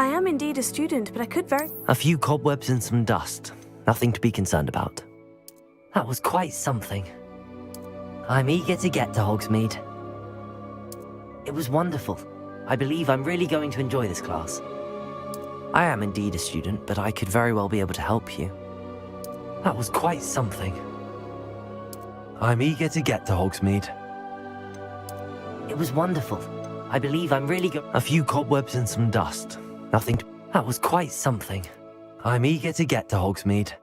I am indeed a student, but I could very... A few cobwebs and some dust. Nothing to be concerned about. That was quite something. I'm eager to get to Hogsmeade. It was wonderful. I believe I'm really going to enjoy this class. I am indeed a student, but I could very well be able to help you. That was quite something. I'm eager to get to Hogsmeade. It was wonderful. I believe I'm really A few cobwebs and some dust. Nothing to... That was quite something. I'm eager to get to Hogsmeade.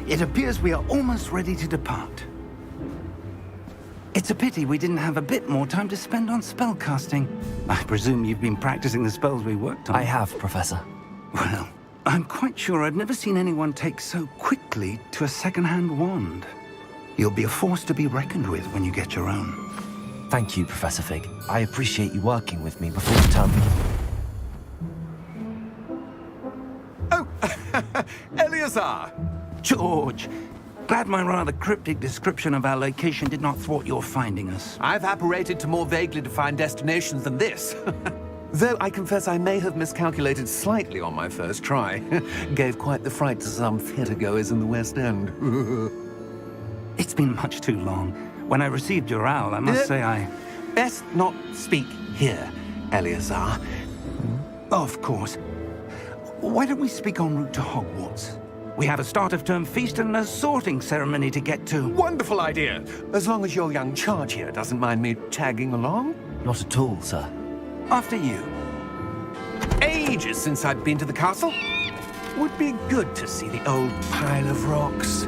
It appears we are almost ready to depart. It's a pity we didn't have a bit more time to spend on spellcasting. I presume you've been practicing the spells we worked on. I have, Professor. Well, I'm quite sure I've never seen anyone take so quickly to a second-hand wand. You'll be a force to be reckoned with when you get your own. Thank you, Professor Fig. I appreciate you working with me before the term. Oh, Eleazar! George, glad my rather cryptic description of our location did not thwart your finding us. I've apparated to more vaguely defined destinations than this. Though I confess I may have miscalculated slightly on my first try. Gave quite the fright to some theatre-goers in the West End. It's been much too long. When I received your owl, I must say I... Best not speak here, Eleazar. Of course. Why don't we speak en route to Hogwarts? We have a start-of-term feast and a sorting ceremony to get to. Wonderful idea! As long as your young charge here doesn't mind me tagging along. Not at all, sir. After you. Ages since I've been to the castle. Would be good to see the old pile of rocks.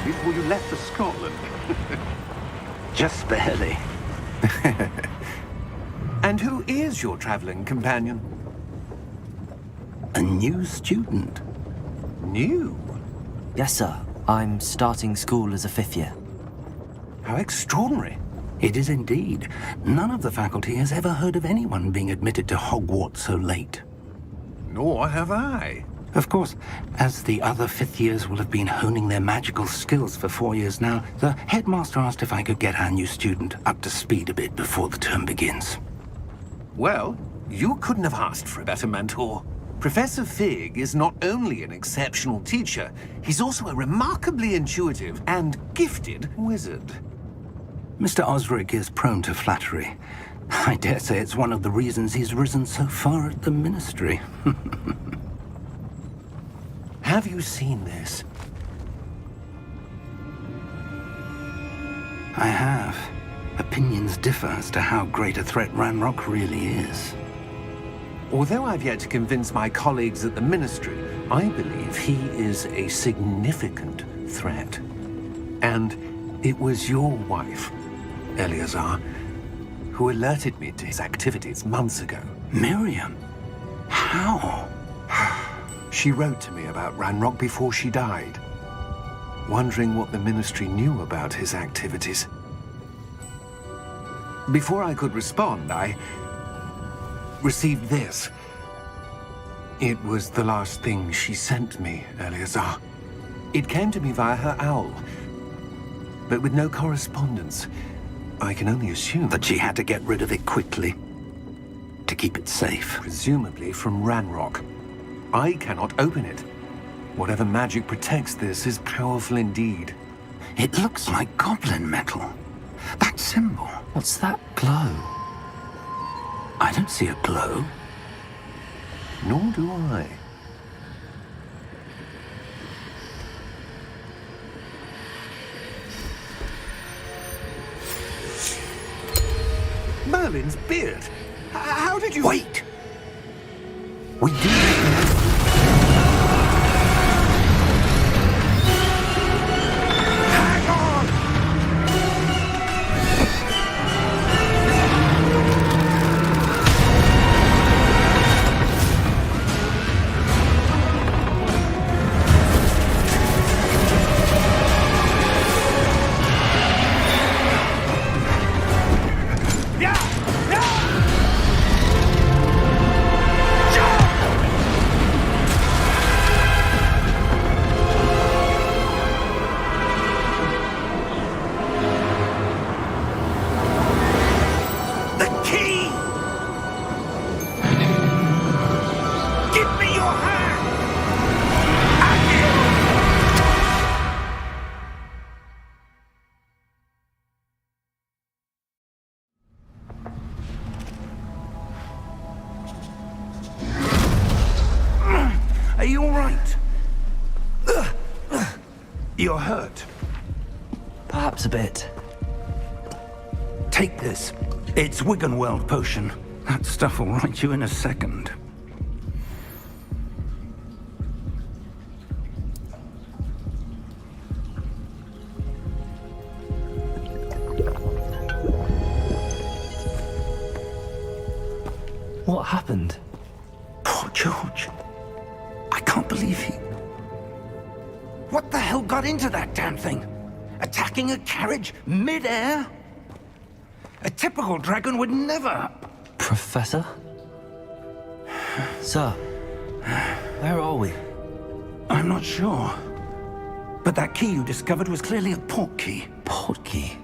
Before you left for Scotland. Just barely. And who is your traveling companion? A new student. New? Yes, sir. I'm starting school as a 5th year. How extraordinary. It is indeed. None of the faculty has ever heard of anyone being admitted to Hogwarts so late. Nor have I. Of course, as the other 5th years will have been honing their magical skills for 4 years now, the headmaster asked if I could get our new student up to speed a bit before the term begins. Well, you couldn't have asked for a better mentor. Professor Fig is not only an exceptional teacher, he's also a remarkably intuitive and gifted wizard. Mr. Osric is prone to flattery. I dare say it's one of the reasons he's risen so far at the ministry. Have you seen this? I have. Opinions differ as to how great a threat Ranrock really is. Although I've yet to convince my colleagues at the Ministry, I believe he is a significant threat. And it was your wife, Eleazar, who alerted me to his activities months ago. Miriam? How? She wrote to me about Ranrock before she died, wondering what the Ministry knew about his activities. Before I could respond, I received this. It was the last thing she sent me, Eleazar. It came to me via her owl, but with no correspondence. I can only assume That she had to get rid of it quickly, to keep it safe. presumably from Ranrock. I cannot open it. Whatever magic protects this is powerful indeed. It looks like goblin metal. That symbol. What's that glow? I don't see a glow. Nor do I. Merlin's beard. How did you... Wait! We do... You're hurt. Perhaps a bit. Take this. It's Wiggenweld potion. That stuff will right you in a second. What happened? Poor George. I can't believe he... What the hell got into that damn thing? Attacking a carriage mid-air? A typical dragon would never... Professor? Sir, where are we? I'm not sure. But that key you discovered was clearly a port key. Port key?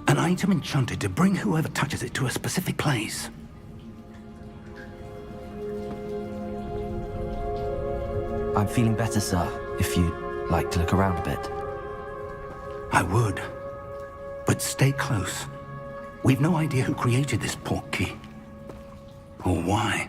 An item enchanted to bring whoever touches it to a specific place. I'm feeling better, sir, if you'd like to look around a bit. I would. But stay close. We've no idea who created this port key. Or why.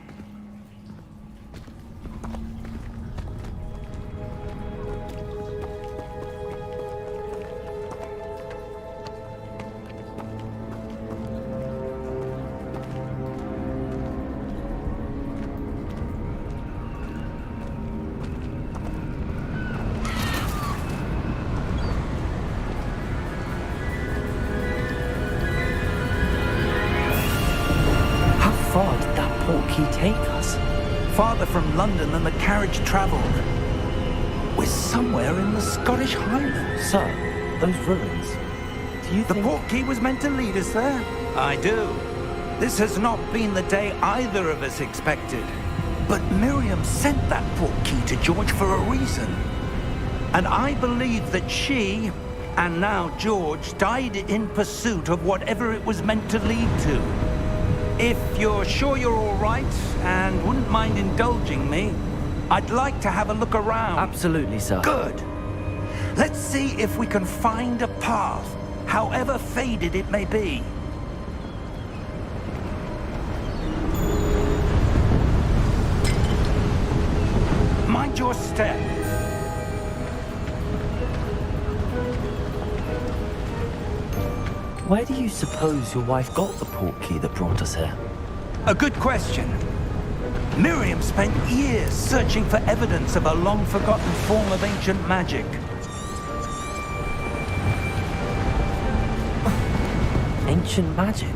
Take us? Farther from London than the carriage travelled. We're somewhere in the Scottish Highlands. Sir, those ruins. Do you The think... port key was meant to lead us there? I do. This has not been the day either of us expected. But Miriam sent that port key to George for a reason. And I believe that she, and now George, died in pursuit of whatever it was meant to lead to. If you're sure you're all right, and wouldn't mind indulging me, I'd like to have a look around. Absolutely, sir. Good. Let's see if we can find a path, however faded it may be. Mind your step. Where do you suppose your wife got the port key that brought us here? A good question. Miriam spent years searching for evidence of a long-forgotten form of ancient magic. Ancient magic?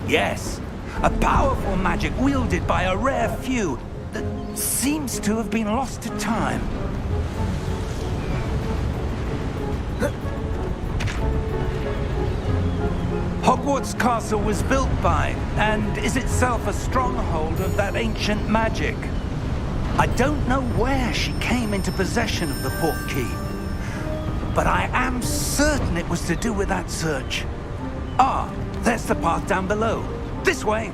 Yes, a powerful magic wielded by a rare few that seems to have been lost to time. Hogwarts Castle was built by, and is itself a stronghold of that ancient magic. I don't know where she came into possession of the port key, but I am certain it was to do with that search. Ah, there's the path down below. This way!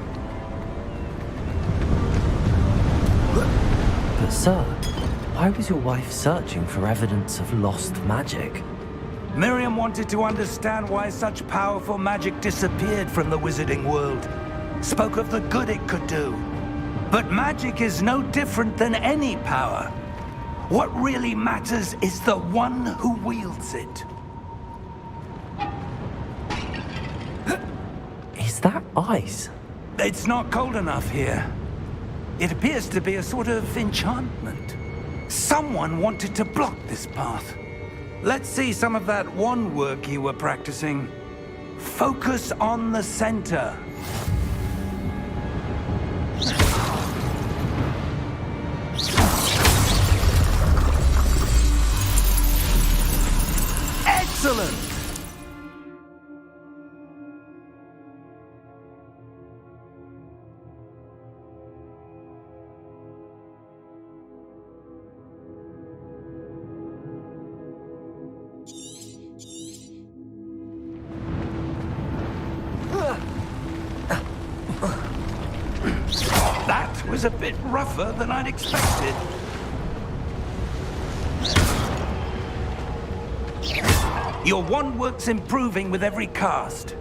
But sir, why was your wife searching for evidence of lost magic? Miriam wanted to understand why such powerful magic disappeared from the wizarding world. Spoke of the good it could do. But magic is no different than any power. What really matters is the one who wields it. Is that ice? It's not cold enough here. It appears to be a sort of enchantment. Someone wanted to block this path. Let's see some of that wand work you were practicing. Focus on the center. Excellent! That was a bit rougher than I'd expected. Your wand work's improving with every cast.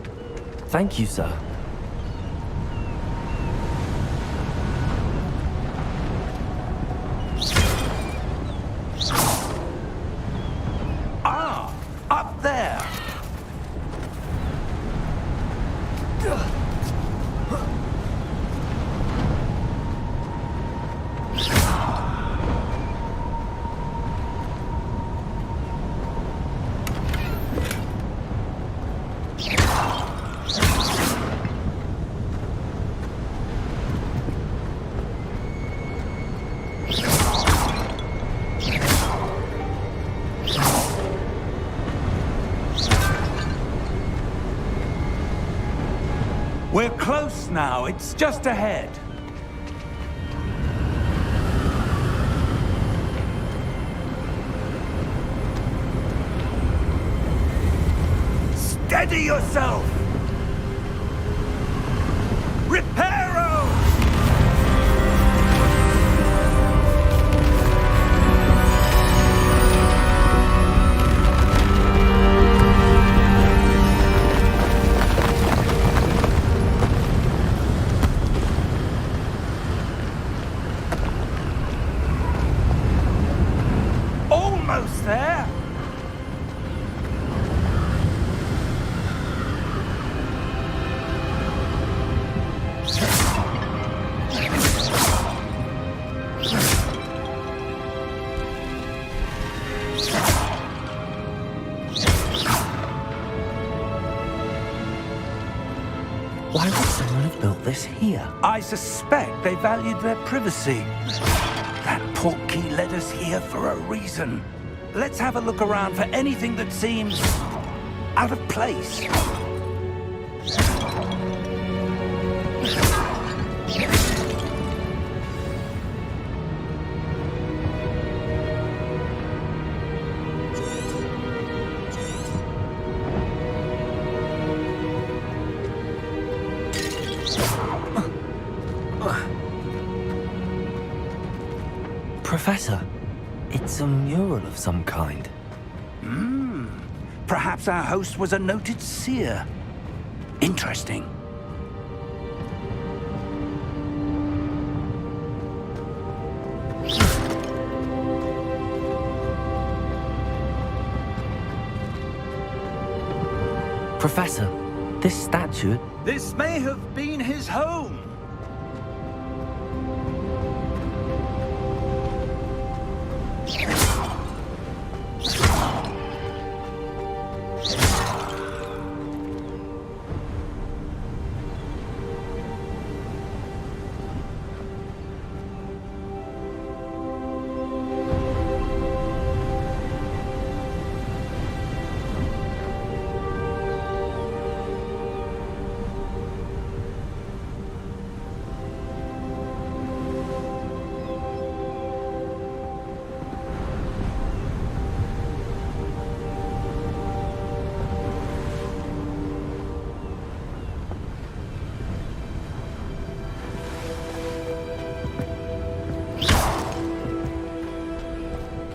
Thank you, sir. We're close now. It's just ahead. Steady yourself! Reparo! Almost there! Why would someone have built this here? I suspect they valued their privacy. That portkey led us here for a reason. Let's have a look around for anything that seems out of place. Professor, it's a mural of some kind. Perhaps our host was a noted seer. Interesting. Professor, this statue... This may have been his home.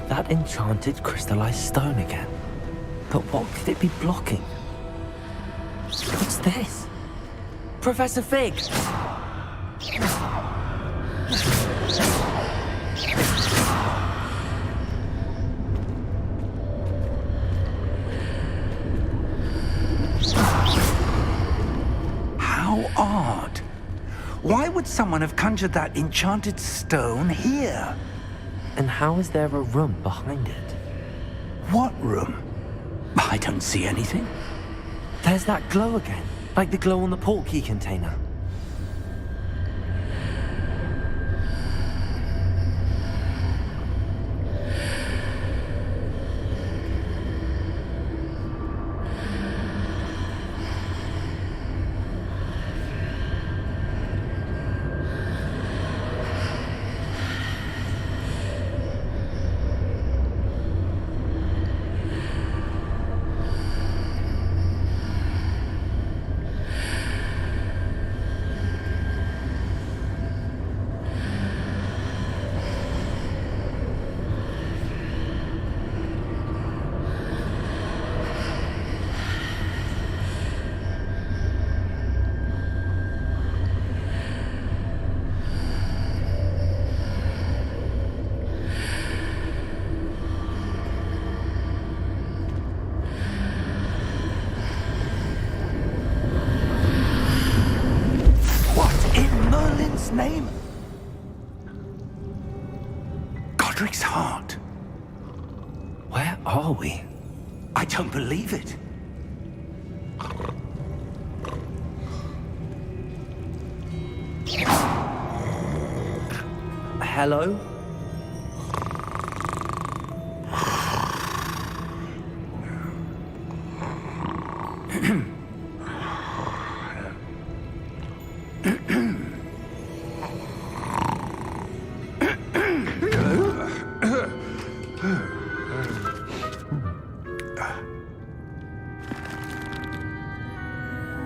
That enchanted crystallized stone again. But what could it be blocking? What's this? Professor Fig! How odd. Why would someone have conjured that enchanted stone here? And how is there a room behind it? What room? I don't see anything. There's that glow again, like the glow on the portkey container. Godric's name? Godric's heart. Where are we? I don't believe it. Hello?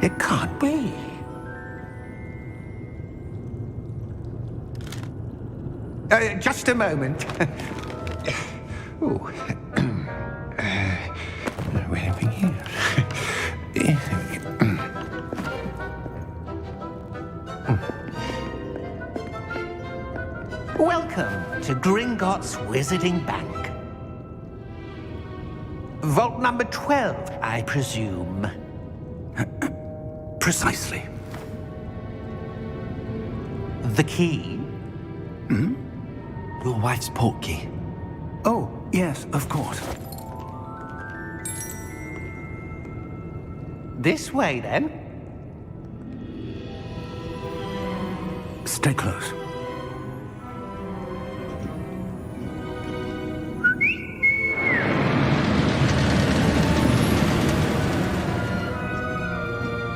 It can't be. Just a moment. Oh. Where have we here? Welcome to Gringotts Wizarding Bank. Vault number 12, I presume. Precisely. The key? Your wife's portkey. Oh, yes, of course. This way, then. Stay close.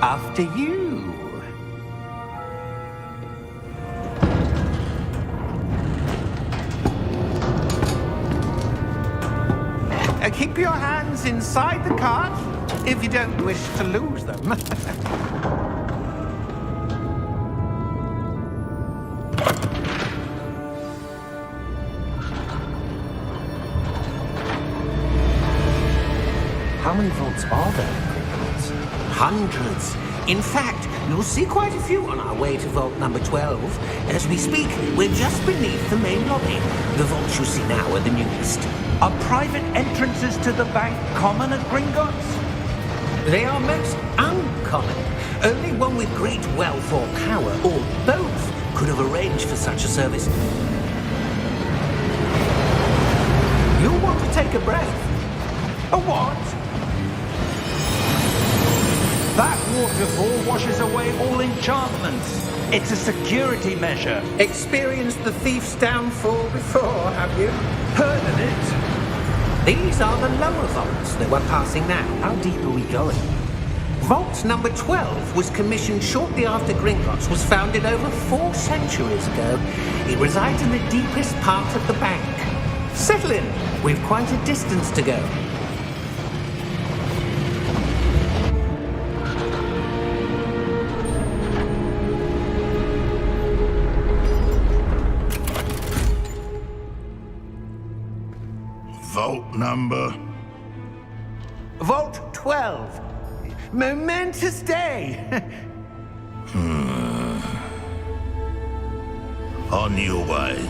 After you. Keep your hands inside the cart if you don't wish to lose them. How many vaults are there in Gringotts? Hundreds. In fact, you'll see quite a few on our way to vault number 12. As we speak, we're just beneath the main lobby. The vaults you see now are the newest. Are private entrances to the bank common at Gringotts? They are most uncommon. Only one with great wealth or power, or both, could have arranged for such a service. You'll want to take a breath. A what? That waterfall washes away all enchantments. It's a security measure. Experienced the thief's downfall before, have you? Heard of it? These are the lower vaults that we're passing now. How deep are we going? Vault number 12 was commissioned shortly after Gringotts was founded over 4 centuries ago. It resides in the deepest part of the bank. Settle in. We've quite a distance to go. Vault number? Vault 12. Momentous day. On your way.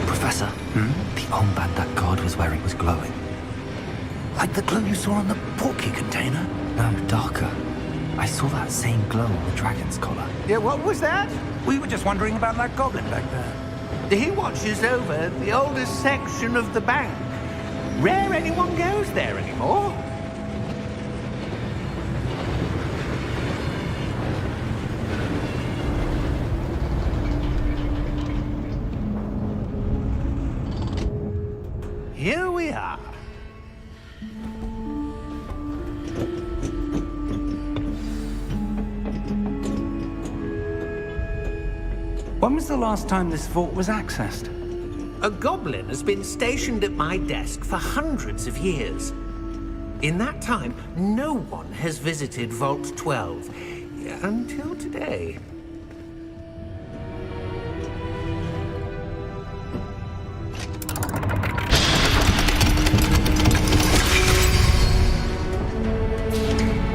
Professor, the armband that guard was wearing was glowing. Like the glow you saw on the portkey container? No, darker. I saw that same glow on the dragon's collar. Yeah, what was that? We were just wondering about that goblin back there. He watches over the oldest section of the bank. Rare anyone goes there anymore. Here we are. When was the last time this vault was accessed? A goblin has been stationed at my desk for hundreds of years. In that time, no one has visited Vault 12 until today.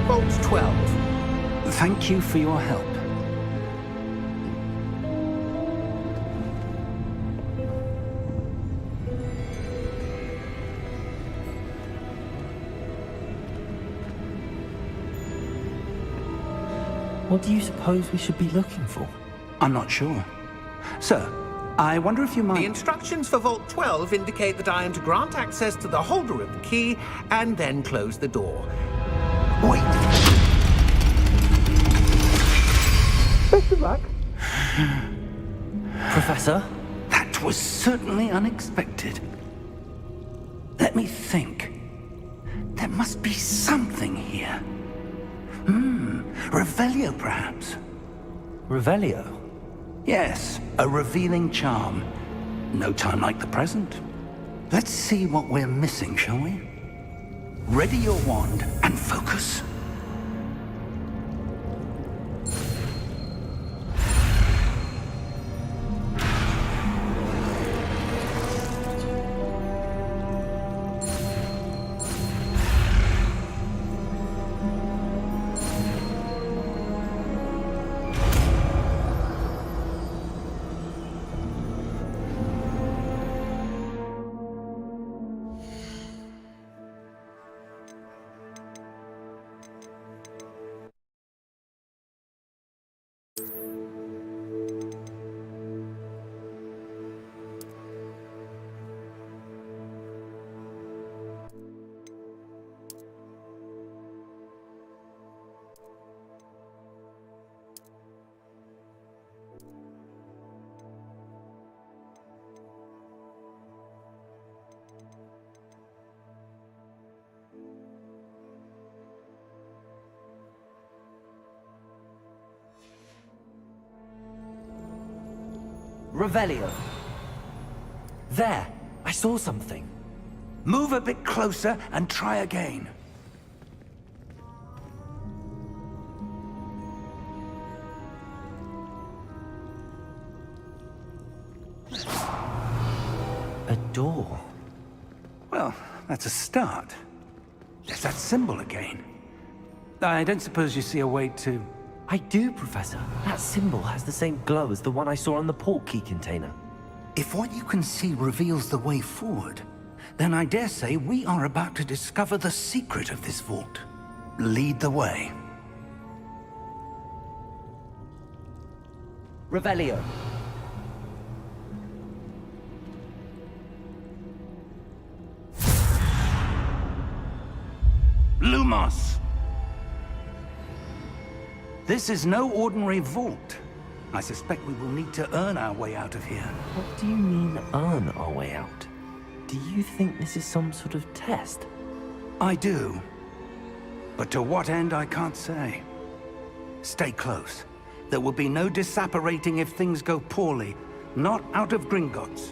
Vault 12. Thank you for your help. What do you suppose we should be looking for? I'm not sure. Sir, I wonder if you The might... instructions for Vault 12 indicate that I am to grant access to the holder of the key and then close the door. Wait! Professor? That was certainly unexpected. Let me think. There must be something here. Revelio, perhaps? Revelio? Yes, a revealing charm. No time like the present. Let's see what we're missing, shall we? Ready your wand and focus. Revelio. There, I saw something. Move a bit closer and try again. A door. Well, that's a start. There's that symbol again. I don't suppose you see a way to... I do, Professor. That symbol has the same glow as the one I saw on the port key container. If what you can see reveals the way forward, then I dare say we are about to discover the secret of this vault. Lead the way. Revelio. Lumos! This is no ordinary vault. I suspect we will need to earn our way out of here. What do you mean, earn our way out? Do you think this is some sort of test? I do. But to what end, I can't say. Stay close. There will be no disapparating if things go poorly. Not out of Gringotts.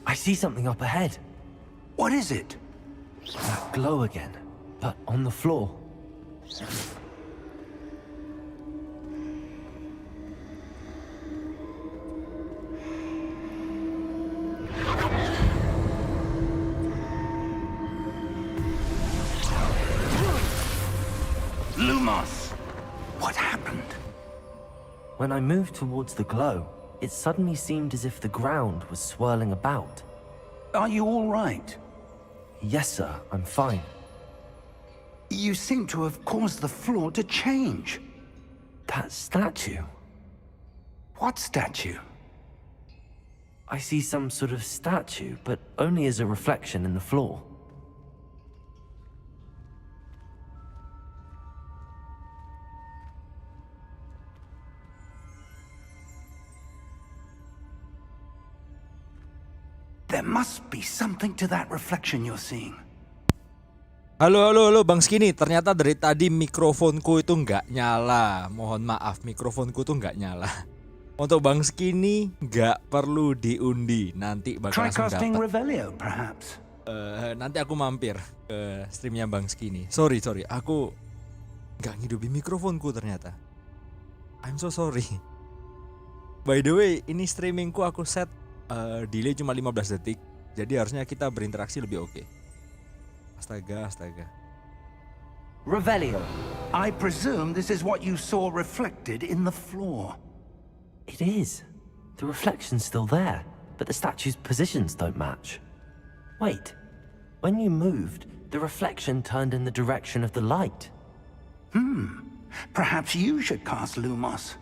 I see something up ahead. What is it? That glow again, but on the floor. Lumos! What happened? When I moved towards the glow, it suddenly seemed as if the ground was swirling about. Are you all right? Yes, sir, I'm fine. You seem to have caused the floor to change. That statue. What statue? I see some sort of statue, but only as a reflection in the floor. There must be something to that reflection you're seeing. Halo Bang Skinny, ternyata dari tadi mikrofonku itu nggak nyala. Mohon maaf, mikrofonku tuh nggak nyala. Untuk Bang Skinny nggak perlu diundi, nanti bakal Try langsung casting dapat. Revelio, perhaps. Nanti aku mampir ke streamnya Bang Skinny. Sorry, aku nggak ngidupin mikrofonku ternyata. I'm so sorry. By the way, ini streamingku aku set delay cuma 15 detik. Jadi harusnya kita berinteraksi lebih oke. Astaga. Revelio. I presume this is what you saw reflected in the floor. It is. The reflection's still there, but the statue's positions don't match. Wait, when you moved, the reflection turned in the direction of the light. Perhaps you should cast Lumos.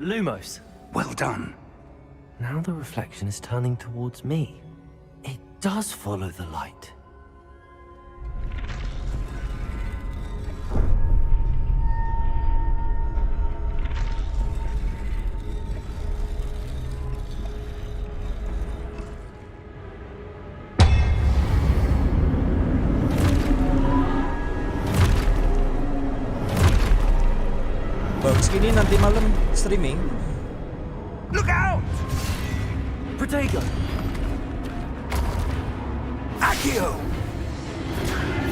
Lumos. Well done. Now the reflection is turning towards me. It does follow the light. Bang Skinny nanti malam streaming. Look out! Protego! Accio!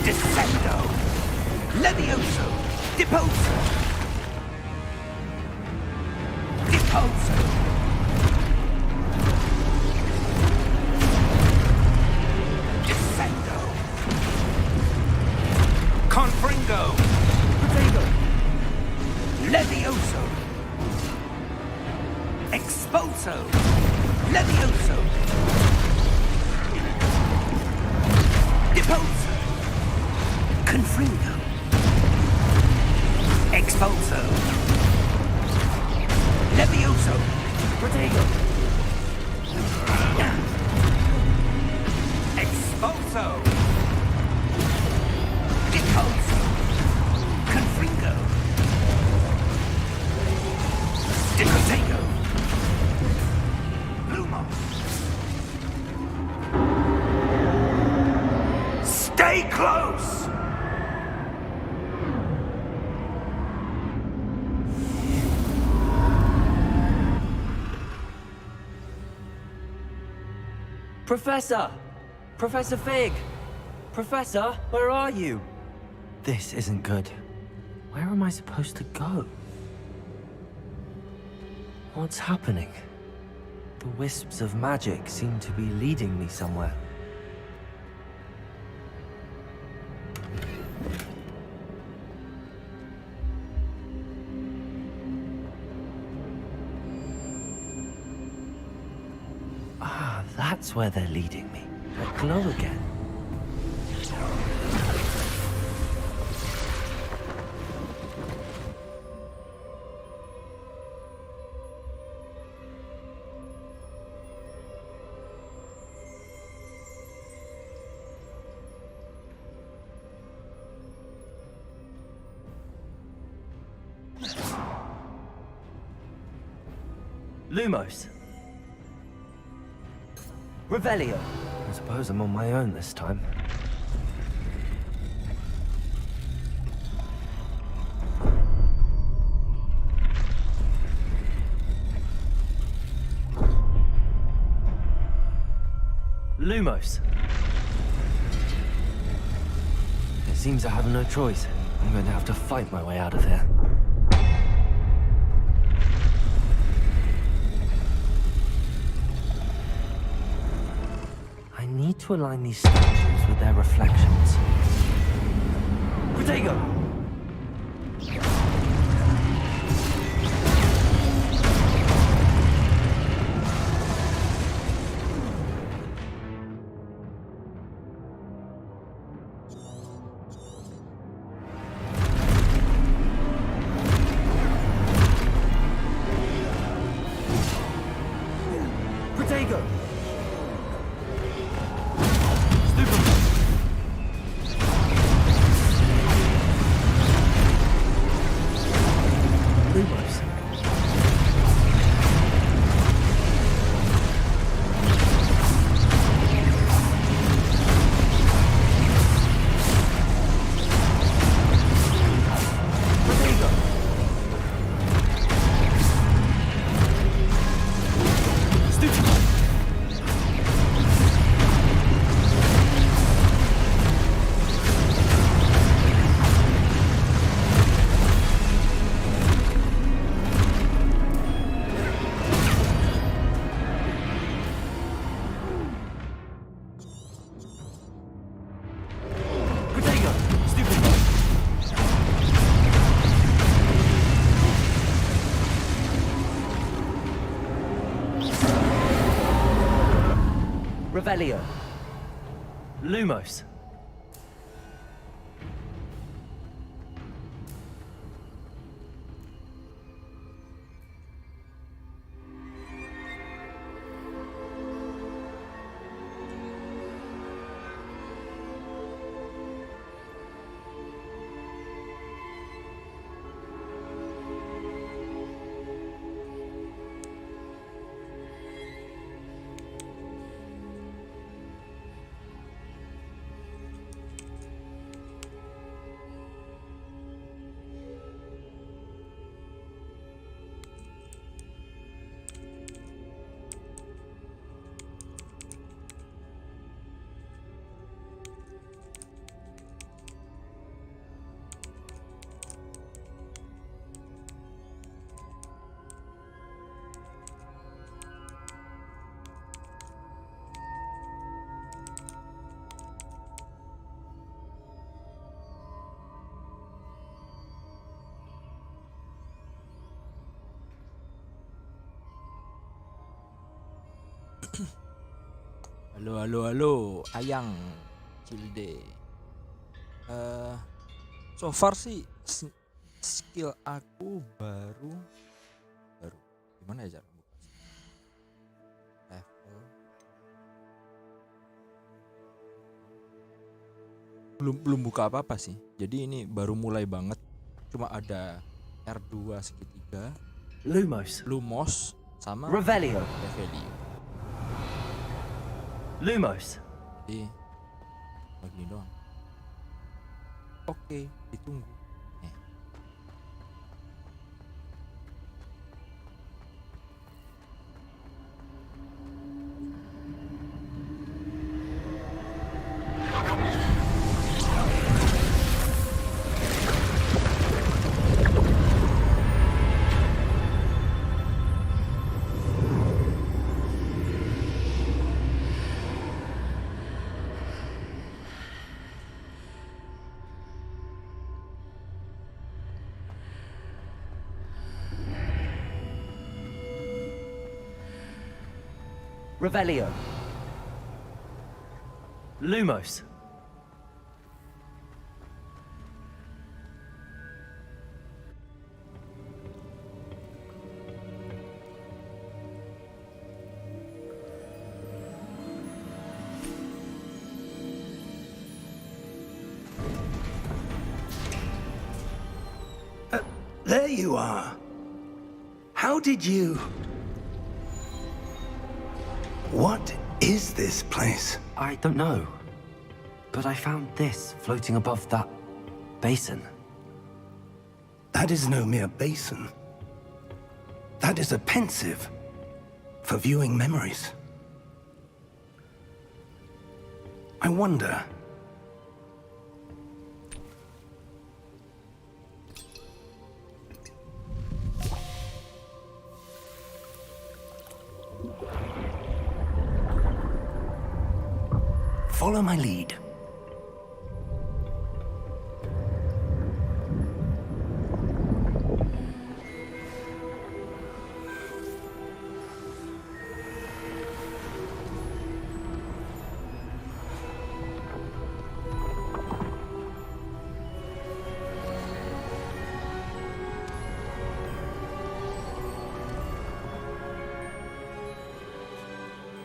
Descendo! Levioso! Deposo! Deposo! Descendo! Confringo! Protego! Levioso! Expulso! Levioso! Deposo! Confringo! Expulso! Levioso! Protego! Expulso! Deposo! Confringo! Deprotego! Lumos! Stay close! Professor! Professor Fig! Professor, where are you? This isn't good. Where am I supposed to go? What's happening? The wisps of magic seem to be leading me somewhere. Ah, that's where they're leading me. That glow again. Lumos. Revelio. I suppose I'm on my own this time. Lumos. It seems I have no choice. I'm going to have to fight my way out of here. I need to align these statues with their reflections. Protego! Protego! Lumos. Revelio. Lumos. Halo, Ayang, Cilde. So far sih skill aku baru gimana ya cara buka level belum buka apa sih, jadi ini baru mulai banget, cuma ada R2 segitiga, Lumos sama Revelio. Lumos. Jadi begini doang. Oke, ditunggu. Revelio. Lumos. There you are. How did you... What is this place? I don't know. But I found this floating above that basin. That is no mere basin. That is a pensive for viewing memories. I wonder... Follow my lead.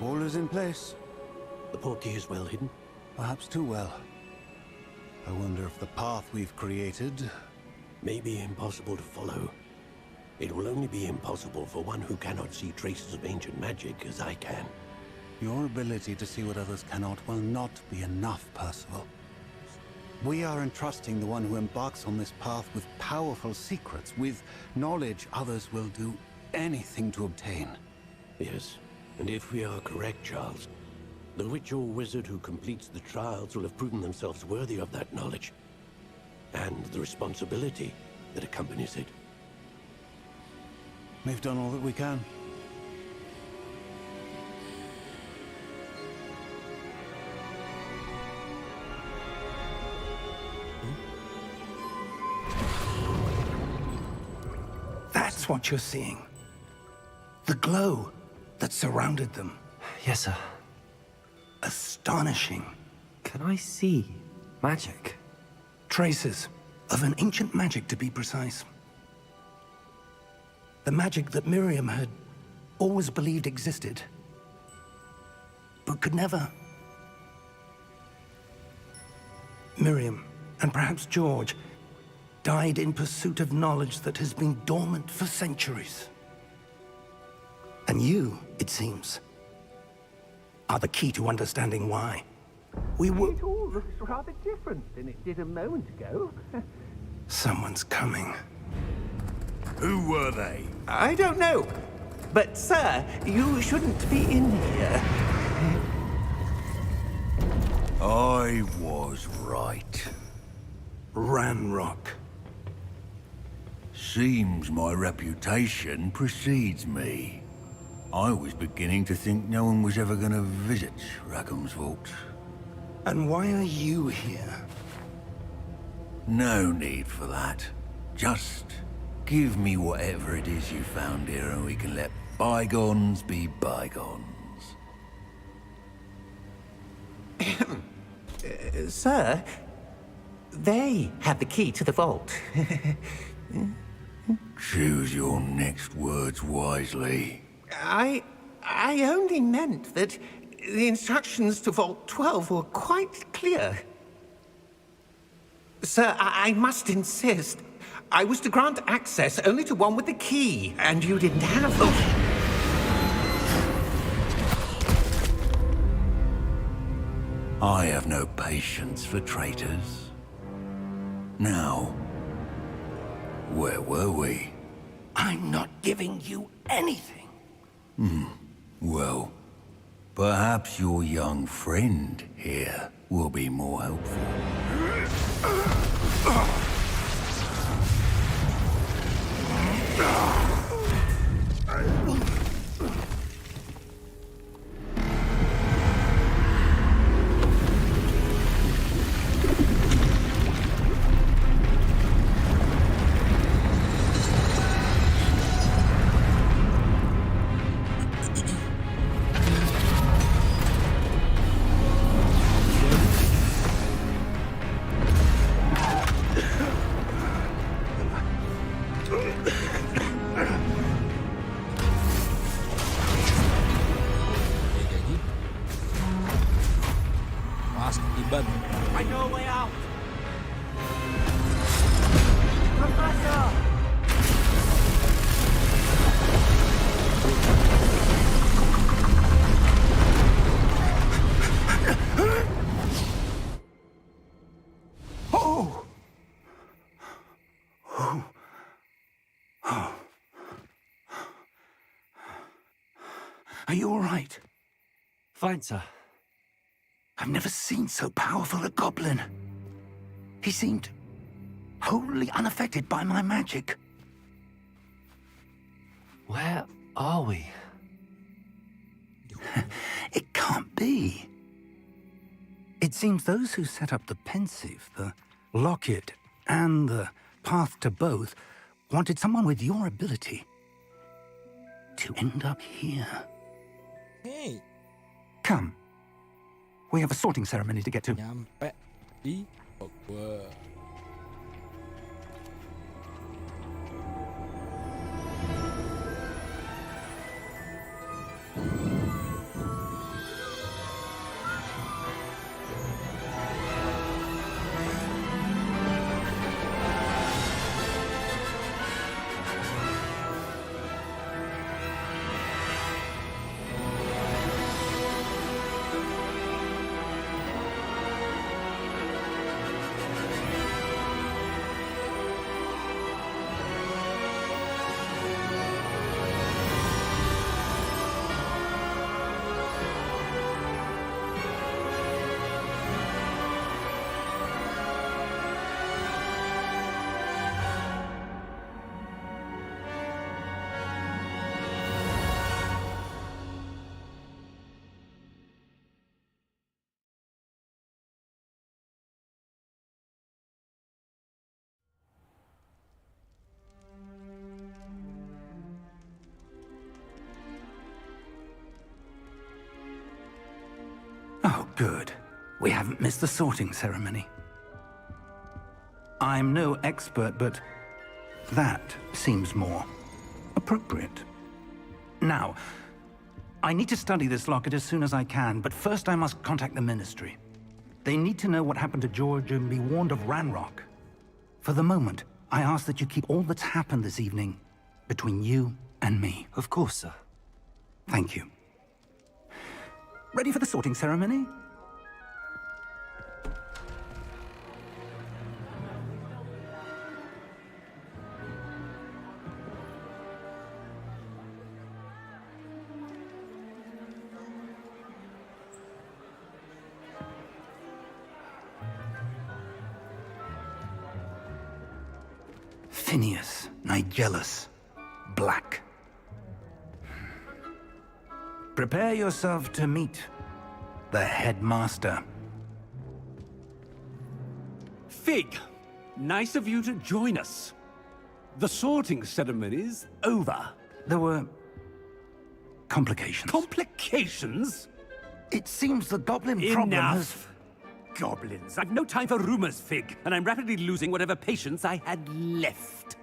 All is in place. The portkey is well hidden. Perhaps too well. I wonder if the path we've created... May be impossible to follow. It will only be impossible for one who cannot see traces of ancient magic as I can. Your ability to see what others cannot will not be enough, Percival. We are entrusting the one who embarks on this path with powerful secrets, with knowledge others will do anything to obtain. Yes, and if we are correct, Charles, the witch or wizard who completes the trials will have proven themselves worthy of that knowledge, and the responsibility that accompanies it. We've done all that we can. That's what you're seeing. The glow that surrounded them. Yes, sir. astonishing. Can I see magic? Traces of an ancient magic, to be precise. The magic that Miriam had always believed existed, but could never. Miriam, and perhaps George, died in pursuit of knowledge that has been dormant for centuries. And you, it seems, are the key to understanding why. We were... It all looks rather different than it did a moment ago. Someone's coming. Who were they? I don't know. But, sir, you shouldn't be in here. I was right. Ranrock. Seems my reputation precedes me. I was beginning to think no one was ever gonna visit Rackham's vault. And why are you here? No need for that. Just give me whatever it is you found here and we can let bygones be bygones. Sir, they have the key to the vault. Choose your next words wisely. I only meant that the instructions to Vault 12 were quite clear. Sir, I must insist. I was to grant access only to one with the key, and you didn't have them. I have no patience for traitors. Now, where were we? I'm not giving you anything. Well, perhaps your young friend here will be more helpful. Mas tiban. I know a way out. Oh! Oh. Oh. Are you all right? Fine, sir. I've never seen so powerful a goblin. He seemed wholly unaffected by my magic. Where are we? It can't be. It seems those who set up the pensive, the locket, and the path to both wanted someone with your ability to end up here. Hey, Come. We have a sorting ceremony to get to. nyampe di Hogwarts. Good. We haven't missed the sorting ceremony. I'm no expert, but that seems more appropriate. Now, I need to study this locket as soon as I can, but first I must contact the Ministry. They need to know what happened to George and be warned of Ranrock. For the moment, I ask that you keep all that's happened this evening between you and me. Of course, sir. Thank you. Ready for the sorting ceremony? Phineas, Nigellus, Black. Prepare yourself to meet the headmaster. Fig, nice of you to join us. The sorting ceremony's over. There were complications. Complications? It seems the goblin problem has... Enough! Goblins. I've no time for rumors, Fig, and I'm rapidly losing whatever patience I had left.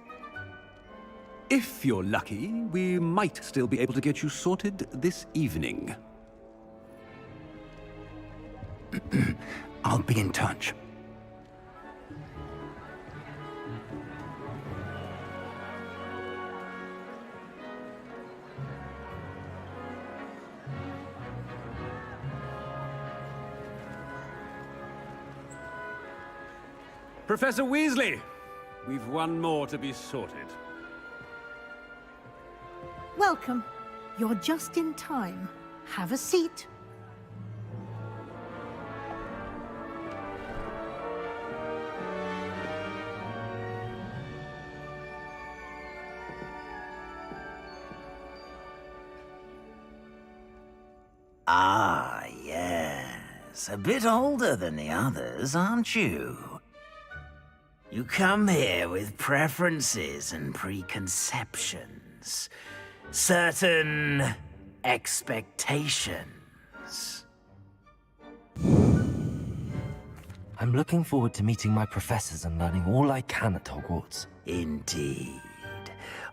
If you're lucky, we might still be able to get you sorted this evening. I'll be in touch. Professor Weasley, we've one more to be sorted. Welcome. You're just in time. Have a seat. Ah, yes. A bit older than the others, aren't you? You come here with preferences and preconceptions. Certain expectations. I'm looking forward to meeting my professors and learning all I can at Hogwarts. Indeed.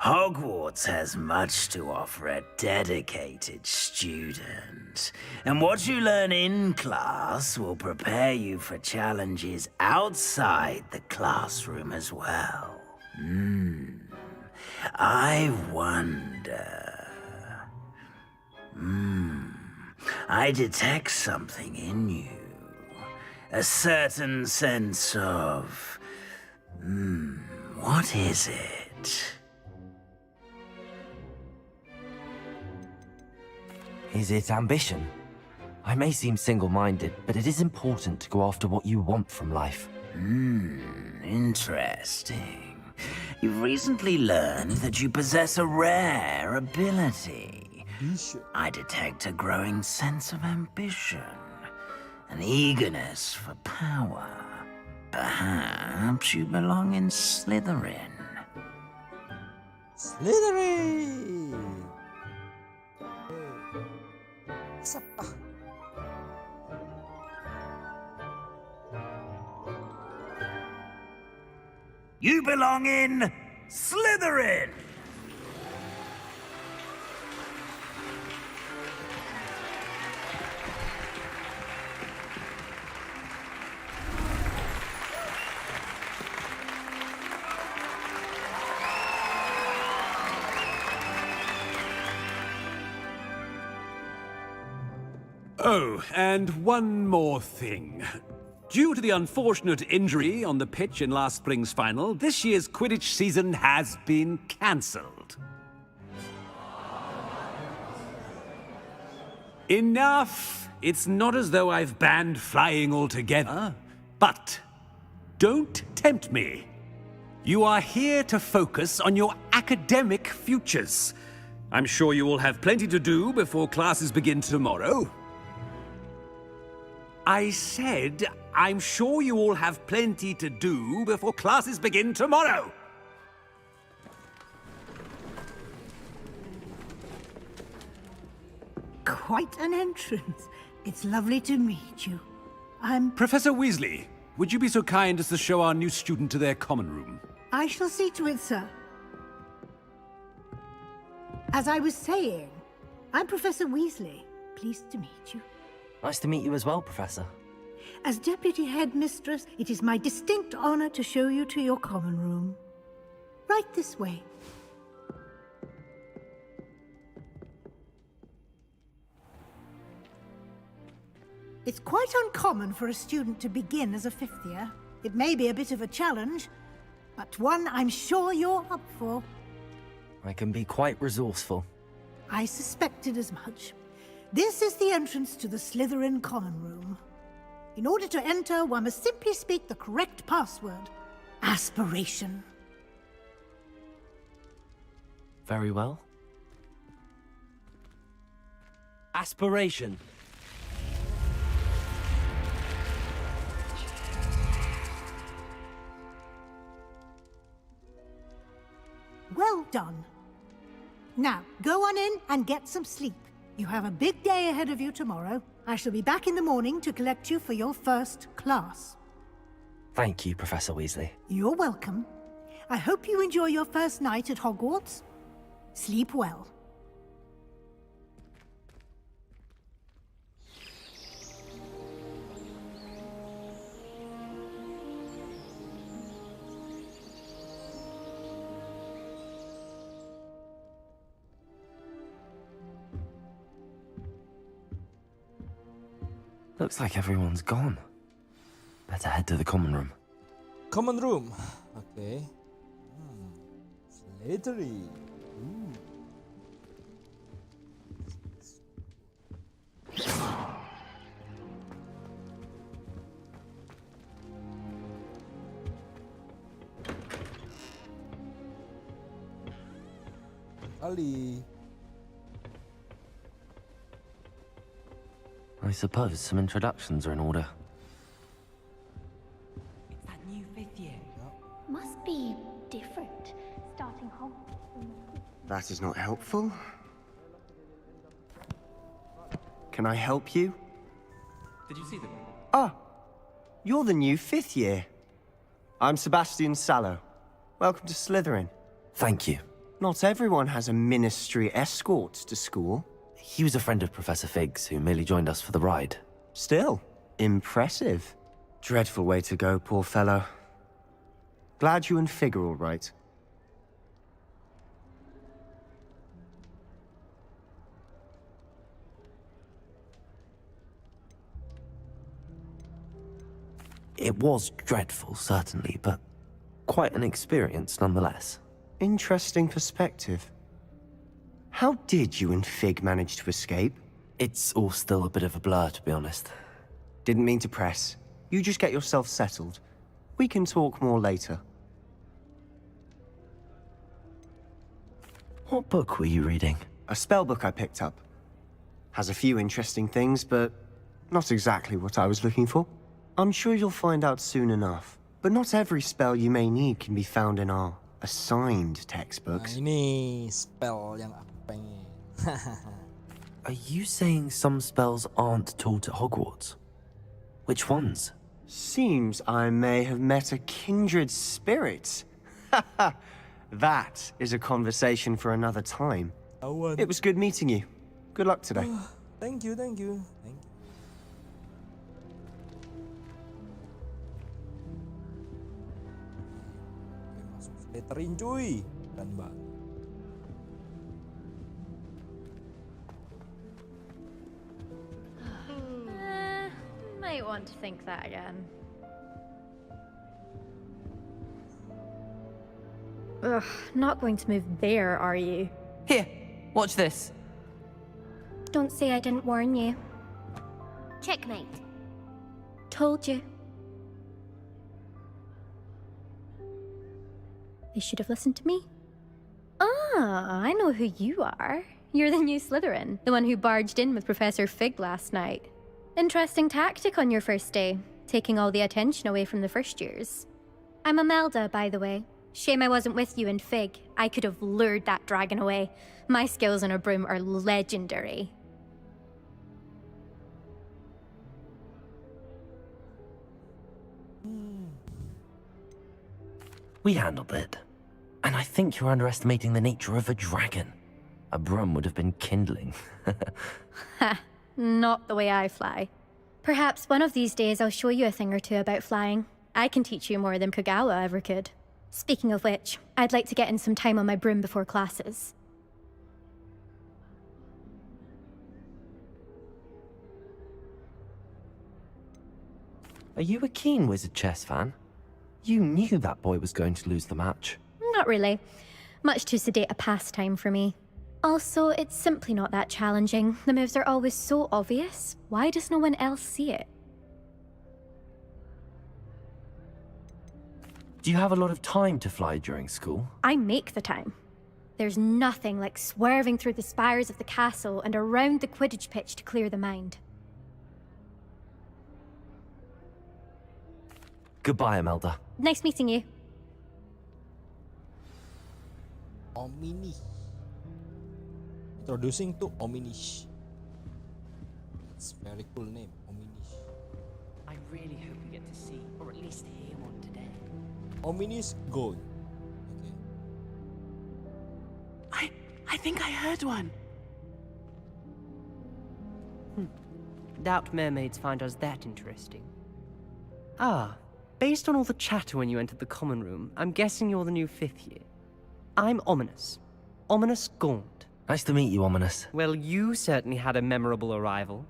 Hogwarts has much to offer a dedicated student. And what you learn in class will prepare you for challenges outside the classroom as well. I wonder... I detect something in you. A certain sense of... what is it? Is it ambition? I may seem single-minded, but it is important to go after what you want from life. Interesting. You've recently learned that you possess a rare ability. I detect a growing sense of ambition, an eagerness for power. Perhaps you belong in Slytherin. Slytherin! You belong in Slytherin! Oh, and one more thing. Due to the unfortunate injury on the pitch in last spring's final, this year's Quidditch season has been cancelled. Enough! It's not as though I've banned flying altogether, but don't tempt me. You are here to focus on your academic futures. I'm sure you will have plenty to do before classes begin tomorrow. I said, I'm sure you all have plenty to do before classes begin tomorrow. Quite an entrance. It's lovely to meet you. Professor Weasley, would you be so kind as to show our new student to their common room? I shall see to it, sir. As I was saying, I'm Professor Weasley. Pleased to meet you. Nice to meet you as well, Professor. As Deputy Headmistress, it is my distinct honor to show you to your common room. Right this way. It's quite uncommon for a student to begin as a fifth year. It may be a bit of a challenge, but one I'm sure you're up for. I can be quite resourceful. I suspected as much. This is the entrance to the Slytherin common room. In order to enter, one must simply speak the correct password. Aspiration. Very well. Aspiration. Well done. Now, go on in and get some sleep. You have a big day ahead of you tomorrow. I shall be back in the morning to collect you for your first class. Thank you, Professor Weasley. You're welcome. I hope you enjoy your first night at Hogwarts. Sleep well. Looks like everyone's gone. Better head to the common room. Common room. Oke. Slytherin. Ali. I suppose some introductions are in order. It's that new fifth year. Must be different. Starting home. That is not helpful. Can I help you? Did you see them? Ah, you're the new fifth year. I'm Sebastian Sallow. Welcome to Slytherin. Thank you. Not everyone has a ministry escort to school. He was a friend of Professor Fig's who merely joined us for the ride. Still, impressive. Dreadful way to go, poor fellow. Glad you and Fig are all right. It was dreadful, certainly, but quite an experience nonetheless. Interesting perspective. How did you and Fig manage to escape? It's all still a bit of a blur, to be honest. Didn't mean to press. You just get yourself settled. We can talk more later. What book were you reading? A spell book I picked up. Has a few interesting things, but not exactly what I was looking for. I'm sure you'll find out soon enough. But not every spell you may need can be found in our assigned textbooks. Nah, ini spell yang aku pengen. Are you saying some spells aren't taught at Hogwarts? Which ones? Seems I may have met a kindred spirit. That is a conversation for another time. It was good meeting you. Good luck today. Thank you, thank you, thank you. Masuk Slytherin cuy. Dan mbak. Might want to think that again. Ugh, not going to move there, are you? Here, watch this. Don't say I didn't warn you. Checkmate. Told you. They should have listened to me. Ah, I know who you are. You're the new Slytherin, the one who barged in with Professor Fig last night. Interesting tactic on your first day, taking all the attention away from the first years. I'm Imelda, by the way. Shame I wasn't with you and Fig. I could have lured that dragon away. My skills on a broom are legendary. We handled it. And I think you're underestimating the nature of a dragon. A broom would have been kindling. Ha, not the way I fly. Perhaps one of these days I'll show you a thing or two about flying. I can teach you more than Kagawa ever could. Speaking of which, I'd like to get in some time on my broom before classes. Are you a keen wizard chess fan? You knew that boy was going to lose the match. Not really. Much too sedate a pastime for me. Also, it's simply not that challenging. The moves are always so obvious. Why does no one else see it? Do you have a lot of time to fly during school? I make the time. There's nothing like swerving through the spires of the castle and around the Quidditch pitch to clear the mind. Goodbye, Imelda. Nice meeting you. Ominish. Introducing to Ominish. It's a very cool name, Ominish. I really hope we get to see, or at least hear one today. Ominish Gold. I think I heard one. Doubt mermaids find us that interesting. Ah, based on all the chatter when you entered the common room, I'm guessing you're the new 5th year. I'm Ominous. Ominous Gaunt. Nice to meet you, Ominous. Well, you certainly had a memorable arrival.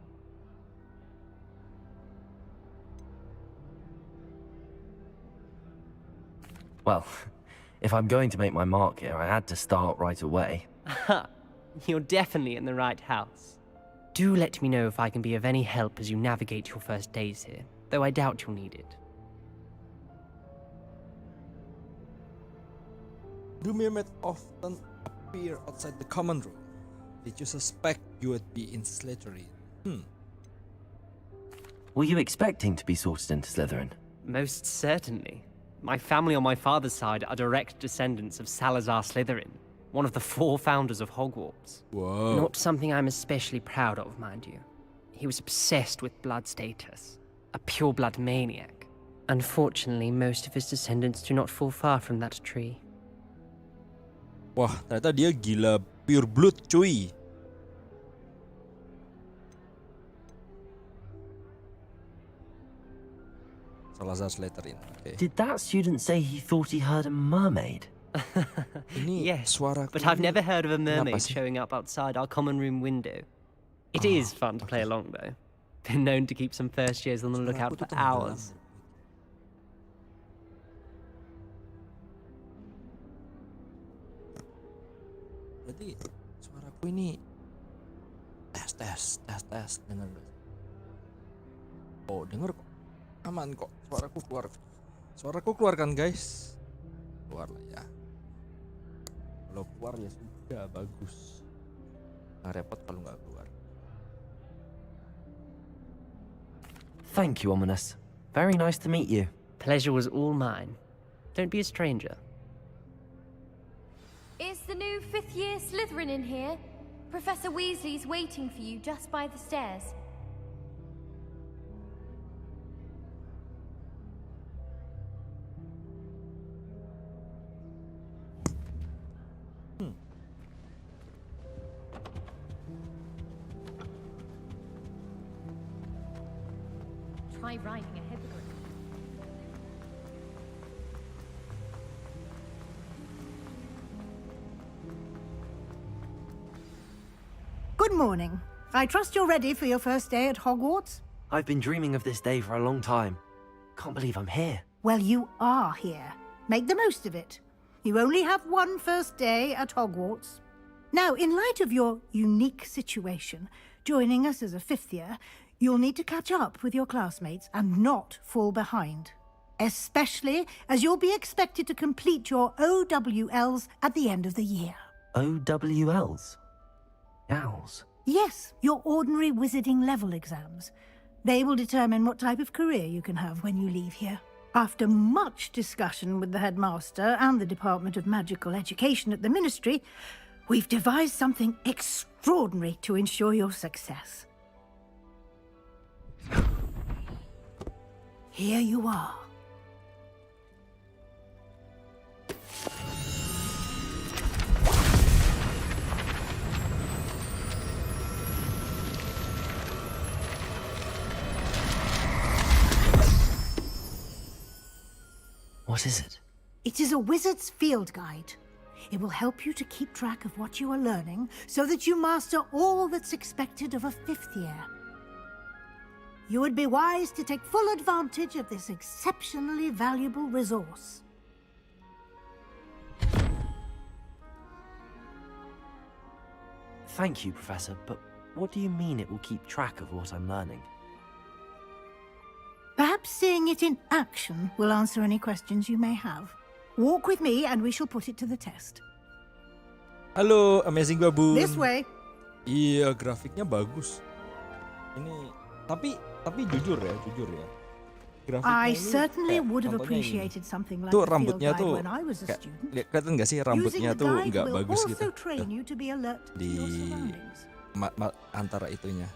Well, if I'm going to make my mark here, I had to start right away. Ha! You're definitely in the right house. Do let me know if I can be of any help as you navigate your first days here, though I doubt you'll need it. Do mermaids often appear outside the common room? Did you suspect you would be in Slytherin? Were you expecting to be sorted into Slytherin? Most certainly. My family on my father's side are direct descendants of Salazar Slytherin, one of the 4 founders of Hogwarts. Whoa. Not something I'm especially proud of, mind you. He was obsessed with blood status, a pure-blood maniac. Unfortunately, most of his descendants do not fall far from that tree. Wah, ternyata dia gila pure blood, cuy. Salazar Slytherin. Okay. Did that student say he thought he heard a mermaid? Yes, but I've never heard of a mermaid showing up outside our common room window. It is fun to play along, though. Been known to keep some first years on the lookout for hours. Berarti suaraku ini tes dengar. Oh, denger kok. Aman kok. Suaraku keluar kan, guys? Keluar lah ya. Kalau keluar ya sudah bagus. Nggak repot kalau nggak keluar. Thank you, Ominous. Very nice to meet you. Pleasure was all mine. Don't be a stranger. Is the new 5th year Slytherin in here? Professor Weasley's waiting for you just by the stairs. Try riding a hippogriff. Good morning. I trust you're ready for your first day at Hogwarts? I've been dreaming of this day for a long time. Can't believe I'm here. Well, you are here. Make the most of it. You only have one first day at Hogwarts. Now, in light of your unique situation, joining us as a 5th year, you'll need to catch up with your classmates and not fall behind. Especially as you'll be expected to complete your OWLs at the end of the year. OWLs? Owls? Yes, your ordinary wizarding level exams. They will determine what type of career you can have when you leave here. After much discussion with the headmaster and the Department of Magical Education at the Ministry, we've devised something extraordinary to ensure your success. Here you are. What is it? It is a wizard's field guide. It will help you to keep track of what you are learning so that you master all that's expected of a 5th year. You would be wise to take full advantage of this exceptionally valuable resource. Thank you, Professor, but what do you mean it will keep track of what I'm learning? Perhaps seeing it in action will answer any questions you may have. Walk with me and we shall put it to the test. Halo, Amazing Baboon. This way. Iya, grafiknya bagus. Ini tapi jujur ya. Grafiknya I ini certainly kayak would have contohnya ini. appreciated something like Tuh the field rambutnya guide tuh when I was a kayak student. kelihatan nggak sih rambutnya Using the tuh guide nggak will bagus also gitu. train you to be alert to Di your surroundings. antara itunya.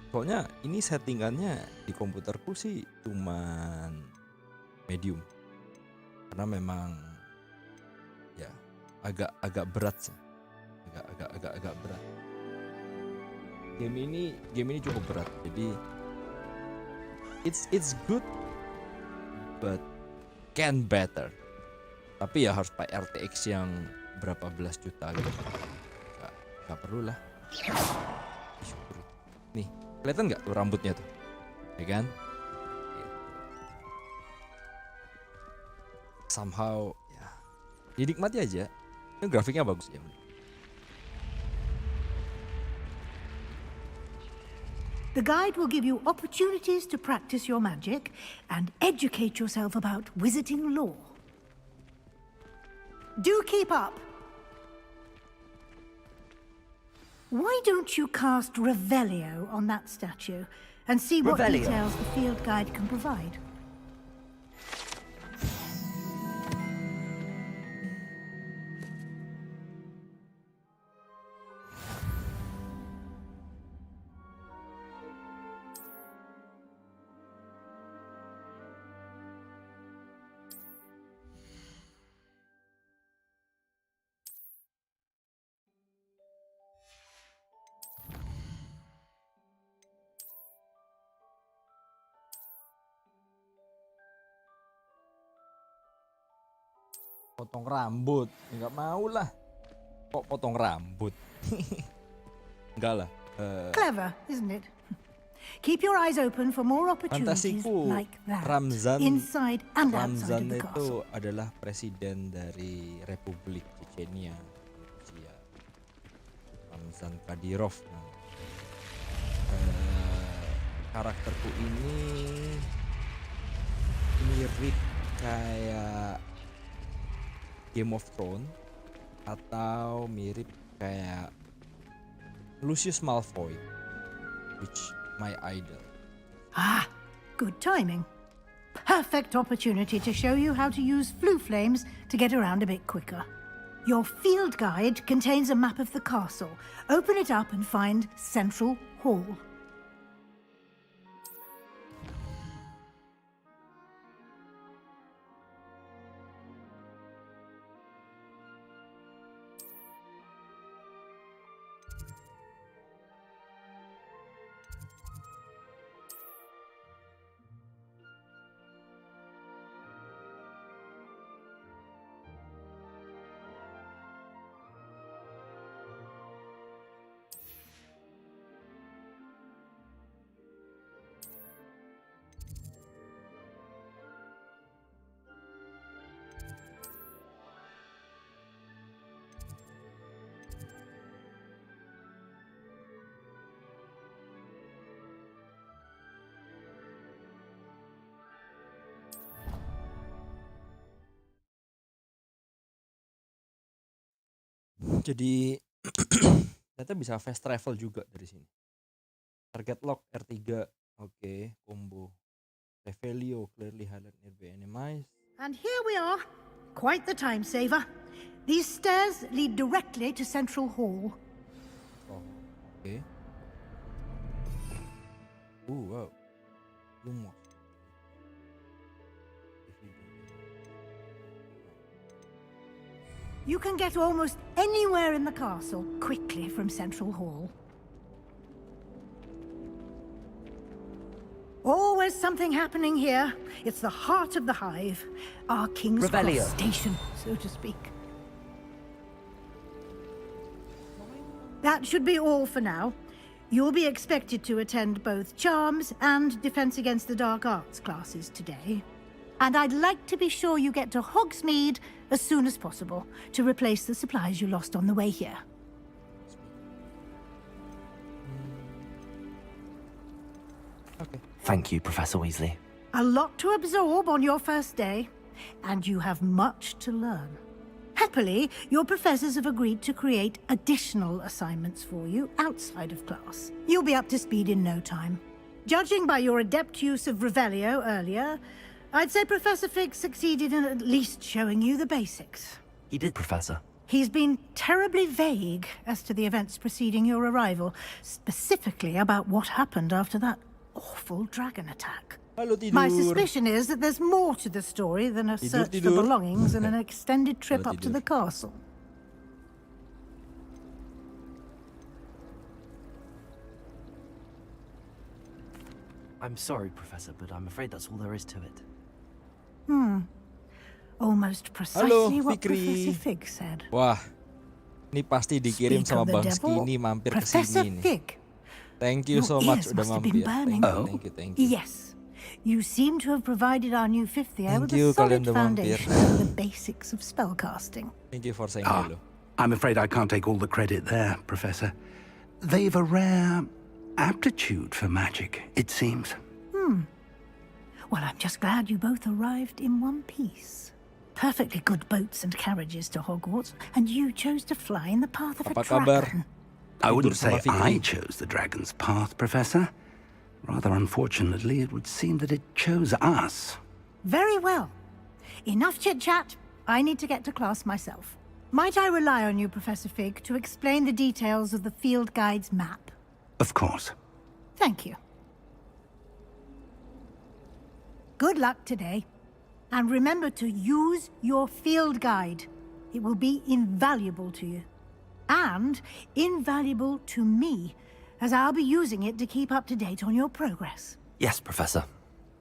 Soalnya ini settingannya di komputerku sih cuman medium. Karena memang ya agak berat sih. Agak berat. Game ini cukup berat. Jadi it's good but can better. Tapi ya harus pakai RTX yang berapa belas juta gitu. Gak perlu lah. Nih, kelihatan nggak tuh rambutnya tuh, ya kan? Somehow ya dinikmati aja. Ini grafiknya bagus ya. The guide will give you opportunities to practice your magic and educate yourself about wizarding lore. Do keep up. Why don't you cast Revelio on that statue and see what Revelio? details the field guide can provide? Potong rambut, nggak mau lah. Kok potong rambut? Enggak lah. Clever, isn't it? Keep your eyes open for more opportunities Fantasiku like that, Ramzan inside and outside Ramzan of the itu castle. adalah presiden dari Republik Chechnya, Rusia. Ramzan Kadyrov. Karakterku ini mirip kayak Game of Thrones atau mirip kayak Lucius Malfoy, which my idol. Ah, good timing. Perfect opportunity to show you how to use flue flames to get around a bit quicker. Your field guide contains a map of the castle. Open it up and find Central Hall. Jadi ternyata bisa fast travel juga dari sini. Target lock R3, oke, combo. Revelio clearly highlight nearby enemies. And here we are. Quite the time saver. These stairs lead directly to Central Hall. Oh, oke. Wow. Lumos. You can get almost anywhere in the castle quickly from Central Hall. Always is something happening here. It's the heart of the hive. Our King's Revelio. Cross station, so to speak. That should be all for now. You'll be expected to attend both Charms and Defense Against the Dark Arts classes today. And I'd like to be sure you get to Hogsmeade as soon as possible to replace the supplies you lost on the way here. Okay. Thank you, Professor Weasley. A lot to absorb on your first day, and you have much to learn. Happily, your professors have agreed to create additional assignments for you outside of class. You'll be up to speed in no time. Judging by your adept use of Revelio earlier, I'd say Professor Fig succeeded in at least showing you the basics. He did, Professor. He's been terribly vague as to the events preceding your arrival, specifically about what happened after that awful dragon attack. My suspicion is that there's more to the story than a search for belongings and an extended trip up to the castle. I'm sorry, Professor, but I'm afraid that's all there is to it. Almost precisely what Fikri. Professor Fig said. Wah, ini pasti dikirim Speak sama of the Bang devil, Skinny mampir ke Professor sini nih. Fig. Thank you so Your much ears udah must have been mampir. burning. Thank you. Yes. You seem to have provided our new fifth year with Thank you, a solid kalian udah mampir. foundation for the basics of spellcasting. Thank you for saying Ah, hello. I'm afraid I can't take all the credit there, Professor. They've a rare aptitude for magic, it seems. Well, I'm just glad you both arrived in one piece. Perfectly good boats and carriages to Hogwarts, and you chose to fly in the path of a Apa kabar? dragon. I wouldn't Tidur sama say Fikri. I chose the dragon's path, Professor. Rather unfortunately, it would seem that it chose us. Very well. Enough chit-chat. I need to get to class myself. Might I rely on you, Professor Fig, to explain the details of the field guide's map? Of course. Thank you. Good luck today. And remember to use your field guide. It will be invaluable to you. And invaluable to me, as I'll be using it to keep up to date on your progress. Yes, Professor.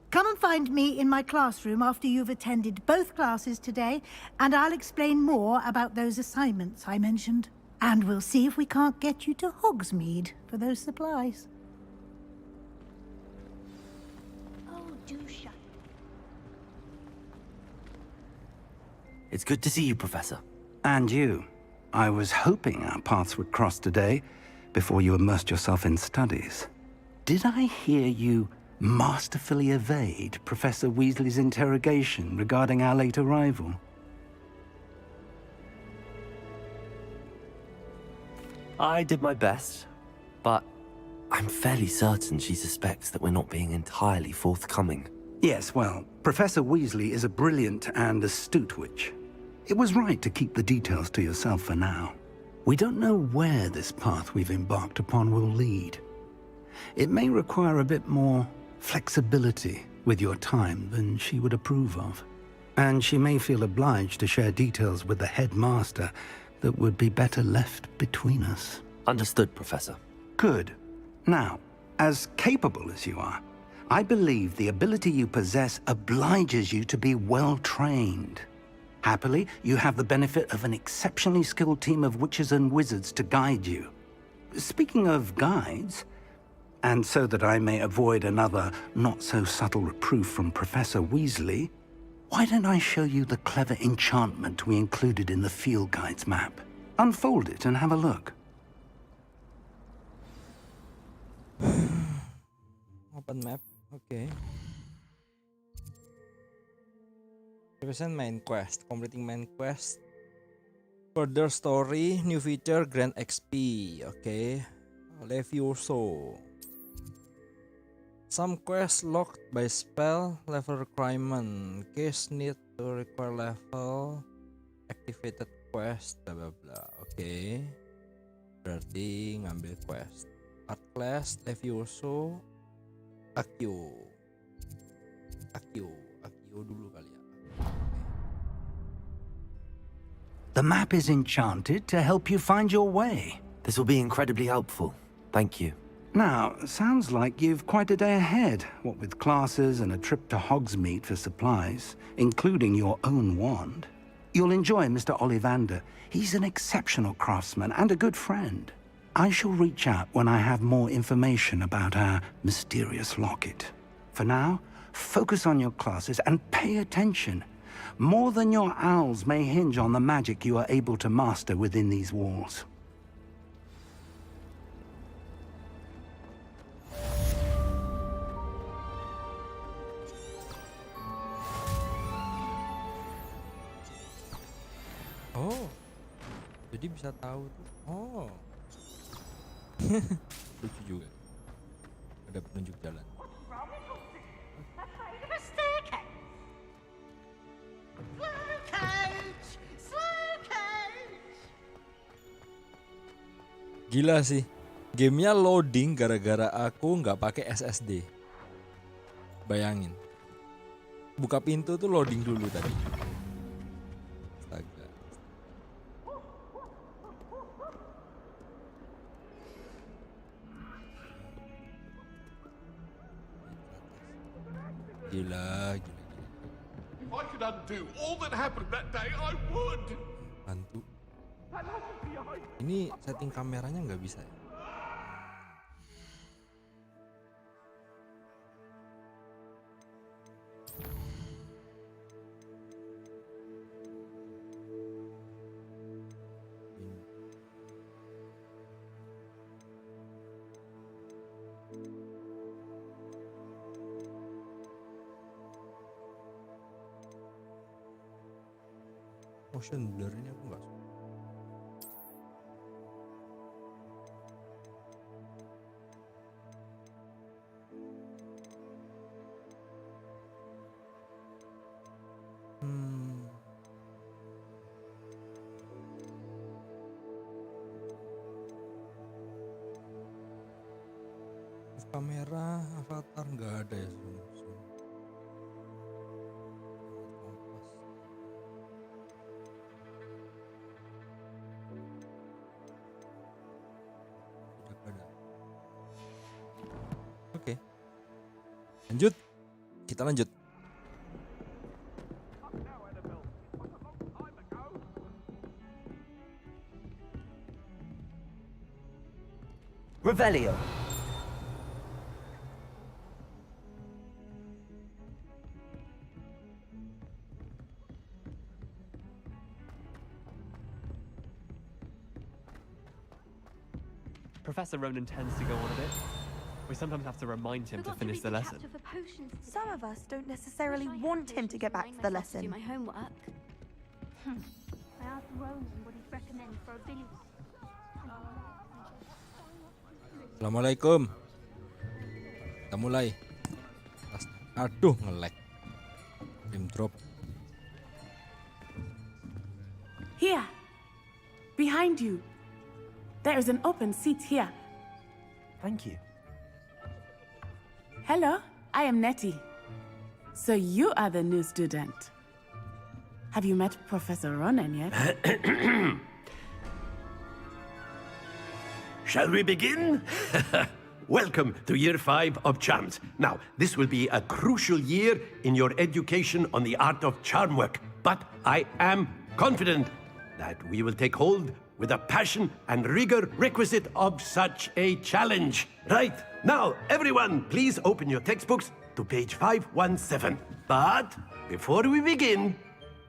Come and find me in my classroom after you've attended both classes today, and I'll explain more about those assignments I mentioned. And we'll see if we can't get you to Hogsmeade for those supplies. Oh, do shut. It's good to see you, Professor. And you. I was hoping our paths would cross today, before you immersed yourself in studies. Did I hear you masterfully evade Professor Weasley's interrogation regarding our late arrival? I did my best, but I'm fairly certain she suspects that we're not being entirely forthcoming. Yes, well, Professor Weasley is a brilliant and astute witch. It was right to keep the details to yourself for now. We don't know where this path we've embarked upon will lead. It may require a bit more flexibility with your time than she would approve of. And she may feel obliged to share details with the headmaster that would be better left between us. Understood, Professor. Good. Now, as capable as you are, I believe the ability you possess obliges you to be well-trained. Happily, you have the benefit of an exceptionally skilled team of witches and wizards to guide you. Speaking of guides, and so that I may avoid another not-so-subtle reproof from Professor Weasley, why don't I show you the clever enchantment we included in the field guide's map? Unfold it and have a look. Open map, okay. Represent main quest, completing main quest. Further story, new feature, grant XP, okay. Levioso. Some quests locked by spell level requirement. Case need to require level activated quest, blah blah blah. Okay. Berarti ngambil quest. Art class, Levioso, Accio dulu kali ya. The map is enchanted to help you find your way. This will be incredibly helpful. Thank you. Now, sounds like you've quite a day ahead, what with classes and a trip to Hogsmeade for supplies, including your own wand. You'll enjoy Mr. Ollivander. He's an exceptional craftsman and a good friend. I shall reach out when I have more information about our mysterious locket. For now, focus on your classes and pay attention. More than your owls may hinge on the magic you are able to master within these walls. Oh, jadi bisa tahu tuh. Oh, lucu juga. Ada penunjuk jalan. Gila sih, gamenya loading gara-gara aku nggak pakai SSD. Bayangin, buka pintu tuh loading dulu tadi. Astaga. Gila. If I could undo all that happened that day, I would. Bantu. Ini setting kameranya nggak bisa ya? Motion blur ini aku nggak suka. Kamera avatar nggak ada ya, zoom. Oke. Lanjut. Kita lanjut. Revelio. Professor Ronan tends to go on a bit. We sometimes have to remind him to finish the lesson. Some of us don't necessarily want him to get back to the lesson. Do my homework. I asked Ronan what he'd recommend for a billion. Assalamualaikum. Kita mulai. Aduh, nge-lag. Game drop. Here. Behind you. There is an open seat here. Thank you. Hello, I am Nettie. So you are the new student. Have you met Professor Ronan yet? Shall we begin? Welcome to Year 5 of Charms. Now, this will be a crucial year in your education on the art of charm work, but I am confident that we will take hold with the passion and rigor requisite of such a challenge. Right, now, everyone, please open your textbooks to page 517. But before we begin,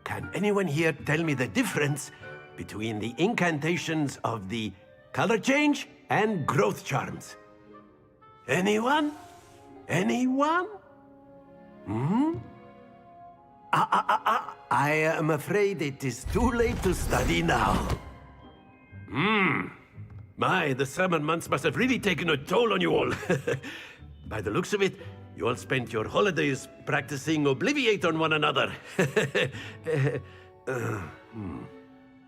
can anyone here tell me the difference between the incantations of the color change and growth charms? Anyone? Anyone? I am afraid it is too late to study now. My, the summer months must have really taken a toll on you all. By the looks of it, you all spent your holidays practicing Obliviate on one another.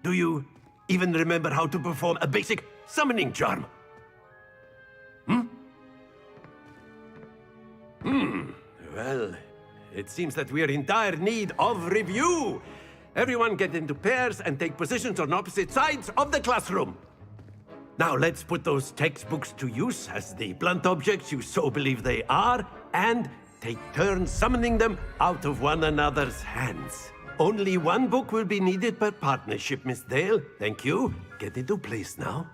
Do you even remember how to perform a basic summoning charm? Well, it seems that we are in dire need of review. Everyone get into pairs and take positions on opposite sides of the classroom. Now let's put those textbooks to use as the blunt objects you so believe they are, and take turns summoning them out of one another's hands. Only one book will be needed per partnership, Miss Dale. Thank you. Get into place now.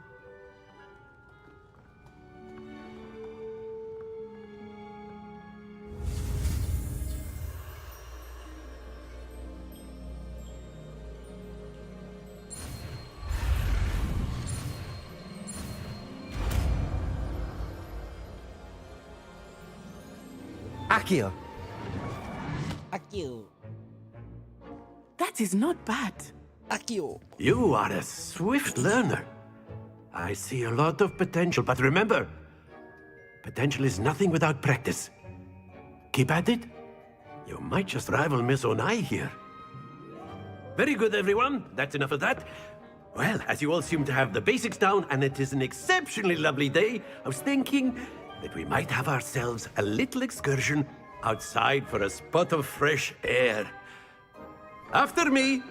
Akio. Akio. That is not bad. Akio. You are a swift learner. I see a lot of potential, but remember, potential is nothing without practice. Keep at it. You might just rival Miss Onai here. Very good, everyone. That's enough of that. Well, as you all seem to have the basics down, and it is an exceptionally lovely day, I was thinking that we might have ourselves a little excursion outside for a spot of fresh air. After me!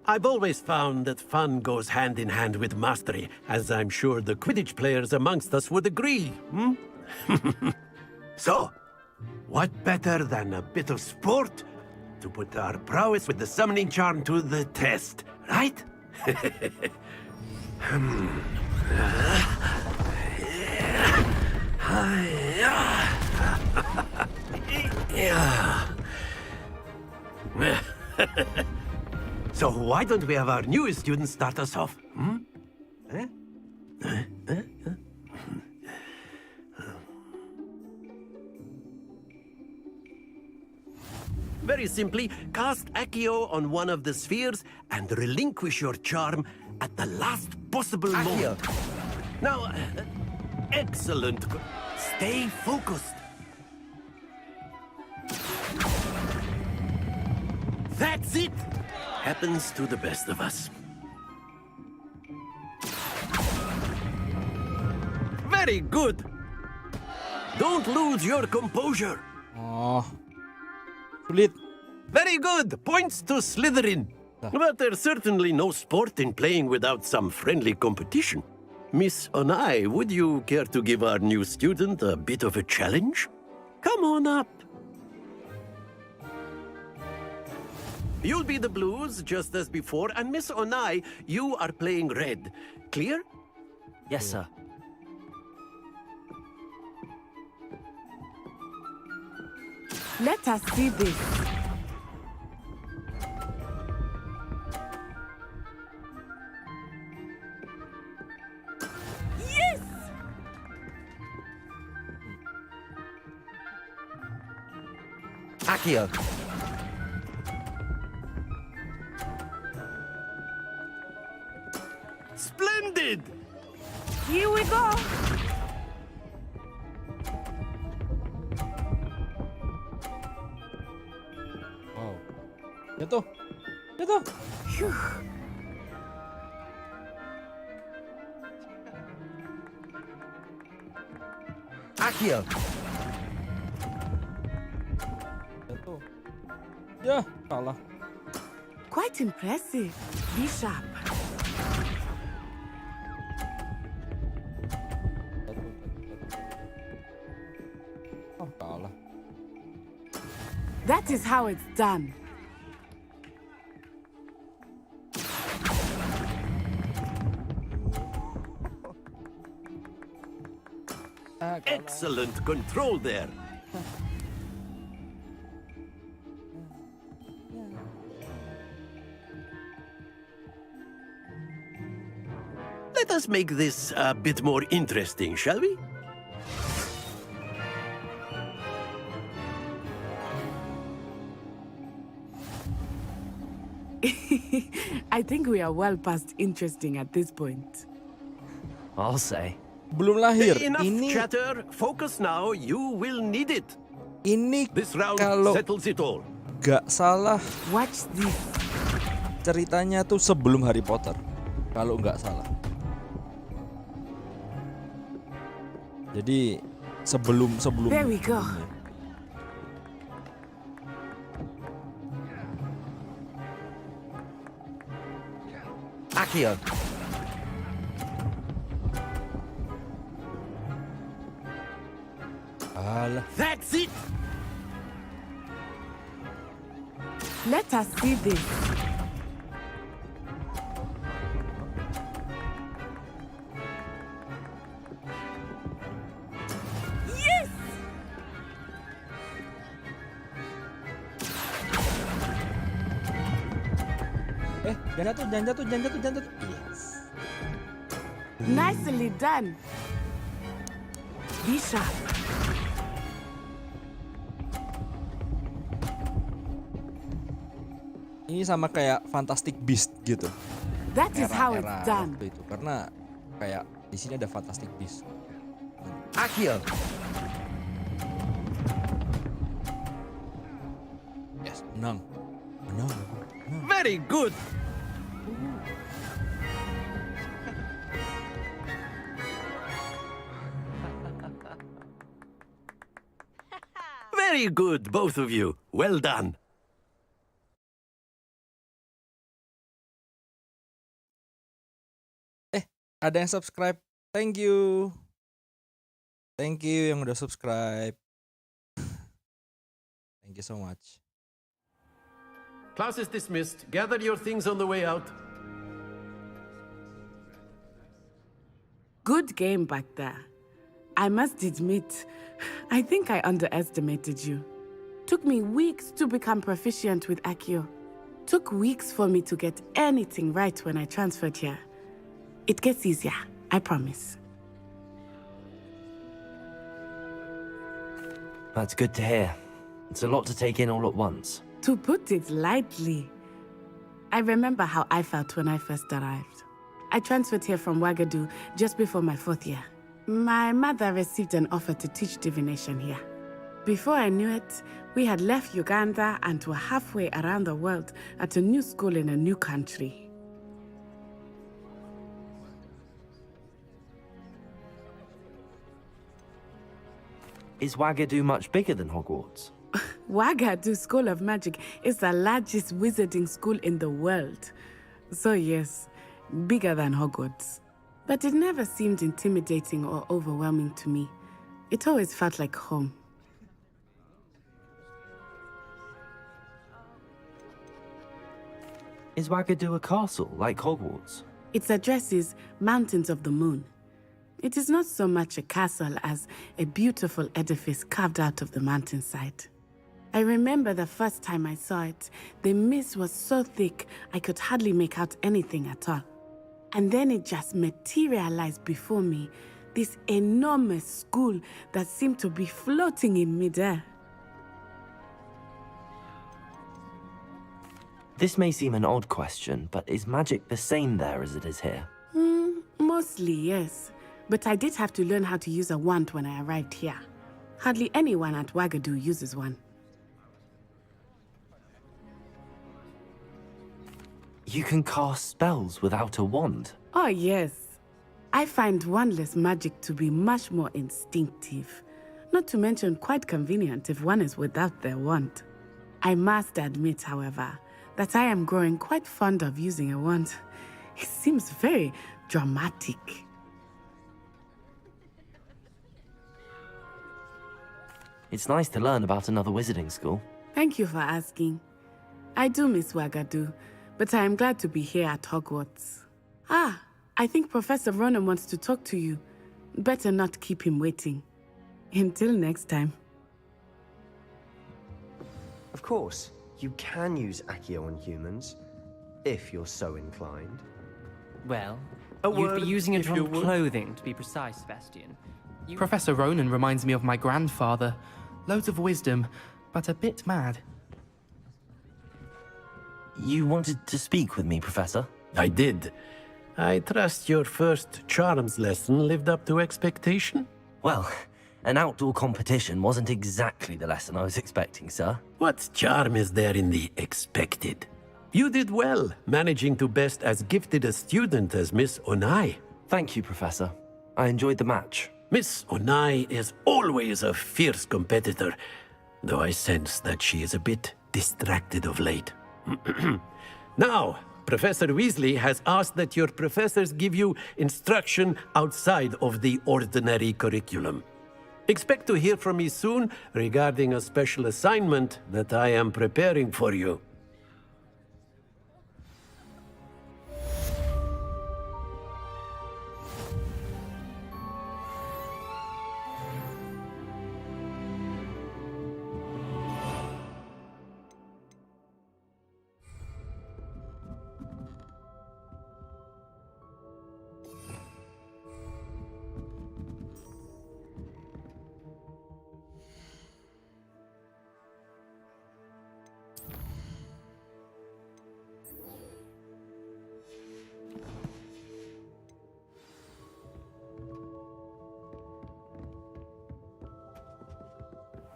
I've always found that fun goes hand in hand with mastery, as I'm sure the Quidditch players amongst us would agree, hmm? So, what better than a bit of sport to put our prowess with the summoning charm to the test, right? So why don't we have our newest student start us off? Hmm? Very simply, cast Accio on one of the spheres and relinquish your charm at the last possible moment. Now, excellent. Stay focused. That's it! Happens to the best of us. Very good! Don't lose your composure. Oh, sulit. Very good! Points to Slytherin. But there's certainly no sport in playing without some friendly competition. Miss Onai, would you care to give our new student a bit of a challenge? Come on up. You'll be the blues, just as before, and Miss Onai, you are playing red. Clear? Yes, sir. Let us see this. Yes! Akio. Splendid! Here we go. Wow. Jatuh. Jatuh. Phew. Akio. Jatuh. Ya, kalah. Quite impressive. Be sharp. Oh, kalah. That is how it's done. Excellent control there. Let us make this a bit more interesting, shall we? I think we are well past interesting at this point. I'll say. Belum lahir. Enough Ini chatter. Focus now. You will need it. Ini This round kalau settles it all. nggak salah, Watch this. ceritanya tuh sebelum Harry Potter. Kalau nggak salah. Jadi sebelum There we go. Accio. Alah. That's it! Let us see this. Yes! Jangan jatuh. Yes. Nicely done. Be sharp. Ini sama kayak Fantastic Beast gitu. That is how it's Era-era done. waktu itu. Karena kayak di sini ada Fantastic Beast. Accio. Yes, menang. Very good! Very good, both of you. Well done. Ada yang subscribe. Thank you. Thank you yang udah subscribe. Thank you so much. Class is dismissed. Gather your things on the way out. Good game back there. I must admit, I think I underestimated you. Took me weeks to become proficient with Accio. Took weeks for me to get anything right when I transferred here. It gets easier, I promise. That's good to hear. It's a lot to take in all at once. To put it lightly, I remember how I felt when I first arrived. I transferred here from Wagadu just before my 4th year. My mother received an offer to teach divination here. Before I knew it, we had left Uganda and were halfway around the world at a new school in a new country. Is Wagadu much bigger than Hogwarts? Wagadu School of Magic is the largest wizarding school in the world. So yes, bigger than Hogwarts. But it never seemed intimidating or overwhelming to me. It always felt like home. Is Wagadu a castle like Hogwarts? Its address is Mountains of the Moon. It is not so much a castle as a beautiful edifice carved out of the mountainside. I remember the first time I saw it, the mist was so thick I could hardly make out anything at all. And then it just materialized before me, this enormous school that seemed to be floating in midair. This may seem an odd question, but is magic the same there as it is here? Mostly, yes. But I did have to learn how to use a wand when I arrived here. Hardly anyone at Wagadu uses one. You can cast spells without a wand? Oh, yes. I find wandless magic to be much more instinctive. Not to mention quite convenient if one is without their wand. I must admit, however, that I am growing quite fond of using a wand. It seems very dramatic. It's nice to learn about another wizarding school. Thank you for asking. I do miss Wagadu, but I am glad to be here at Hogwarts. Ah, I think Professor Ronan wants to talk to you. Better not keep him waiting. Until next time. Of course, you can use Accio on humans, if you're so inclined. Well, A you'd word, be using it if on you would. clothing, to be precise, Sebastian. Professor Ronan reminds me of my grandfather. Loads of wisdom, but a bit mad. You wanted to speak with me, Professor? I did. I trust your first charms lesson lived up to expectation? Well, An outdoor competition wasn't exactly the lesson I was expecting, sir. What charm is there in the expected? You did well, managing to best as gifted a student as Miss Onai. Thank you, Professor. I enjoyed the match. Miss Onai is always a fierce competitor, though I sense that she is a bit distracted of late. Now, Professor Weasley has asked that your professors give you instruction outside of the ordinary curriculum. Expect to hear from me soon regarding a special assignment that I am preparing for you.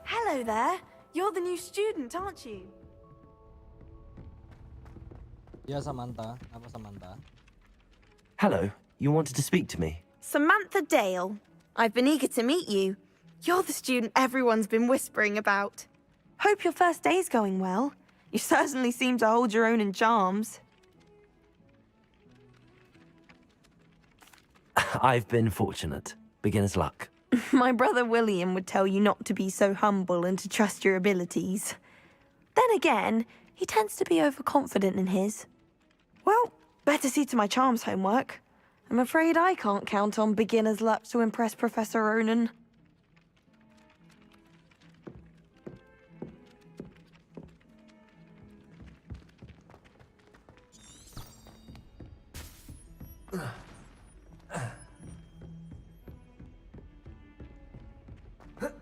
Hello there. You're the new student, aren't you? Ya, Samantha. Apa Samantha? Hello, you wanted to speak to me? Samantha Dale. I've been eager to meet you. You're the student everyone's been whispering about. Hope your first day's going well. You certainly seem to hold your own in charms. I've been fortunate. Beginner's luck. My brother William would tell you not to be so humble and to trust your abilities. Then again, he tends to be overconfident in his. Well, better see to my charms homework. I'm afraid I can't count on beginner's luck to impress Professor Ronan.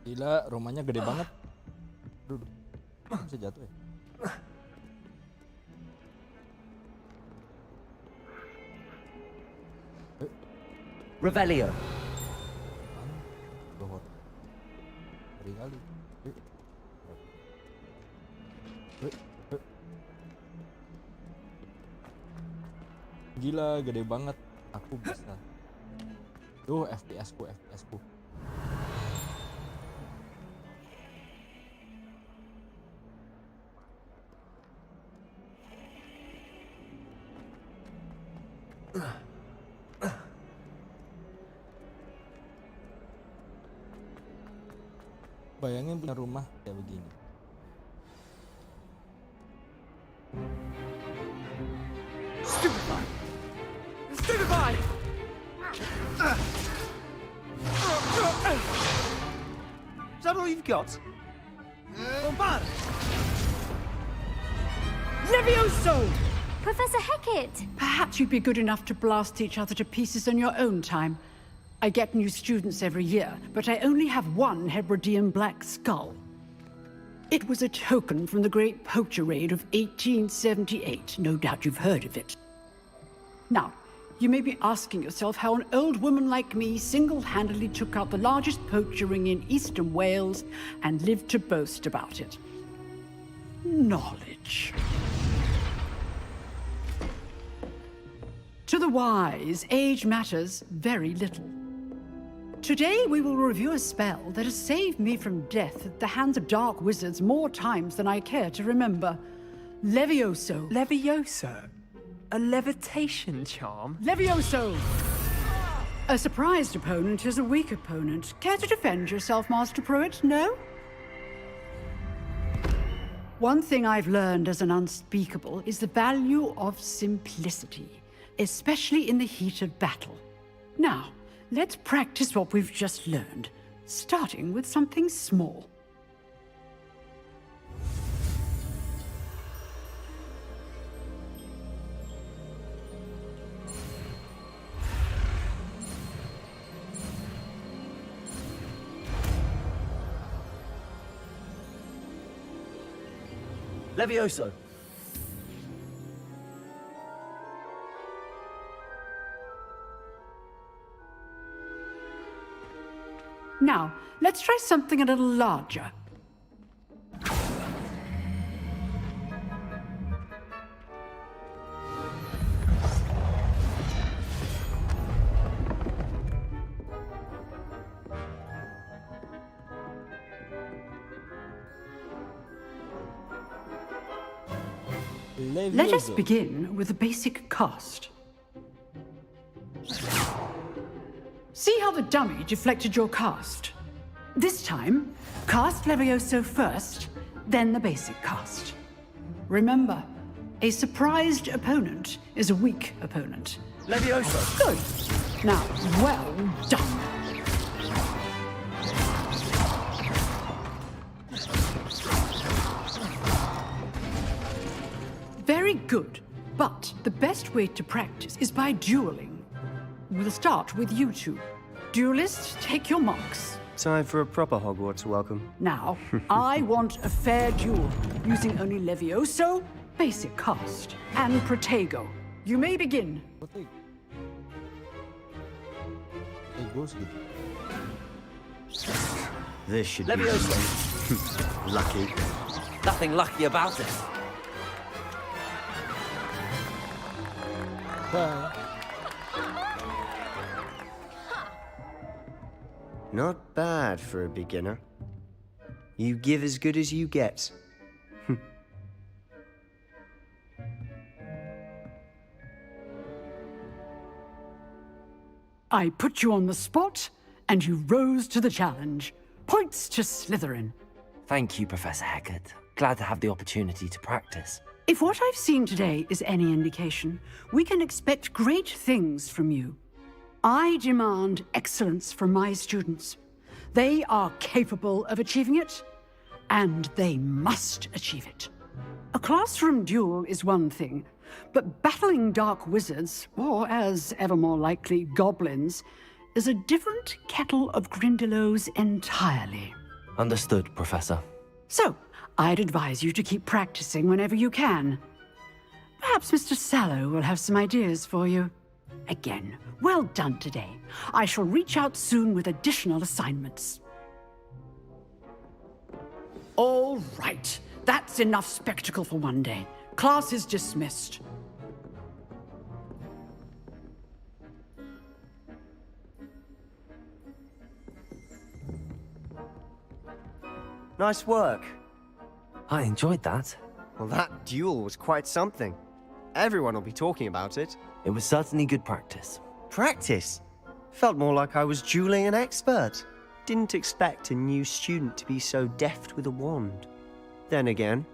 Gila, rumahnya gede banget. Aduh, bisa jatuh ya? Revelio. Ngeri kali. Gila, gede banget. Aku bisa. Duh, FPS ku. Bayangin punya rumah kayak begini. Stupefy! Stupefy! Is that all you've got? Bombard! Levioso! Professor Hecat! Perhaps you'd be good enough to blast each other to pieces in your own time. I get new students every year, but I only have one Hebridean black skull. It was a token from the Great Poacher Raid of 1878. No doubt you've heard of it. Now, you may be asking yourself how an old woman like me single-handedly took out the largest poacher ring in eastern Wales and lived to boast about it. Knowledge. To the wise, age matters very little. Today we will review a spell that has saved me from death at the hands of dark wizards more times than I care to remember. Levioso. Levioso? A levitation charm? Levioso! A surprised opponent is a weak opponent. Care to defend yourself, Master Pruitt? No? One thing I've learned as an unspeakable is the value of simplicity, especially in the heat of battle. Now, let's practice what we've just learned, starting with something small. Levioso. Now, let's try something a little larger. Let us begin with the basic cast. See how the dummy deflected your cast? This time, cast Levioso first, then the basic cast. Remember, a surprised opponent is a weak opponent. Levioso! Good. Now, well done. Very good. But the best way to practice is by dueling. We'll start with you two. Duelists, take your marks. Time for a proper Hogwarts welcome. Now, I want a fair duel, using only Levioso, basic cast, and Protego. You may begin. This should be Levioso. lucky. Nothing lucky about it. Not bad for a beginner. You give as good as you get. I put you on the spot, and you rose to the challenge. Points to Slytherin. Thank you, Professor Hecat. Glad to have the opportunity to practice. If what I've seen today is any indication, we can expect great things from you. I demand excellence from my students. They are capable of achieving it, and they must achieve it. A classroom duel is one thing, but battling dark wizards, or as ever more likely, goblins, is a different kettle of Grindylows entirely. Understood, Professor. So, I'd advise you to keep practicing whenever you can. Perhaps Mr. Sallow will have some ideas for you. Again, well done today. I shall reach out soon with additional assignments. All right. That's enough spectacle for one day. Class is dismissed. Nice work. I enjoyed that. Well, that duel was quite something. Everyone will be talking about it. It was certainly good practice. Practice? Felt more like I was dueling an expert. Didn't expect a new student to be so deft with a wand. Then again,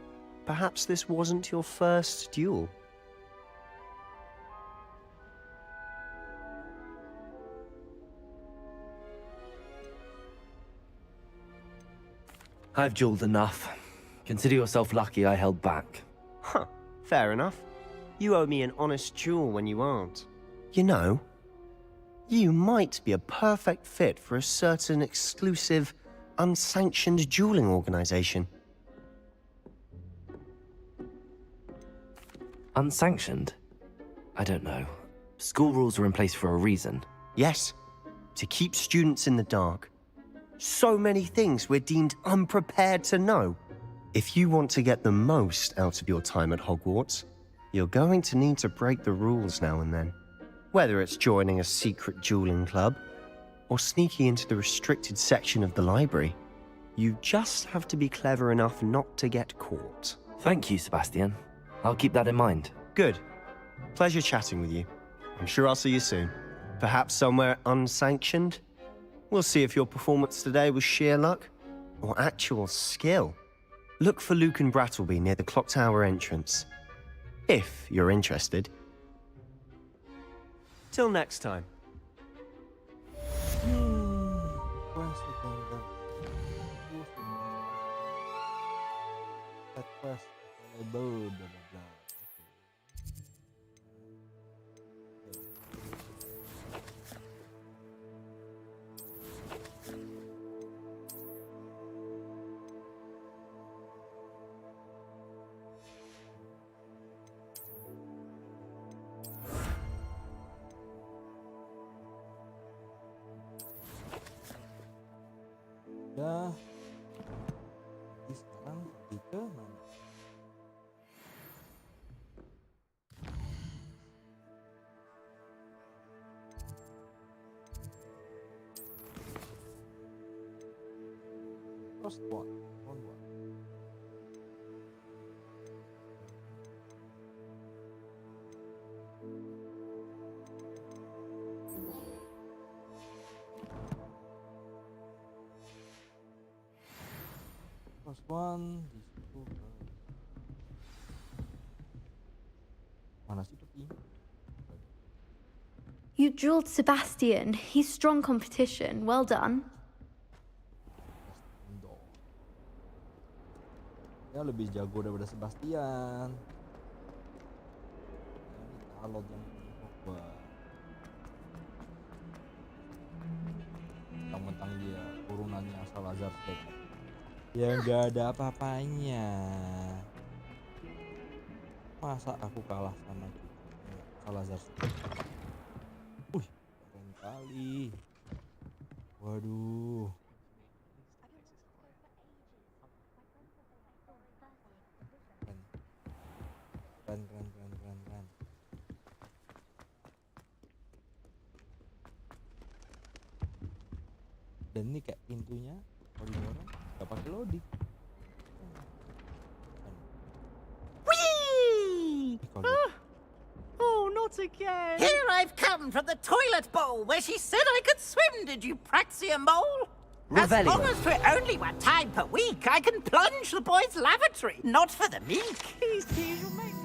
perhaps this wasn't your first duel. I've dueled enough. Consider yourself lucky I held back. Huh, fair enough. You owe me an honest duel when you aren't. You know, you might be a perfect fit for a certain exclusive, unsanctioned dueling organization. Unsanctioned? I don't know. School rules are in place for a reason. Yes, to keep students in the dark. So many things we're deemed unprepared to know. If you want to get the most out of your time at Hogwarts, you're going to need to break the rules now and then. Whether it's joining a secret dueling club, or sneaking into the restricted section of the library, you just have to be clever enough not to get caught. Thank you, Sebastian. I'll keep that in mind. Good. Pleasure chatting with you. I'm sure I'll see you soon. Perhaps somewhere unsanctioned? We'll see if your performance today was sheer luck or actual skill. Look for Luke and Brattleby near the clock tower entrance. If you're interested. Till next time. Udah. Jadi sekarang pergi ke mana? First one. First one di situ. Mana sih pergi? You drilled Sebastian. He's strong competition. Well done. Ya lebih jago daripada Sebastian. Ini kalau yang coba. Mentang-mentang dia turunannya Salazar State. Ya nggak ada apa-apanya. Masa aku kalah sama Salazar State? Keren kali. Waduh. Keren. Dan ini kayak pintunya kalau didorong nggak pakai loading. Whee! Oh, not again! Here I've come from the toilet bowl where she said I could swim, did you Praxia mole? As long as for only 1 time per week, I can plunge the boys' lavatory, not for the meek. Please, remain.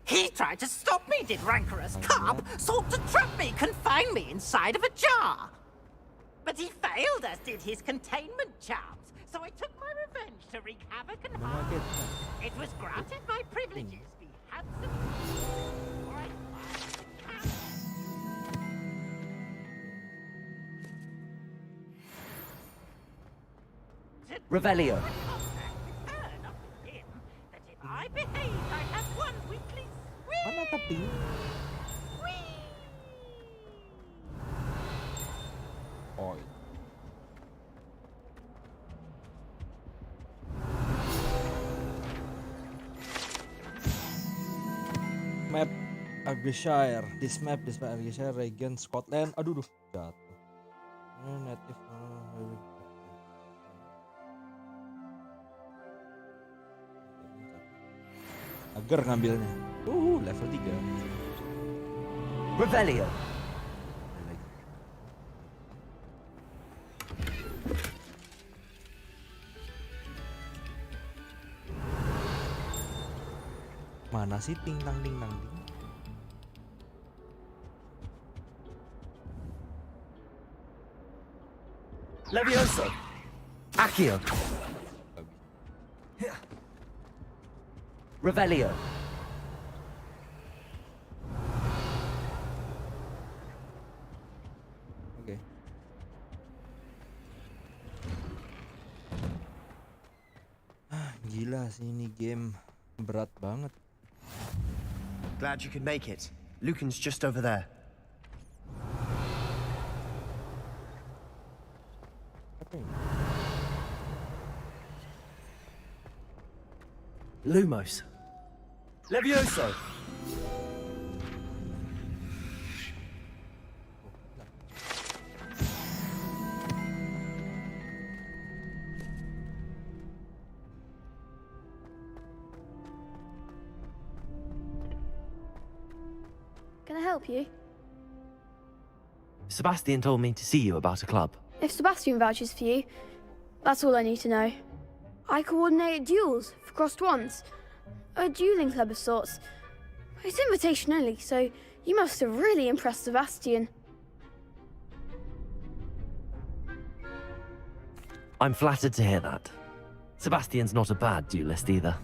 He tried to stop me, did rancorous carp, sought to trap me, confine me inside of a jar. But he failed, as did his containment charms, so I took my revenge to wreak havoc and harm. It was granted my privileges, be handsome. Revelio. That if I behaved, I'd have 1 weekly swim. Mana tapi? Oh. Map Argyllshire. This map Argyllshire region Scotland. Aduh, jatuh. Native. Agar ngambilnya. Level 3. Revelio. Mana sih ting tang ting tang ting? Levioso. Accio. Revelio. Oke. Gila sih ini game berat banget. Glad you could make it. Lucan's just over there. Lumos. Levioso. Can I help you? Sebastian told me to see you about a club. If Sebastian vouches for you, that's all I need to know. I coordinate duels for crossed wands. A dueling club of sorts. It's invitation only, so you must have really impressed Sebastian. I'm flattered to hear that. Sebastian's not a bad duelist either.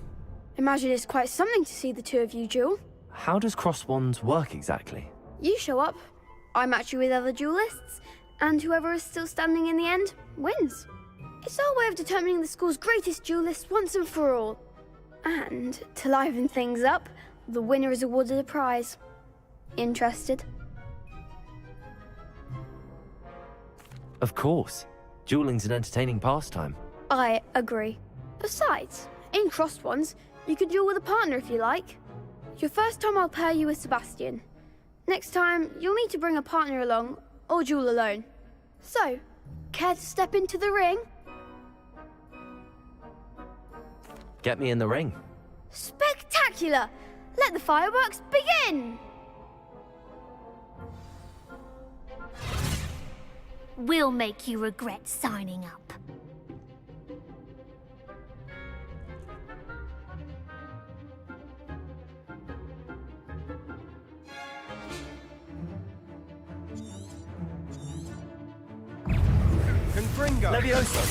Imagine it's quite something to see the two of you duel. How does cross wands work exactly? You show up, I match you with other duelists, and whoever is still standing in the end wins. It's our way of determining the school's greatest duelist once and for all. And to liven things up, the winner is awarded a prize. Interested? Of course. Dueling's an entertaining pastime. I agree. Besides, in crossed ones, you could duel with a partner if you like. Your first time I'll pair you with Sebastian. Next time, you'll need to bring a partner along, or duel alone. So, care to step into the ring? Get me in the ring. Spectacular! Let the fireworks begin! We'll make you regret signing up. Confringo! Levioso!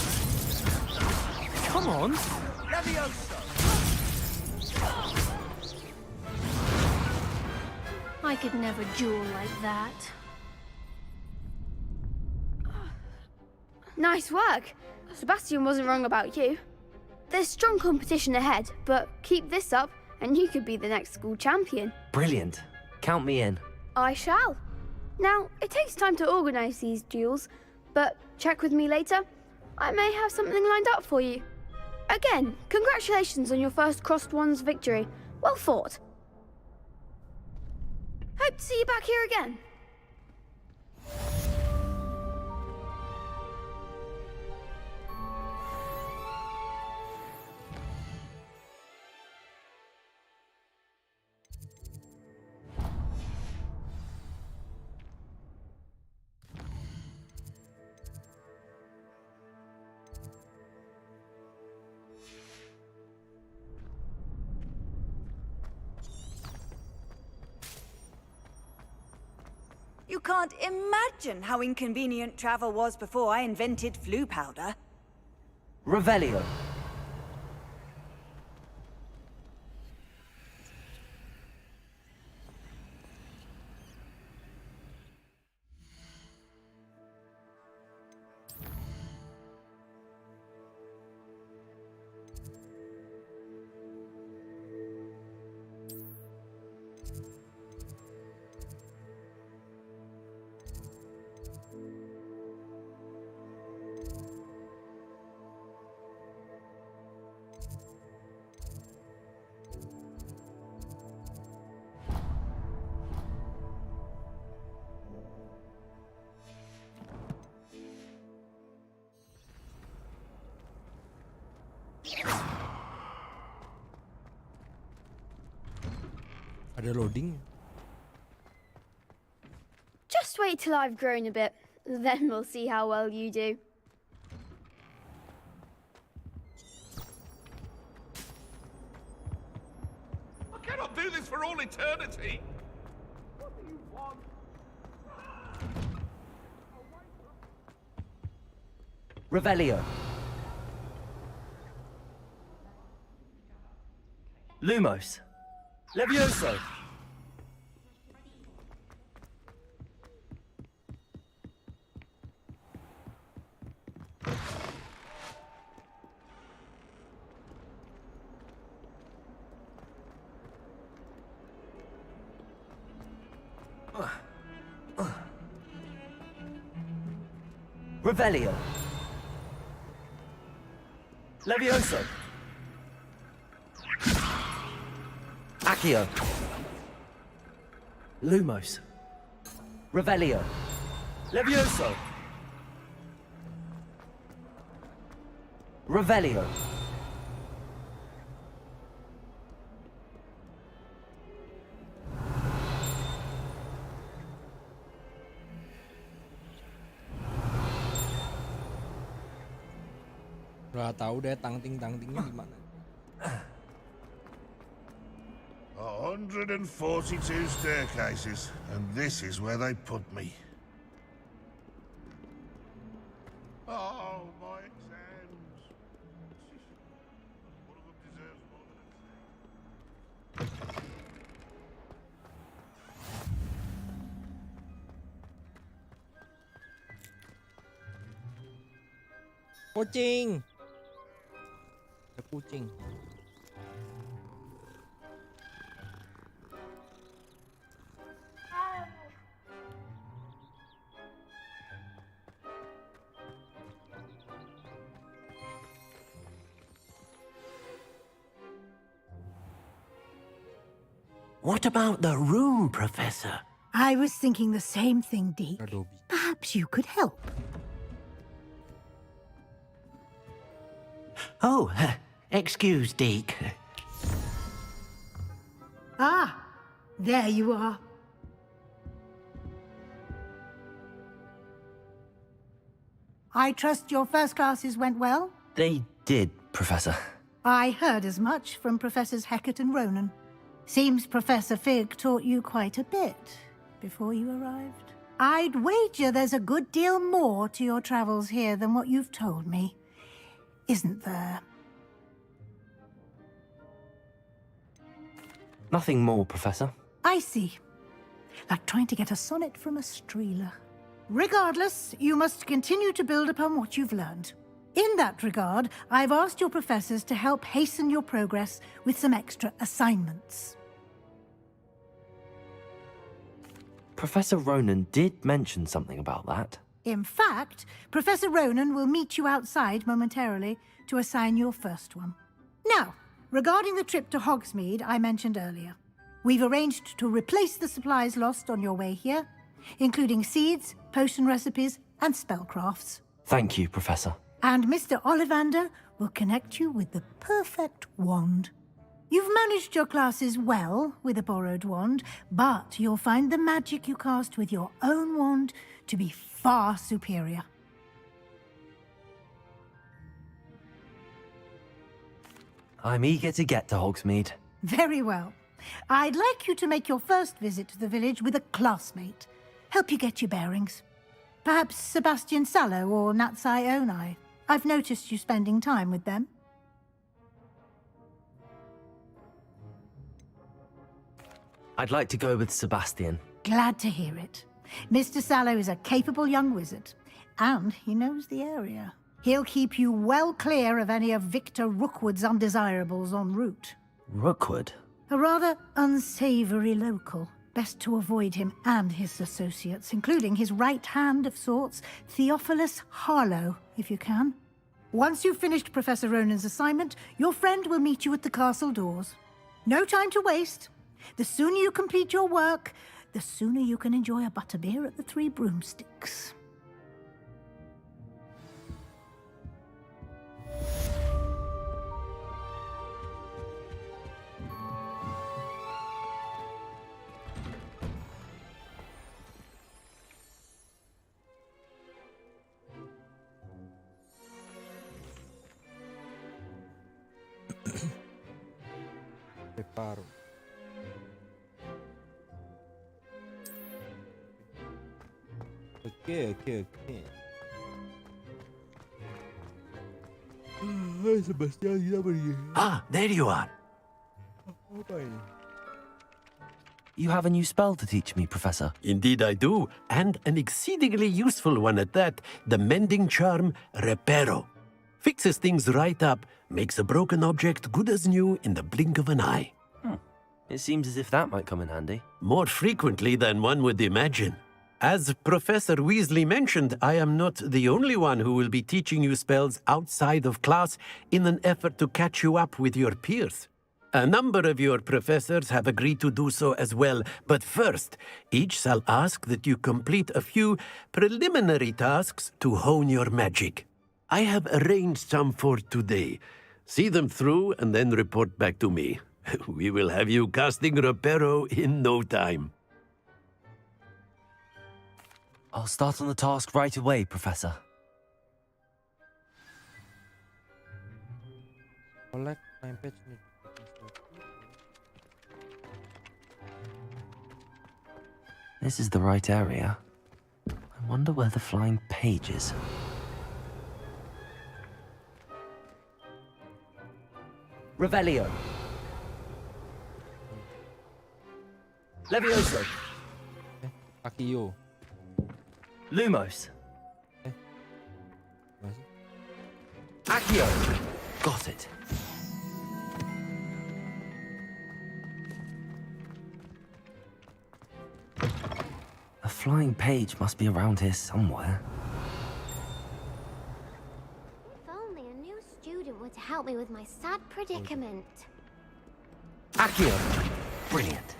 Come on! Levioso! I could never duel like that. Nice work. Sebastian wasn't wrong about you. There's strong competition ahead, but keep this up and you could be the next school champion. Brilliant. Count me in. I shall. Now, it takes time to organise these duels, but check with me later. I may have something lined up for you. Again, congratulations on your first Crossed Ones victory. Well fought. Hope to see you back here again. You can't imagine how inconvenient travel was before I invented flu powder. Revelio. Ada loading. Just wait till I've grown a bit, then we'll see how well you do. I cannot do this for all eternity. What do you want? Revelio. Lumos. Levioso. Revelio. Levioso. Accio. Lumos. Revelio. Levioso. Revelio. Gak tahu deh tangting-tangtingnya di mana. 142 staircases, and this is where they put me. Oh, my exams. One of them deserves more than a Kucing. Ada kucing. What about the room, Professor? I was thinking the same thing, Deke. Perhaps you could help. Oh, excuse, Deke. Ah, there you are. I trust your first classes went well? They did, Professor. I heard as much from Professors Hecat and Ronan. Seems Professor Fig taught you quite a bit before you arrived. I'd wager there's a good deal more to your travels here than what you've told me. Isn't there? Nothing more, Professor. I see. Like trying to get a sonnet from a streeler. Regardless, you must continue to build upon what you've learned. In that regard, I've asked your professors to help hasten your progress with some extra assignments. Professor Ronan did mention something about that. In fact, Professor Ronan will meet you outside momentarily to assign your first one. Now, regarding the trip to Hogsmeade I mentioned earlier, we've arranged to replace the supplies lost on your way here, including seeds, potion recipes, and spellcrafts. Thank you, Professor. And Mr. Ollivander will connect you with the perfect wand. You've managed your classes well with a borrowed wand, but you'll find the magic you cast with your own wand to be far superior. I'm eager to get to Hogsmeade. Very well. I'd like you to make your first visit to the village with a classmate. Help you get your bearings. Perhaps Sebastian Sallow or Natsai Onai. I've noticed you spending time with them. I'd like to go with Sebastian. Glad to hear it. Mr. Sallow is a capable young wizard, and he knows the area. He'll keep you well clear of any of Victor Rookwood's undesirables en route. Rookwood? A rather unsavory local. Best to avoid him and his associates, including his right hand of sorts, Theophilus Harlow, if you can. Once you've finished Professor Ronan's assignment, your friend will meet you at the castle doors. No time to waste. The sooner you complete your work, the sooner you can enjoy a butterbeer at the Three Broomsticks. Preparo. Okay. Sebastian, kita pergi. Ah, there you are. Apa ini? You have a new spell to teach me, Professor. Indeed I do, and an exceedingly useful one at that, the mending charm Reparo. Fixes things right up, makes a broken object good as new in the blink of an eye. It seems as if that might come in handy. More frequently than one would imagine. As Professor Weasley mentioned, I am not the only one who will be teaching you spells outside of class in an effort to catch you up with your peers. A number of your professors have agreed to do so as well, but first, each shall ask that you complete a few preliminary tasks to hone your magic. I have arranged some for today. See them through and then report back to me. We will have you casting Reparo in no time. I'll start on the task right away, Professor. Collect my page. This is the right area. I wonder where the flying page is. Revelio. Levioso. Accio. Lumos. Accio. Got it. A flying page must be around here somewhere. If only a new student were to help me with my sad predicament. Accio. Brilliant.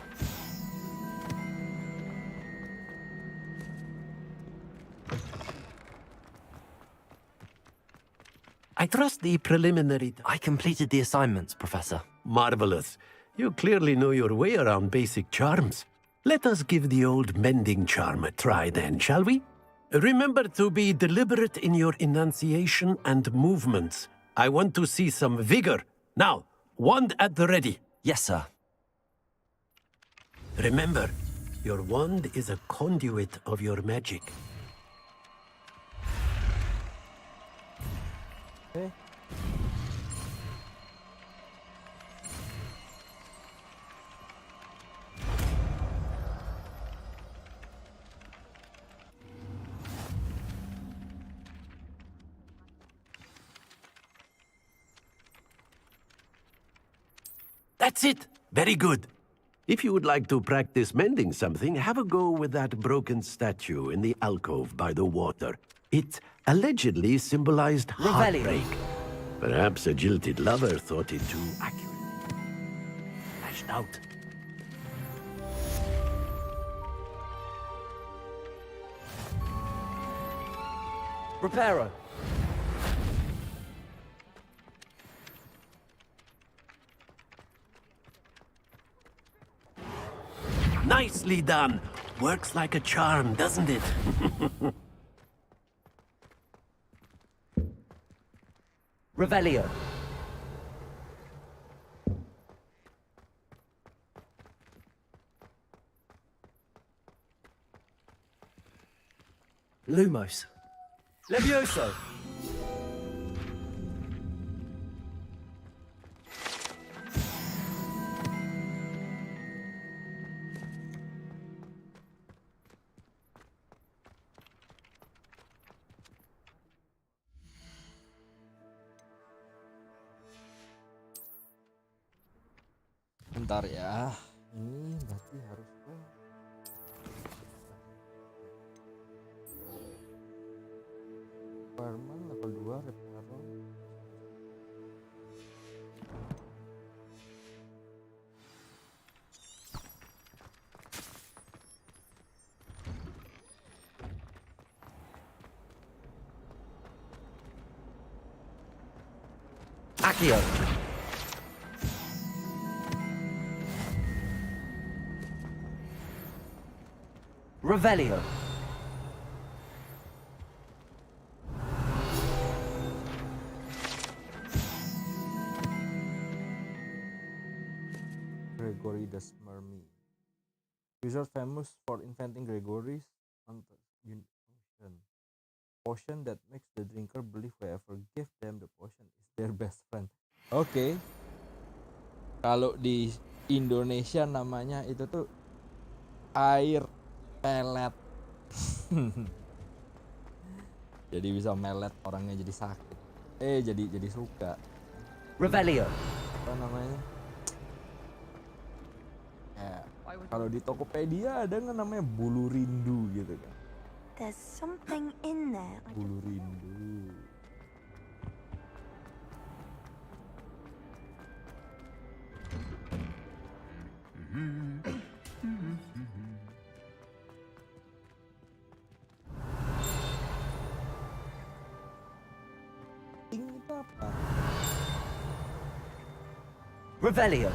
trust the preliminary... I completed the assignments, Professor. Marvelous. You clearly know your way around basic charms. Let us give the old mending charm a try then, shall we? Remember to be deliberate in your enunciation and movements. I want to see some vigor. Now, wand at the ready. Yes, sir. Remember, your wand is a conduit of your magic. Okay. That's it. Very good. If you would like to practice mending something, have a go with that broken statue in the alcove by the water. It allegedly symbolized heartbreak. Perhaps a jilted lover thought it too accurate. Lashed out. Reparo. Nicely done. Works like a charm, doesn't it? Revelio. Lumos. Levioso. Bentar ya. Ini berarti harus ke Fireman level 2 Reparo. Accio. Revelio. Gregory the Smarmy. Wizard famous for inventing Gregory's potion that makes the drinker believe whoever give them the potion is their best friend. Oke. Kalau di Indonesia namanya itu tuh air pelet. Jadi bisa melet orangnya jadi sakit. Jadi suka. Revelio. Apa namanya? Kalau di Tokopedia ada nggak namanya bulu rindu gitu kan? There's something in there. Bulu rindu. Revelio.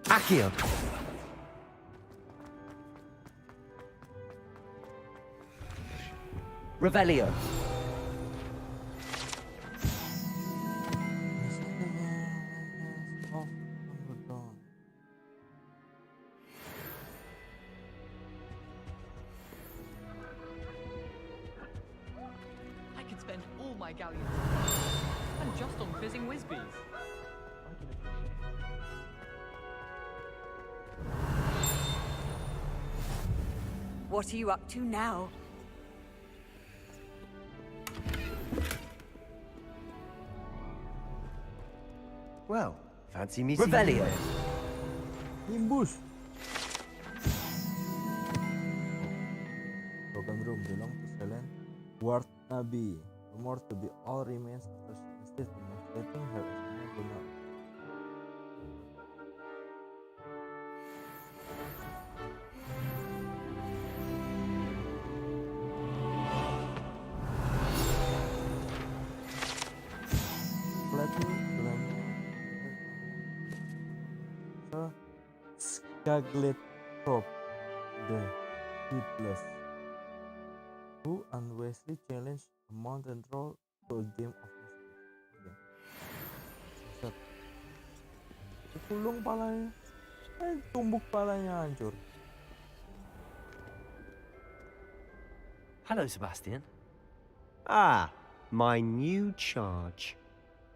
Accio. Revelio. I could spend all my galleons and just on fizzing whizbees. What are you up to now? Well, fancy meeting Revelio. Nimbus. Broken room belong to Selen Ward Nabi, rumored to be all remains after she insisted demonstrating her original. Gaglet Top, the Heedless, who unwisely challenged a mountain troll to a game of mischief. Set. Kulung palanya, tumbuk palanya hancur. Hello, Sebastian. Ah, my new charge.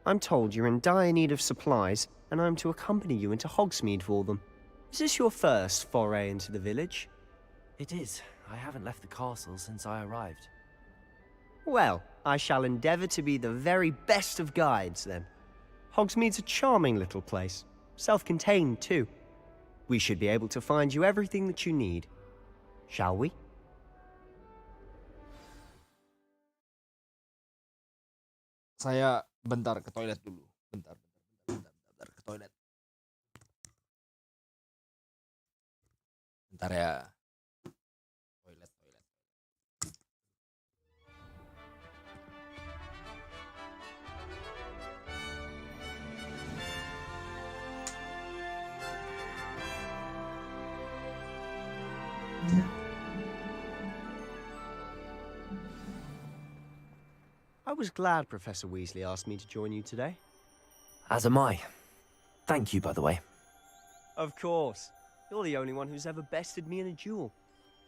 I'm told you're in dire need of supplies, and I'm to accompany you into Hogsmeade for them. Is this your first foray into the village? It is. I haven't left the castle since I arrived. Well, I shall endeavour to be the very best of guides, then. Hogsmeade's a charming little place, self-contained too. We should be able to find you everything that you need. Shall we? Saya bentar ke toilet dulu. Bentar ke toilet. Bentar ya. Toilet. I was glad Professor Weasley asked me to join you today. As am I. Thank you, by the way. Of course. You're the only one who's ever bested me in a duel.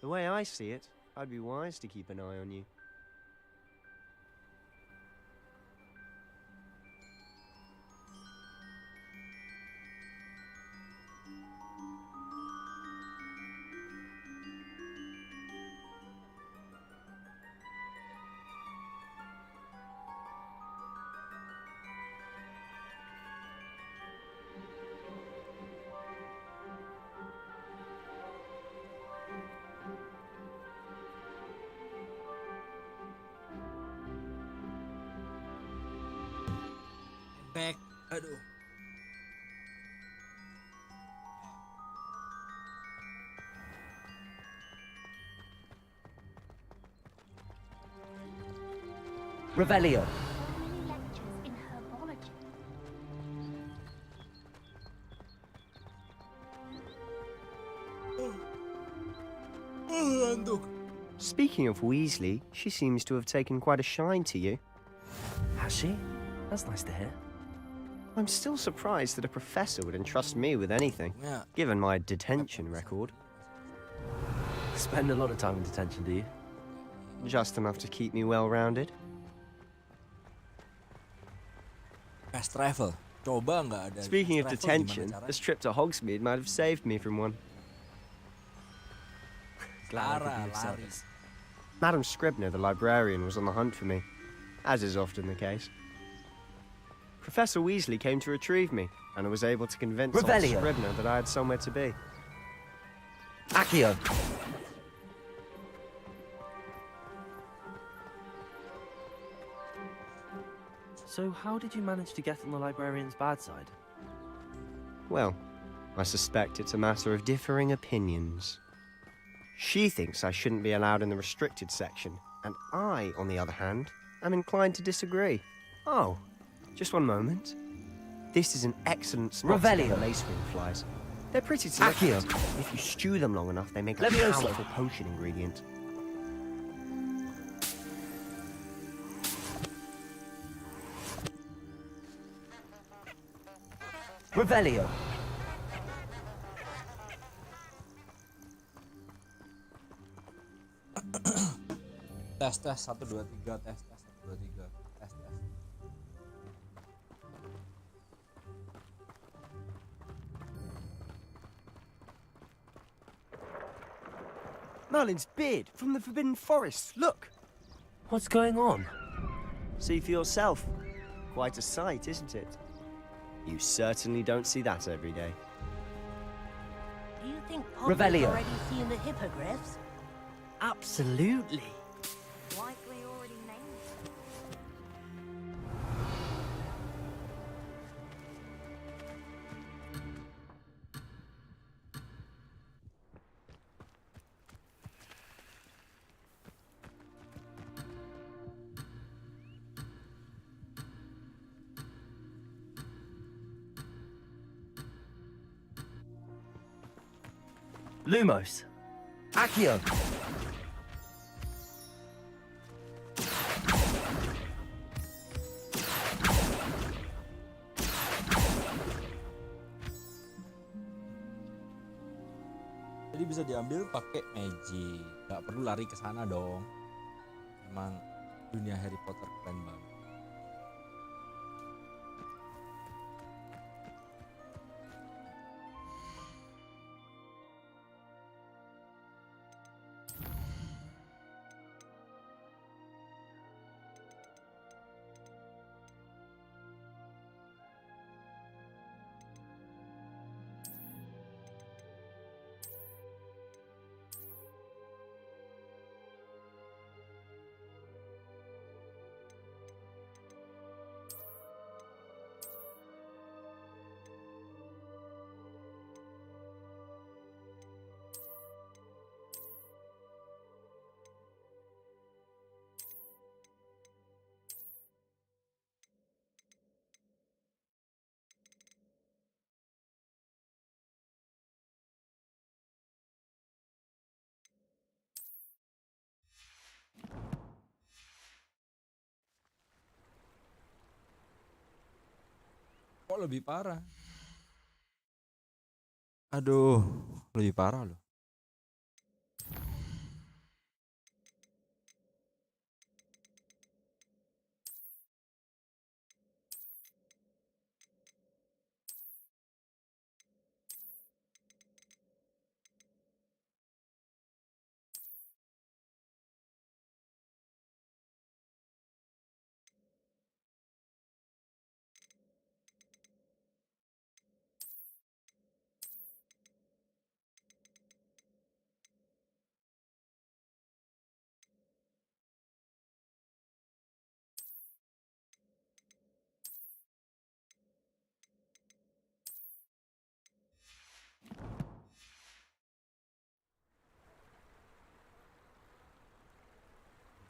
The way I see it, I'd be wise to keep an eye on you. Back. Aduh. Revelio. Lectures in herbology. Speaking of Weasley, she seems to have taken quite a shine to you. Has she? That's nice to hear. I'm still surprised that a professor would entrust me with anything, Yeah. given my detention record. Spend a lot of time in detention, do you? Just enough to keep me well-rounded. Fast travel. Coba nggak ada. Speaking of fast travel, detention, gimana caranya? this trip to Hogsmeade might have saved me from one. Glad I could be Lari. of service. Madam Scribner, the librarian, was on the hunt for me, as is often the case. Professor Weasley came to retrieve me, and I was able to convince old Revelio. Scribner that I had somewhere to be. Accio. So how did you manage to get on the librarian's bad side? Well, I suspect it's a matter of differing opinions. She thinks I shouldn't be allowed in the restricted section, and I, on the other hand, am inclined to disagree. Oh, just one moment. This is an excellent spot to get Revelio. lacewing flies. They're pretty to look Accio. at. If you stew them long enough, they make a Levioso. powerful potion ingredient. Revelio. Tes 1 2 3 tes 1 2 3 tes. Merlin's beard from the Forbidden Forest. Look. What's going on? See for yourself. Quite a sight, isn't it? You certainly don't see that every day. Do you think Revelio. Poppy's already seen the hippogriffs? Absolutely. Likely already named. Lumos. Accio. Jadi bisa diambil pakai magic, nggak perlu lari ke sana dong. Emang dunia Harry Potter keren banget. Kok lebih parah? Aduh, lebih parah loh.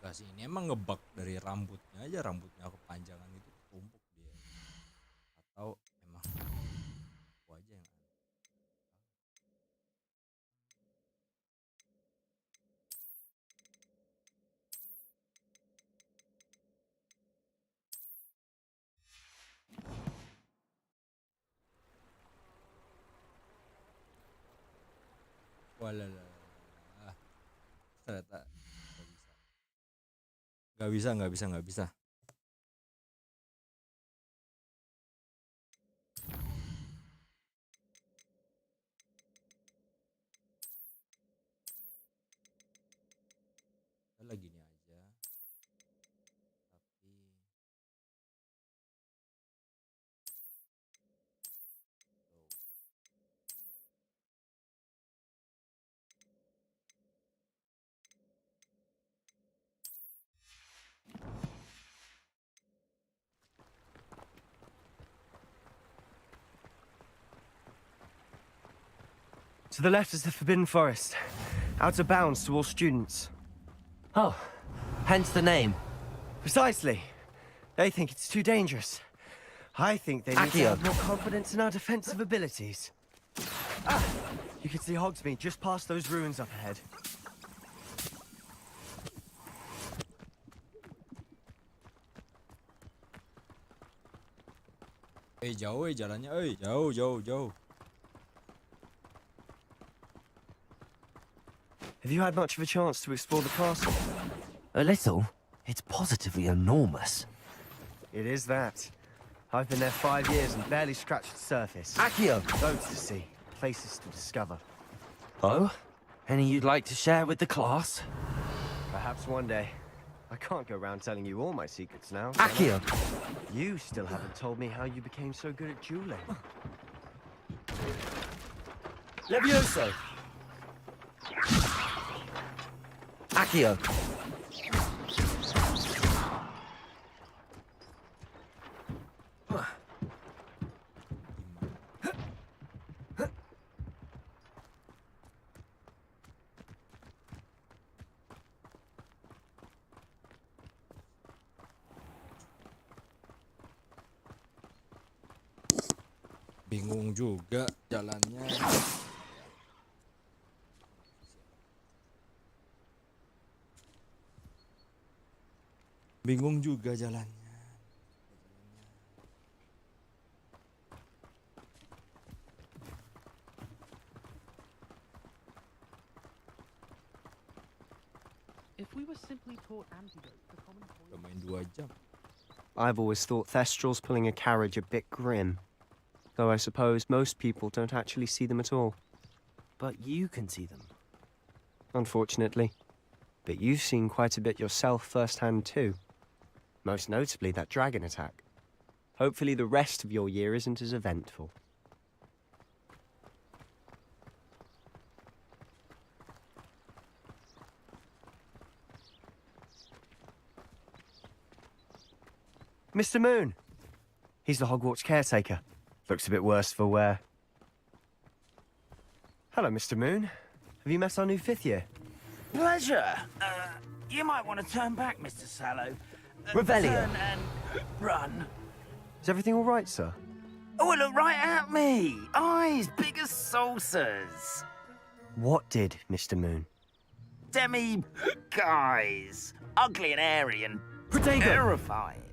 Enggak sih, ini emang ngebug dari rambutnya aja, rambutnya kepanjangan itu tumpuk dia. Atau emang aku aja yang aneh. Walah, ternyata nggak bisa. Lagi nih aja. Tapi To the left is the Forbidden Forest. Out of bounds to all students. Oh, hence the name. Precisely. They think it's too dangerous. I think they need to Accio. have more confidence in our defensive abilities. Ah! You can see Hogsmeade just past those ruins up ahead. jauh jalannya, jauh. Have you had much of a chance to explore the castle? A little. It's positively enormous. It is that. I've been there 5 years and barely scratched the surface. Accio. Loads to see, places to discover. Oh? Any you'd like to share with the class? Perhaps one day. I can't go around telling you all my secrets now. can I? Accio. You still haven't told me how you became so good at dueling. Levioso. Accio. Bingung juga jalannya. Bingung juga jalannya. If we were simply taught antidotes to common Udah main 2 jam. I've always thought Thestrals pulling a carriage a bit grim. Though I suppose most people don't actually see them at all. But you can see them. Unfortunately. But you've seen quite a bit yourself firsthand too. Most notably that dragon attack. Hopefully the rest of your year isn't as eventful. Mr. Moon! He's the Hogwarts caretaker. Looks a bit worse for wear. Hello, Mr. Moon. Have you met our new 5th year? Pleasure. You might want to turn back, Mr. Sallow. Revelio. Turn and run. Is everything all right, sir? Oh, look right at me. Eyes big as saucers. What did, Mr. Moon? Demi guys. Ugly and airy and Protego. terrifying.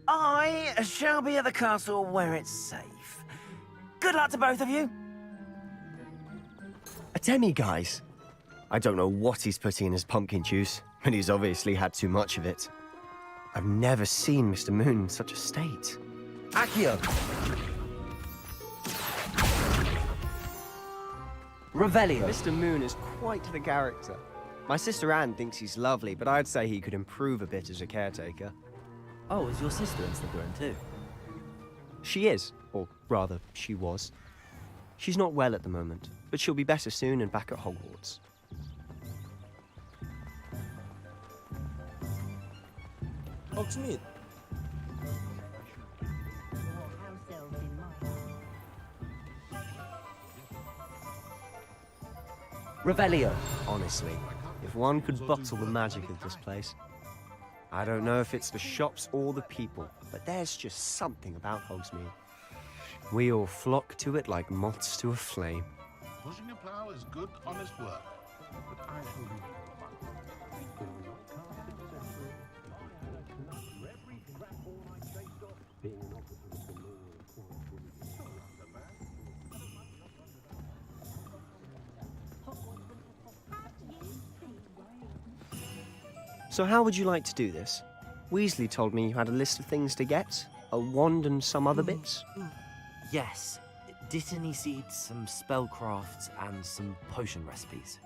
I shall be at the castle where it's safe. Good luck to both of you. A demi-guise? I don't know what he's putting in his pumpkin juice, but he's obviously had too much of it. I've never seen Mr. Moon in such a state. Accio! Revelio. Mr. Moon is quite the character. My sister Anne thinks he's lovely, but I'd say he could improve a bit as a caretaker. Oh, is your sister in Slytherin too? She is, or rather, she was. She's not well at the moment, but she'll be better soon and back at Hogwarts. Hogsmeade. Revelio. Honestly, if one could bottle the magic of this place. I don't know if it's the shops or the people, but there's just something about Hogsmeade. We all flock to it like moths to a flame. Pushing a plough is good, honest work. But I shall leave it So how would you like to do this? Weasley told me you had a list of things to get. A wand and some other bits. Yes. Dittany seeds, some spellcrafts, and some potion recipes.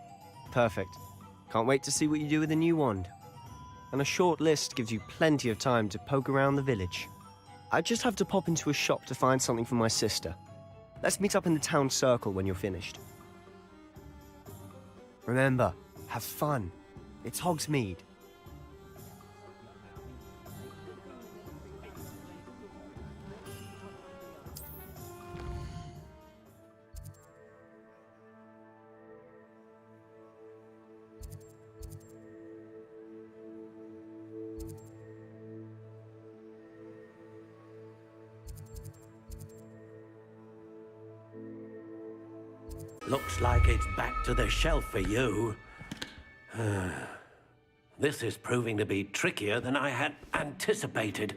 Perfect. Can't wait to see what you do with the new wand. And a short list gives you plenty of time to poke around the village. I just have to pop into a shop to find something for my sister. Let's meet up in the town circle when you're finished. Remember, have fun. It's Hogsmeade. Looks like it's back to the shelf for you. This is proving to be trickier than I had anticipated.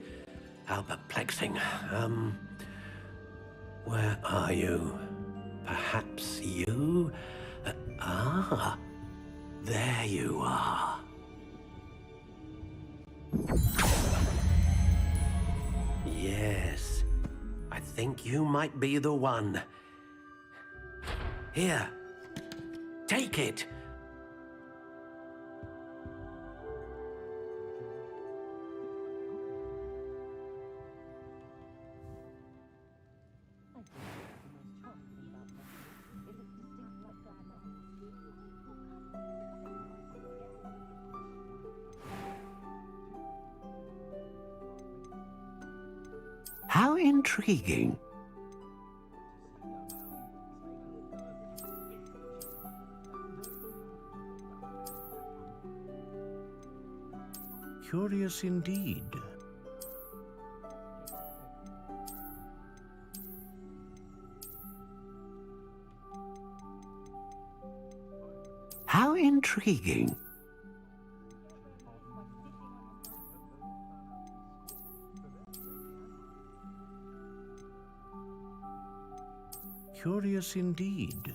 How perplexing. Where are you? Perhaps you? There you are. Yes, I think you might be the one. Here, take it. How intriguing. Curious indeed. How intriguing. Curious indeed.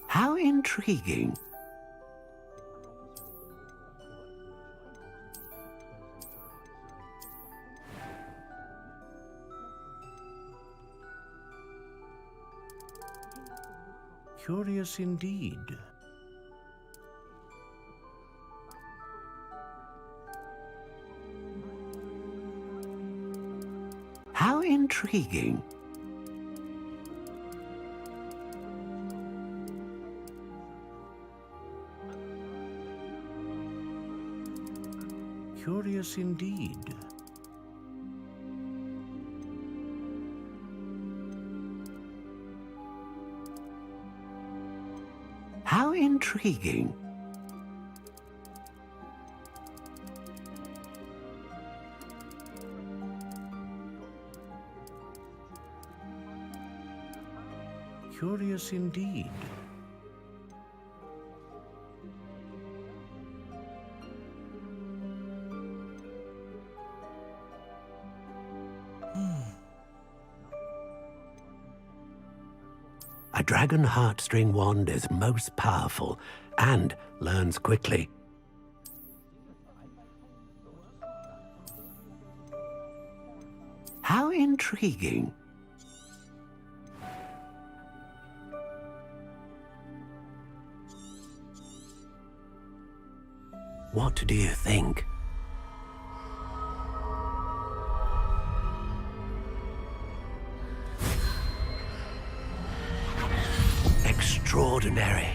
How intriguing. Curious indeed. How intriguing. Curious indeed. How intriguing. Curious indeed. A dragon heartstring wand is most powerful and learns quickly. How intriguing. What do you think? Extraordinary.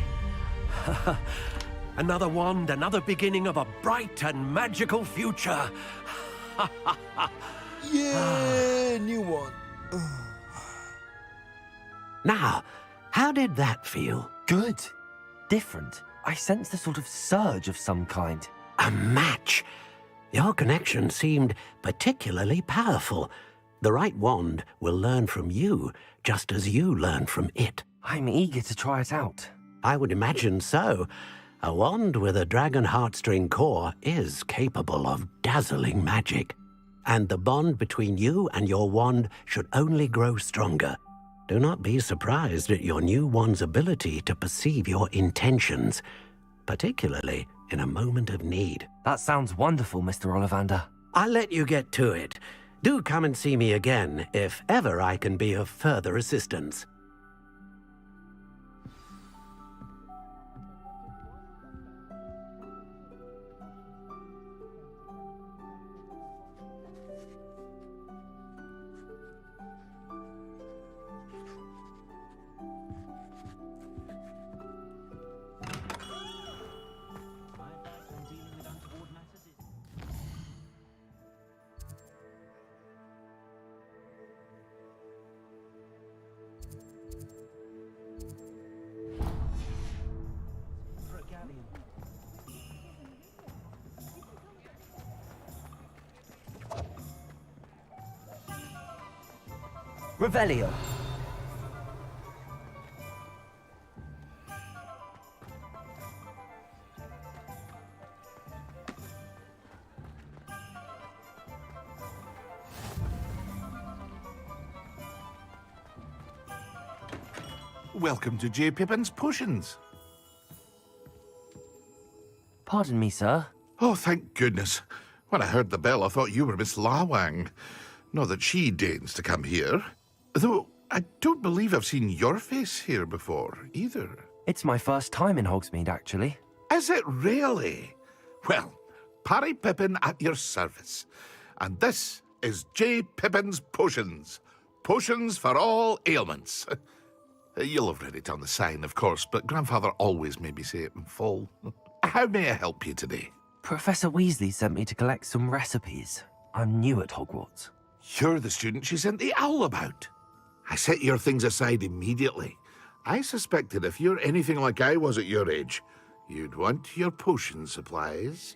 Another wand, another beginning of a bright and magical future. Yeah, new one. Now, how did that feel? Good. Different. I sensed a sort of surge of some kind. A match. Your connection seemed particularly powerful. The right wand will learn from you, just as you learn from it. I'm eager to try it out. I would imagine so. A wand with a dragon heartstring core is capable of dazzling magic. And the bond between you and your wand should only grow stronger. Do not be surprised at your new wand's ability to perceive your intentions, particularly in a moment of need. That sounds wonderful, Mr. Ollivander. I'll let you get to it. Do come and see me again if ever I can be of further assistance. Revelio. Welcome to J. Pippin's Potions. Pardon me, sir. Oh, thank goodness. When I heard the bell, I thought you were Miss Lawang. Not that she deigns to come here. Though, I don't believe I've seen your face here before, either. It's my first time in Hogsmeade, actually. Is it really? Well, Parry Pippin at your service. And this is J. Pippin's Potions. Potions for all ailments. You'll have read it on the sign, of course, but Grandfather always made me say it in full. How may I help you today? Professor Weasley sent me to collect some recipes. I'm new at Hogwarts. You're the student she sent the owl about. I set your things aside immediately. I suspected if you're anything like I was at your age, you'd want your potion supplies.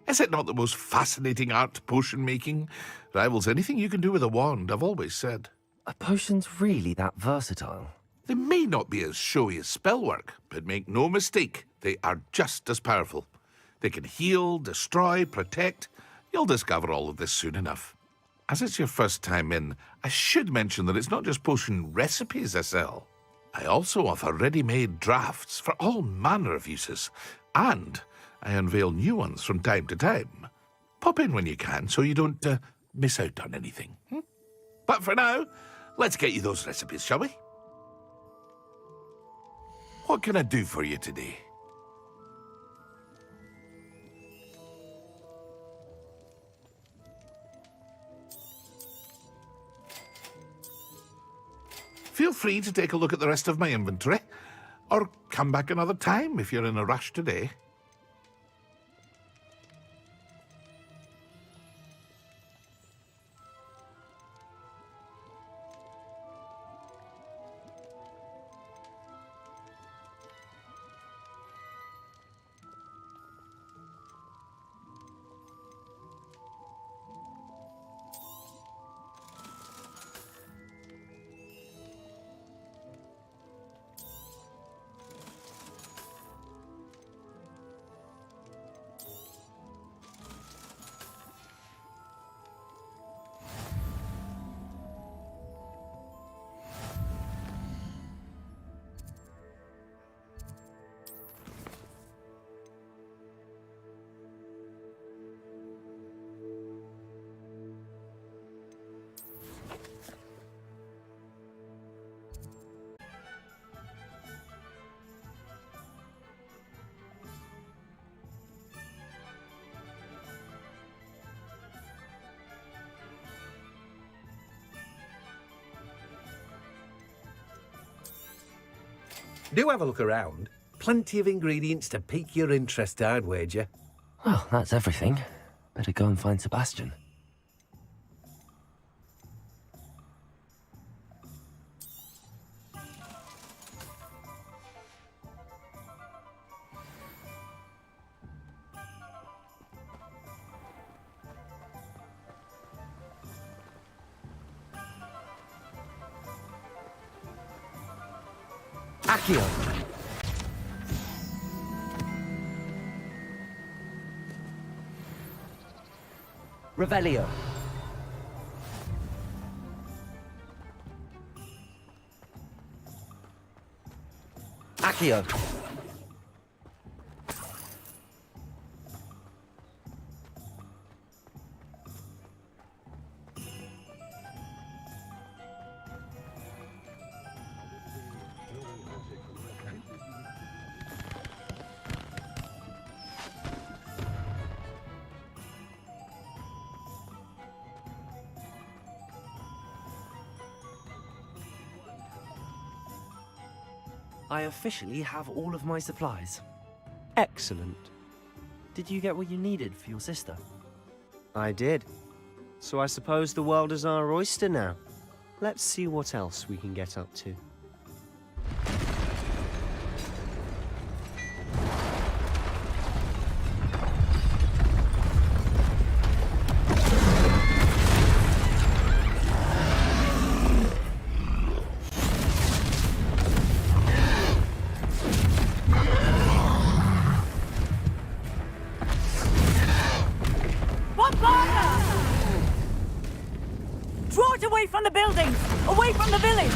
Is it not the most fascinating art, potion making? Rivals anything you can do with a wand, I've always said. Are potions really that versatile? They may not be as showy as spellwork, but make no mistake, they are just as powerful. They can heal, destroy, protect. You'll discover all of this soon enough. As it's your first time in, I should mention that it's not just potion recipes I sell. I also offer ready-made drafts for all manner of uses, and I unveil new ones from time to time. Pop in when you can so you don't miss out on anything. But for now, let's get you those recipes, shall we? What can I do for you today? Feel free to take a look at the rest of my inventory, or come back another time if you're in a rush today. Do have a look around. Plenty of ingredients to pique your interest, I'd wager. Well, that's everything. Better go and find Sebastian. Accio! Revelio. Accio! I officially have all of my supplies. Excellent. Did you get what you needed for your sister? I did. So I suppose the world is our oyster now. Let's see what else we can get up to. Draw it away from the buildings! Away from the village!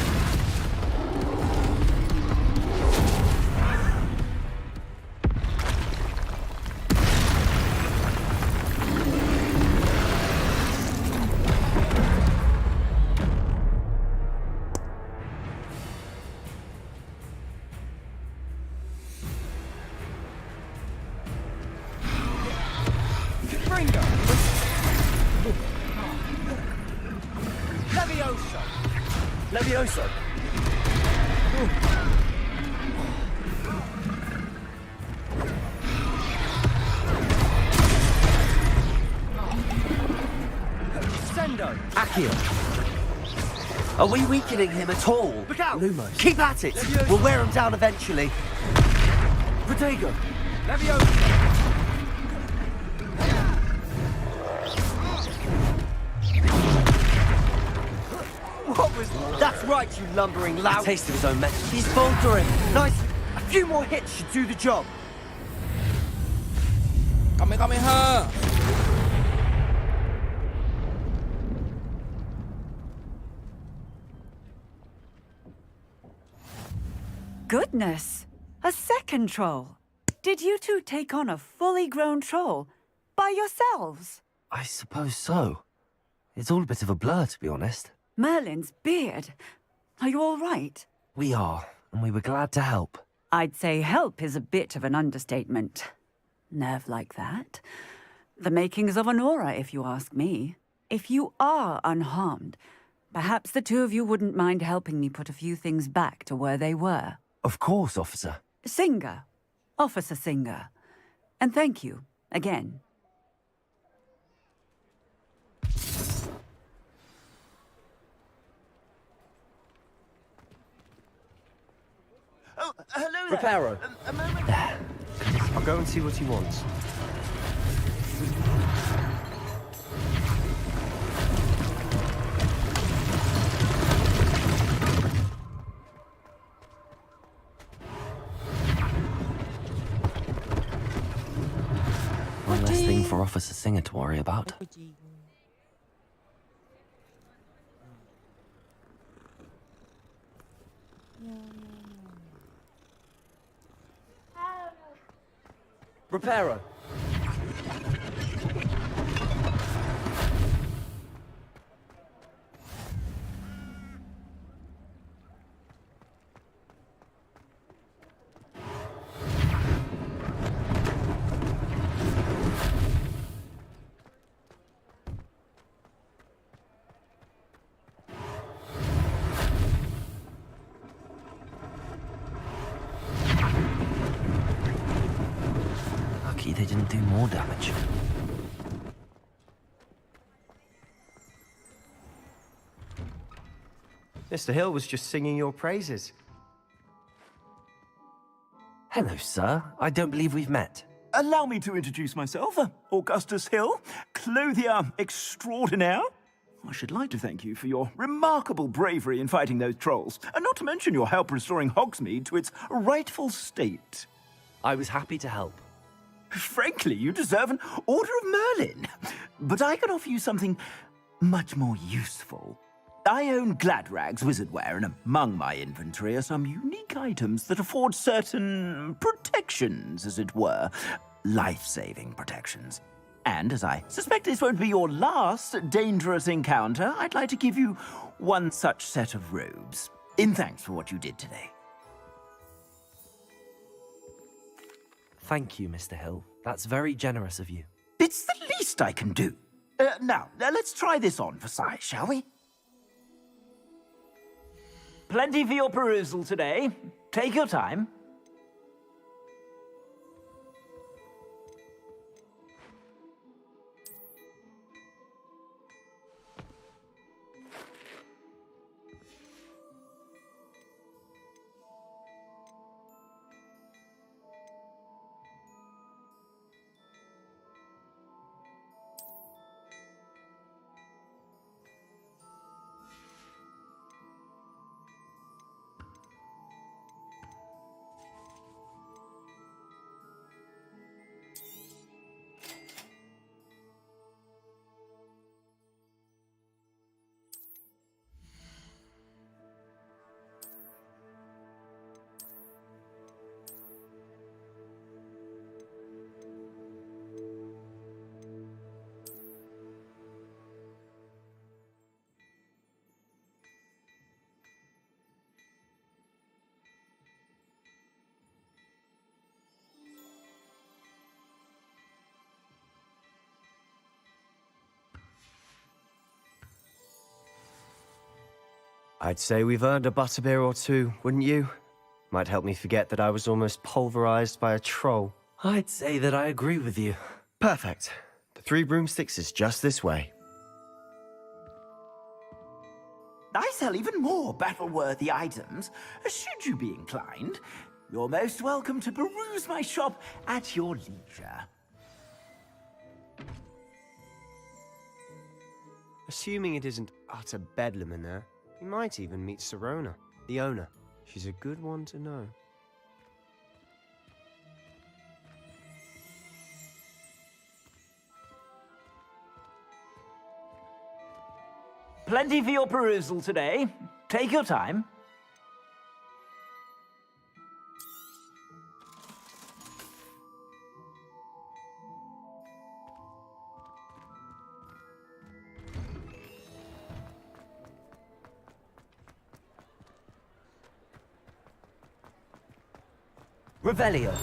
Levioso! Levioso! Sendo! Accio! Are we weakening him at all? Look out! Lumos. Keep at it! Levioso. We'll wear him down eventually. Protego! Levioso! What was... That's right, you lumbering lout! A taste of his own medicine. He's faltering! Nice! A few more hits should do the job! Kamehameha! Goodness! A second troll! Did you two take on a fully grown troll by yourselves? I suppose so. It's all a bit of a blur, to be honest. Merlin's beard. Are you all right? We are, and we were glad to help. I'd say help is a bit of an understatement. Nerve like that. The makings of an aura, if you ask me. If you are unharmed, perhaps the two of you wouldn't mind helping me put a few things back to where they were. Of course, officer. Singer. Officer Singer. And thank you, again. Oh, hello there. Reparo. A moment. I'll go and see what he wants. One less thing for Officer Singer to worry about. Reparo. Lucky they didn't do more damage. Mr. Hill was just singing your praises. Hello, sir. I don't believe we've met. Allow me to introduce myself, Augustus Hill, clothier extraordinaire. I should like to thank you for your remarkable bravery in fighting those trolls, and not to mention your help restoring Hogsmeade to its rightful state. I was happy to help. Frankly, you deserve an Order of Merlin. But I can offer you something much more useful. I own Gladrag's wizardware, and among my inventory are some unique items that afford certain protections, as it were. Life-saving protections. And as I suspect this won't be your last dangerous encounter, I'd like to give you one such set of robes, in thanks for what you did today. Thank you, Mr. Hill. That's very generous of you. It's the least I can do. Now, let's try this on for size, shall we? Plenty for your perusal today. Take your time. I'd say we've earned a butterbeer or two, wouldn't you? Might help me forget that I was almost pulverized by a troll. I'd say that I agree with you. Perfect. The 3 broomsticks is just this way. I sell even more battle-worthy items, should you be inclined. You're most welcome to peruse my shop at your leisure. Assuming it isn't utter bedlam in there, you might even meet Sirona, the owner. She's a good one to know. Plenty for your perusal today. Take your time. Revelio.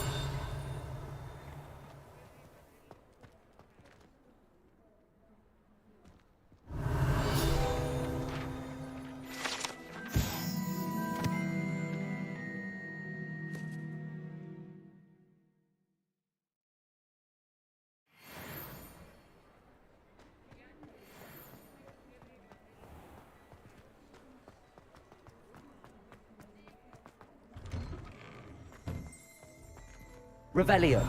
Revelio.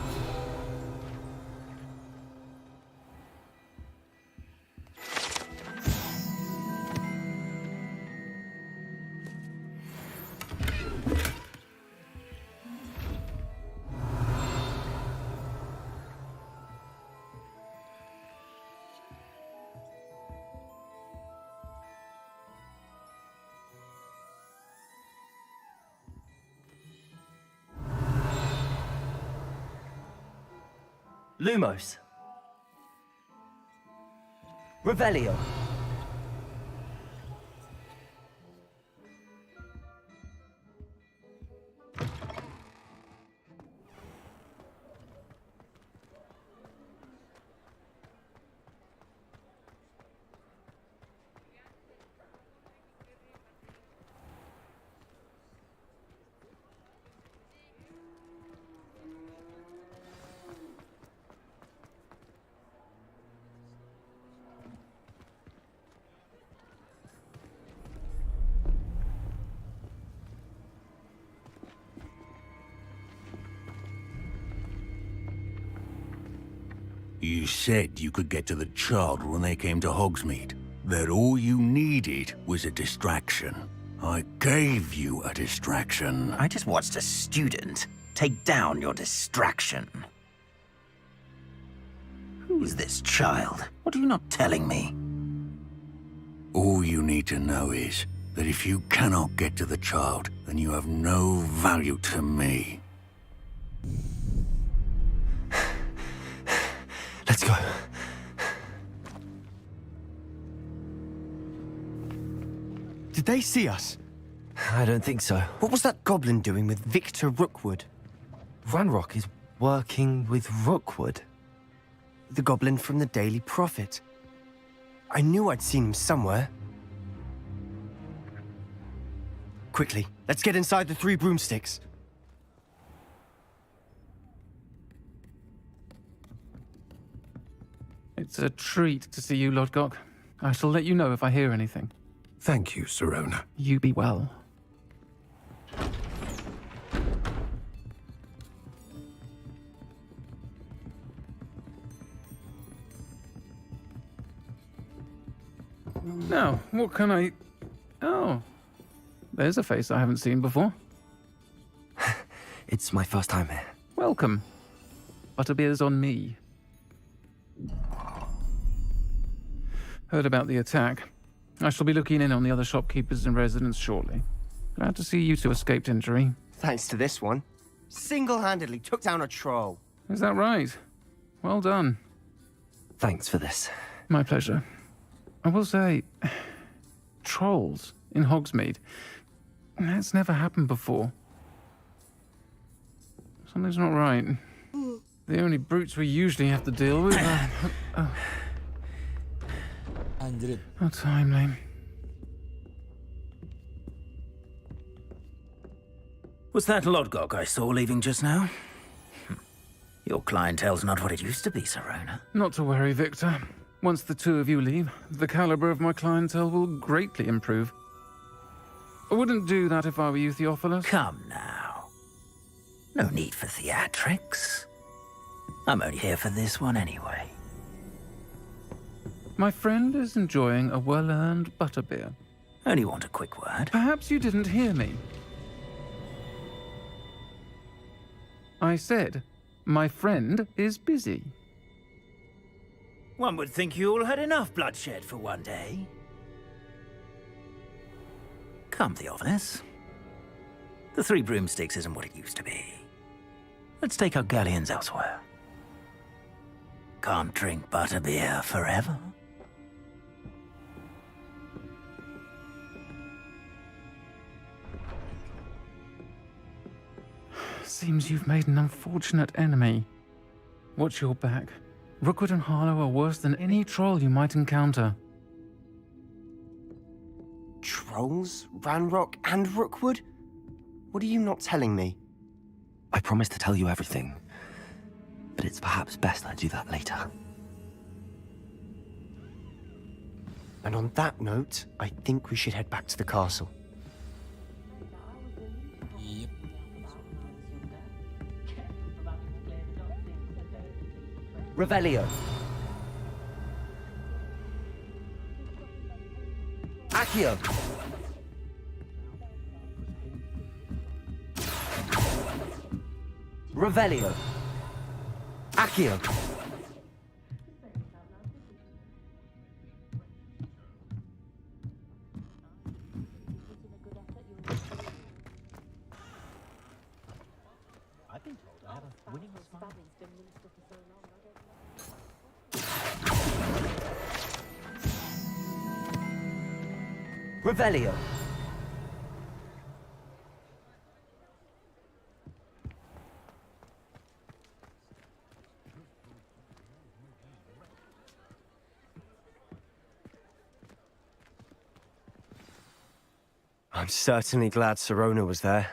Lumos. Revelio. You said you could get to the child when they came to Hogsmeade. That all you needed was a distraction. I gave you a distraction. I just watched a student take down your distraction. Who is this child? What are you not telling me? All you need to know is that if you cannot get to the child, then you have no value to me. Let's go. Did they see us? I don't think so. What was that goblin doing with Victor Rookwood? Ranrock is working with Rookwood. The goblin from the Daily Prophet. I knew I'd seen him somewhere. Quickly, let's get inside the 3 broomsticks. It's a treat to see you, Lodgok. I shall let you know if I hear anything. Thank you, Sirona. You be well. Now, what can I... Oh, there's a face I haven't seen before. It's my first time here. Welcome. Butterbeer's on me. Heard about the attack. I shall be looking in on the other shopkeepers and residents shortly. Glad to see you two escaped injury. Thanks to this one. Single-handedly took down a troll. Is that right? Well done. Thanks for this. My pleasure. I will say, trolls in Hogsmeade. That's never happened before. Something's not right. The only brutes we usually have to deal with are... How timely. Was that Lodgok I saw leaving just now? Your clientele's not what it used to be, Sirona. Not to worry, Victor. Once the 2 of you leave, the caliber of my clientele will greatly improve. I wouldn't do that if I were you, Theophilus. Come now. No need for theatrics. I'm only here for this one anyway. My friend is enjoying a well-earned butterbeer. Only want a quick word. Perhaps you didn't hear me. I said, my friend is busy. One would think you all had enough bloodshed for one day. Come, Theophilus. The Three Broomsticks isn't what it used to be. Let's take our galleons elsewhere. Can't drink butterbeer forever. Seems you've made an unfortunate enemy. Watch your back. Rookwood and Harlow are worse than any troll you might encounter. Trolls? Ranrock and Rookwood? What are you not telling me? I promised to tell you everything, but it's perhaps best I do that later. And on that note, I think we should head back to the castle. Revelio. Accio. Revelio. Accio. I've been told I have a winning smile. Revelio. I'm certainly glad Sirona was there.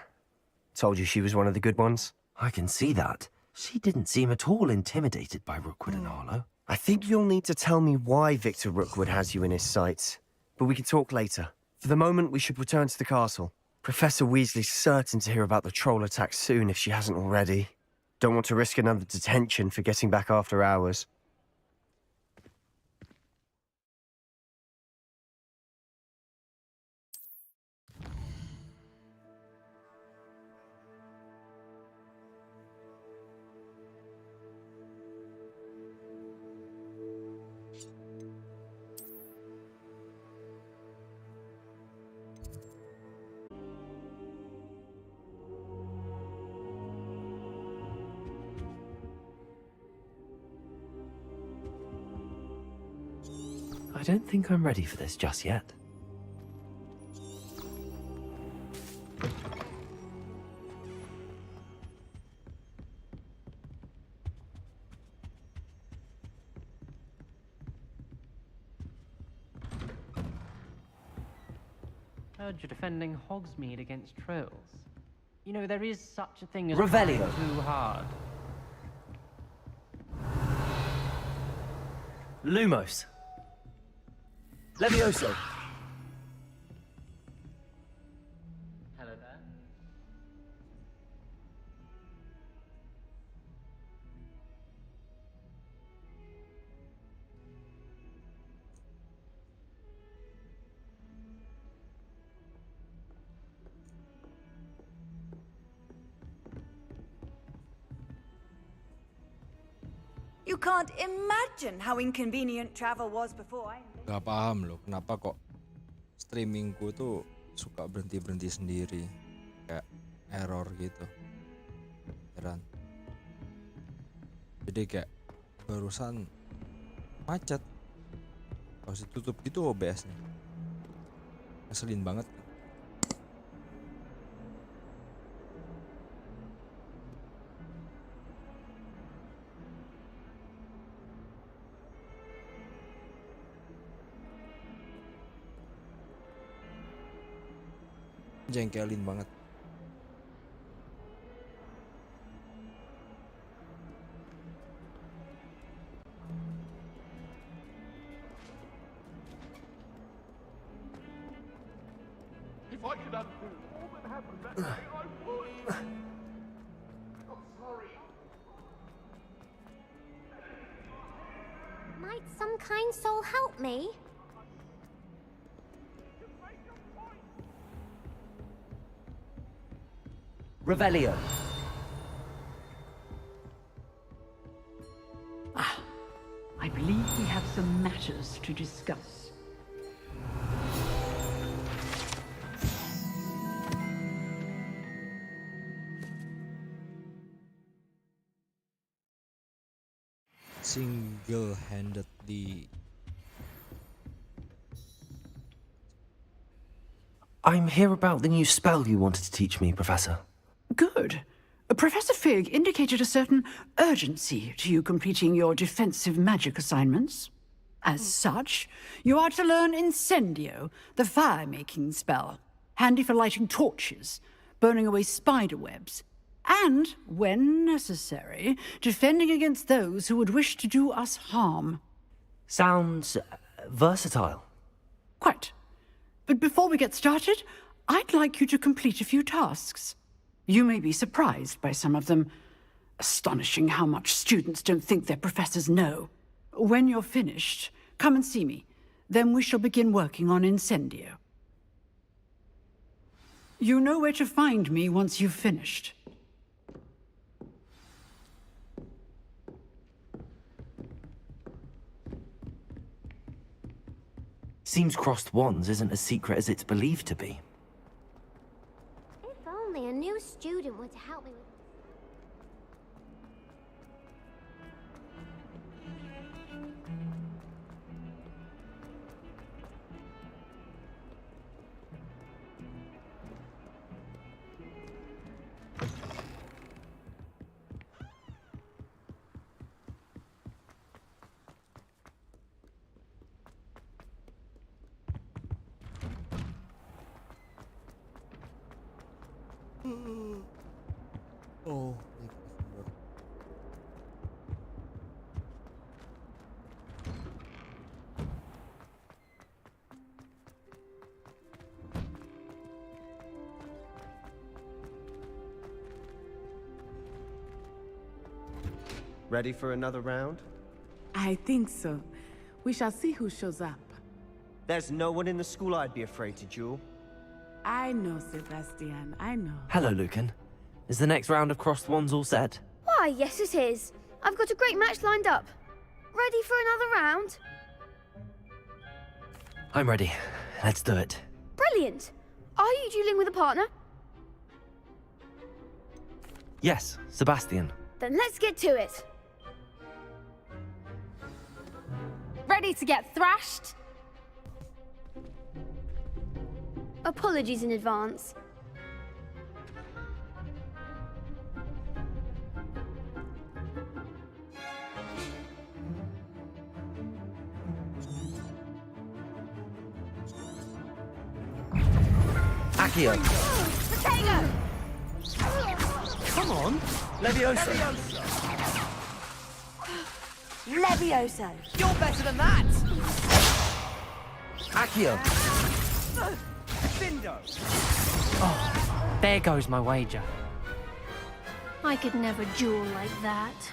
Told you she was one of the good ones. I can see that. She didn't seem at all intimidated by Rookwood and Harlow. I think you'll need to tell me why Victor Rookwood has you in his sights. But we can talk later. For the moment, we should return to the castle. Professor Weasley's certain to hear about the troll attack soon if she hasn't already. Don't want to risk another detention for getting back after hours. I don't think I'm ready for this just yet. Heard you're defending Hogsmeade against trolls. You know, there is such a thing as Revelio. trying too hard. Lumos. Levioso. Hello there. You can't imagine how inconvenient travel was before I... Gak paham loh, kenapa kok streamingku tuh suka berhenti-berhenti sendiri. Kayak error gitu. Heran. Jadi kayak barusan macet. Harus ditutup gitu OBS-nya. Ngeselin banget. Jengkelin banget. If I could undo all that happened that day, I would. I'm sorry. Might some kind soul help me? Revelio. I believe we have some matters to discuss. single-handedly. I'm here about the new spell you wanted to teach me, Professor. Good. Professor Fig indicated a certain urgency to you completing your defensive magic assignments. As such, you are to learn Incendio, the fire-making spell, handy for lighting torches, burning away spider webs, and, when necessary, defending against those who would wish to do us harm. Sounds versatile. Quite. But before we get started, I'd like you to complete a few tasks. You may be surprised by some of them. Astonishing how much students don't think their professors know. When you're finished, come and see me. Then we shall begin working on Incendio. You know where to find me once you've finished. Seems crossed wands isn't as secret as it's believed to be. If only a new student were to help me with... Oh, Ready for another round? I think so. We shall see who shows up. There's no one in the school I'd be afraid to duel. I know, Sebastian, I know. Hello, Lucan. Is the next round of crossed wands all set? Why, yes it is. I've got a great match lined up. Ready for another round? I'm ready. Let's do it. Brilliant. Are you dueling with a partner? Yes, Sebastian. Then let's get to it. Ready to get thrashed? Apologies in advance. Accio. Potato! Come on. Leviosa. Levioso. You're better than that! Accio. Oh, there goes my wager. I could never duel like that.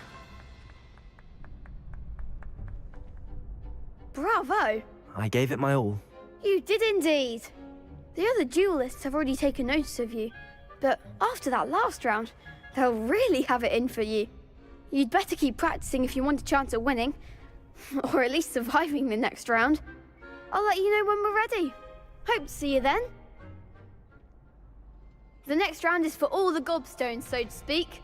Bravo! I gave it my all. You did indeed. The other duelists have already taken notice of you, but after that last round, they'll really have it in for you. You'd better keep practicing if you want a chance at winning, or at least surviving the next round. I'll let you know when we're ready. Hope to see you then. The next round is for all the gobstones, so to speak.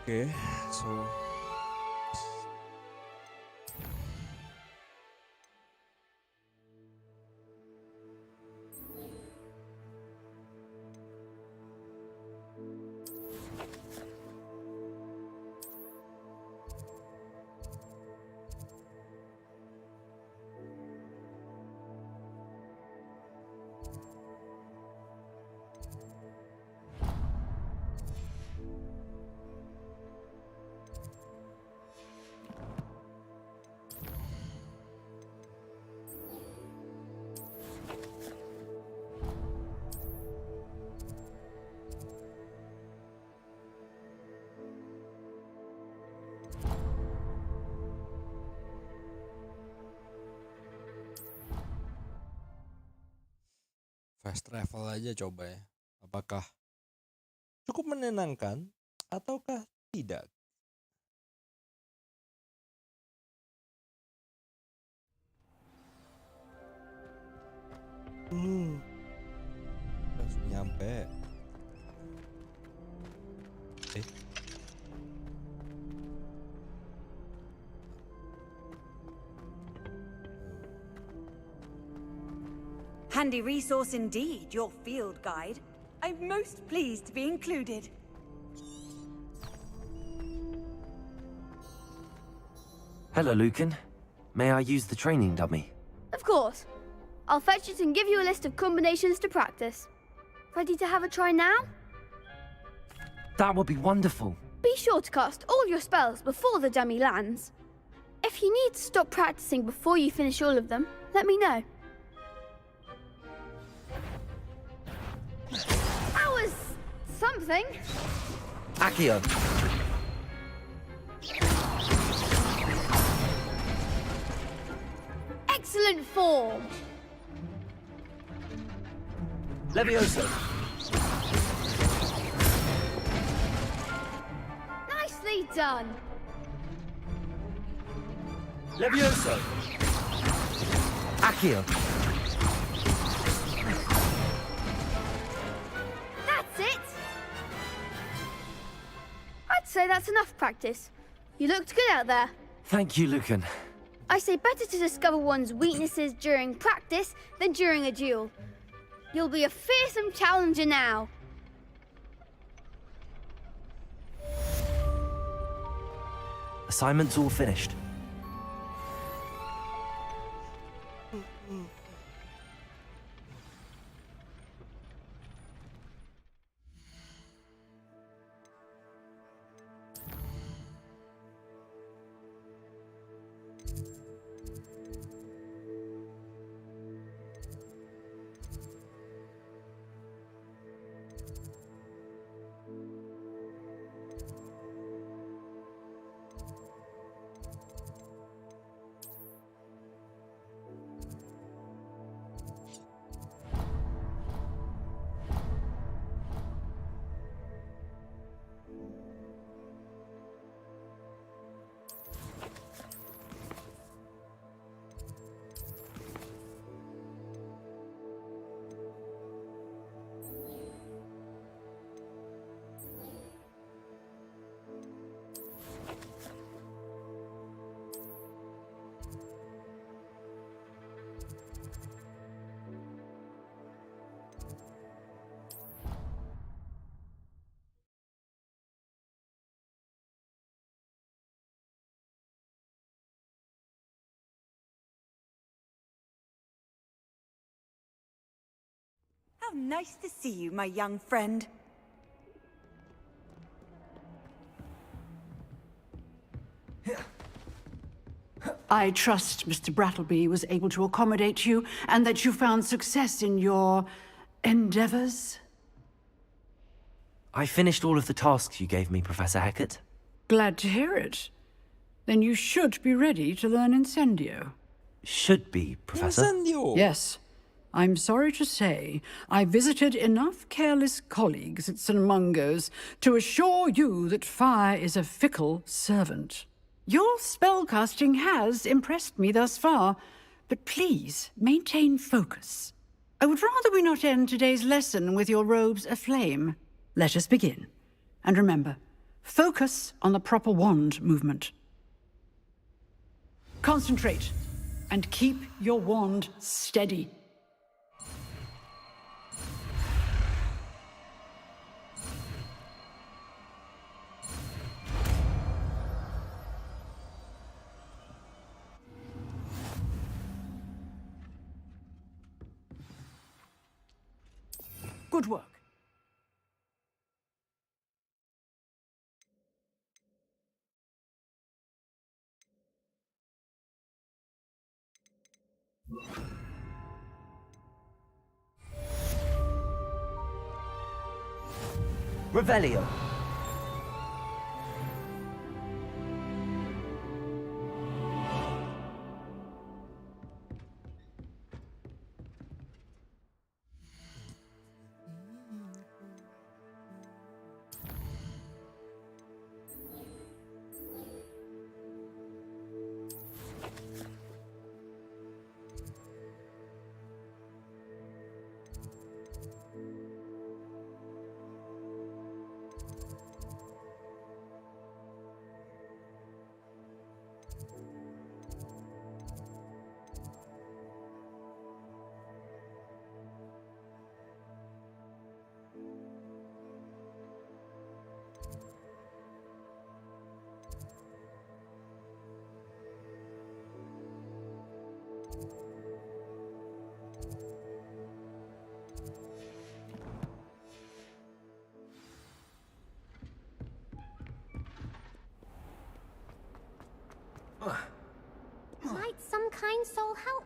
Okay, so fast travel aja coba ya. Apakah cukup menyenangkan ataukah tidak? Langsung nyampe. Okay. Handy resource indeed, your field guide. I'm most pleased to be included. Hello, Lucan. May I use the training dummy? Of course. I'll fetch it and give you a list of combinations to practice. Ready to have a try now? That would be wonderful. Be sure to cast all your spells before the dummy lands. If you need to stop practicing before you finish all of them, let me know. That was something. Accio. Excellent form. Levioso. Nicely done. Levioso. Accio. That's it. I'd say that's enough practice. You looked good out there. Thank you, Lucan. I say better to discover one's weaknesses during practice than during a duel. You'll be a fearsome challenger now. Assignment's all finished. How nice to see you, my young friend. I trust Mr. Brattleby was able to accommodate you and that you found success in your endeavors. I finished all of the tasks you gave me, Professor Hecat. Glad to hear it. Then you should be ready to learn Incendio. Should be, Professor. Incendio! Yes. I'm sorry to say, I visited enough careless colleagues at St. Mungo's to assure you that fire is a fickle servant. Your spellcasting has impressed me thus far, but please maintain focus. I would rather we not end today's lesson with your robes aflame. Let us begin. And remember, focus on the proper wand movement. Concentrate, and keep your wand steady. Good work. Revelio.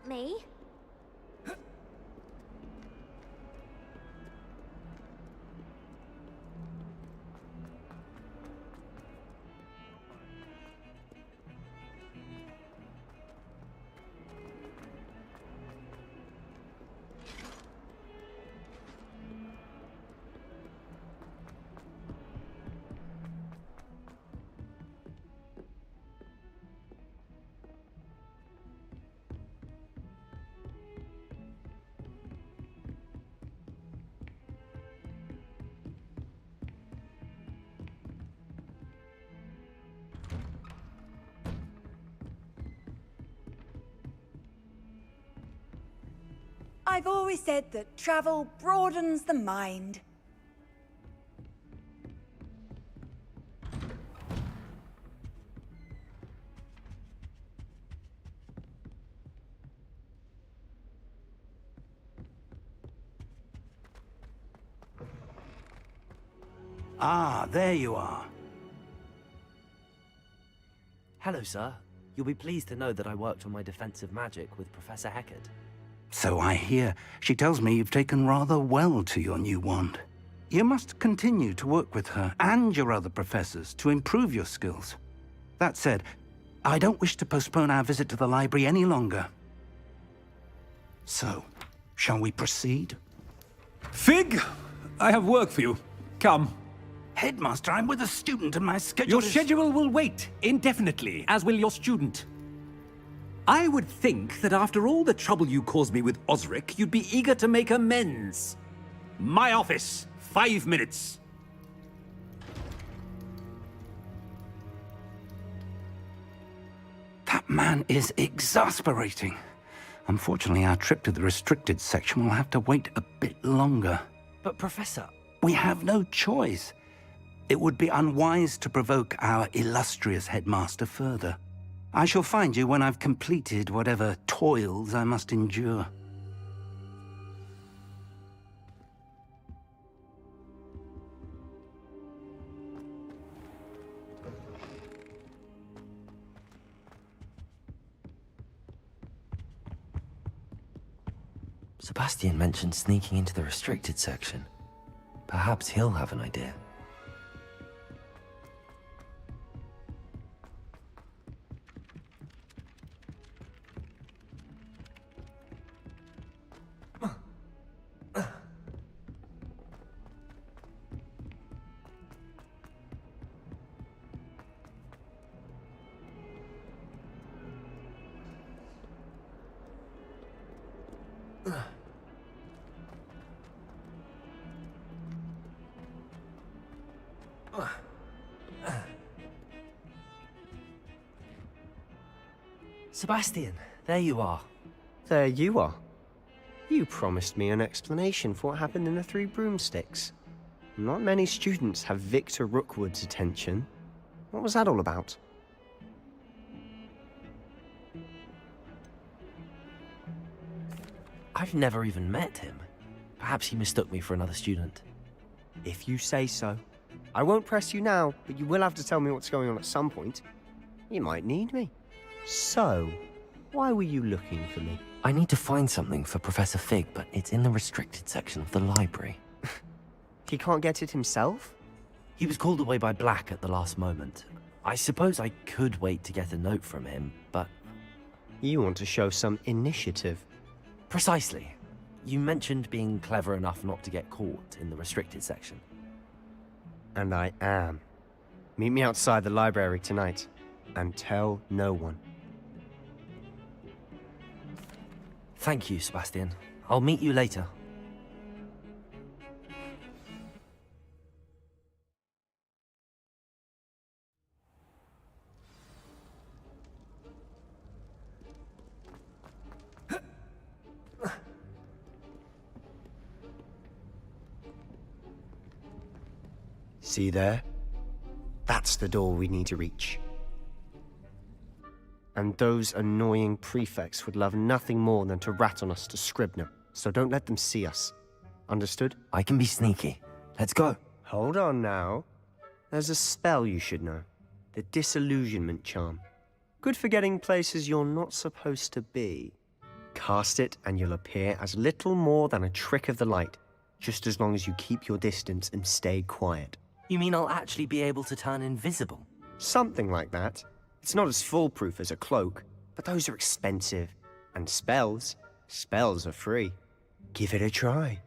help me. I've always said that travel broadens the mind. Ah, there you are. Hello, sir. You'll be pleased to know that I worked on my defensive magic with Professor Heckard. So I hear. She tells me you've taken rather well to your new wand. You must continue to work with her and your other professors to improve your skills. That said, I don't wish to postpone our visit to the library any longer. So, shall we proceed? Fig, I have work for you. Come. Headmaster, I'm with a student and my schedule Your is... schedule will wait indefinitely, as will your student. I would think that after all the trouble you caused me with Osric, you'd be eager to make amends. My office, 5 minutes. That man is exasperating. Unfortunately, our trip to the restricted section will have to wait a bit longer. But, Professor... We have no choice. It would be unwise to provoke our illustrious headmaster further. I shall find you when I've completed whatever toils I must endure. Sebastian mentioned sneaking into the restricted section. Perhaps he'll have an idea. Sebastian, there you are. There you are. You promised me an explanation for what happened in the Three Broomsticks. Not many students have Victor Rookwood's attention. What was that all about? I've never even met him. Perhaps he mistook me for another student. If you say so. I won't press you now, but you will have to tell me what's going on at some point. You might need me. So, why were you looking for me? I need to find something for Professor Fig, but it's in the restricted section of the library. He can't get it himself? He was called away by Black at the last moment. I suppose I could wait to get a note from him, but... You want to show some initiative. Precisely. You mentioned being clever enough not to get caught in the restricted section. And I am. Meet me outside the library tonight, and tell no one. Thank you, Sebastian. I'll meet you later. See there? That's the door we need to reach. And those annoying prefects would love nothing more than to rat on us to Scribner, so don't let them see us. Understood? I can be sneaky. Let's go. Hold on now. There's a spell you should know. The Disillusionment Charm. Good for getting places you're not supposed to be. Cast it and you'll appear as little more than a trick of the light, just as long as you keep your distance and stay quiet. You mean I'll actually be able to turn invisible? Something like that. It's not as foolproof as a cloak, but those are expensive. And spells are free. Give it a try.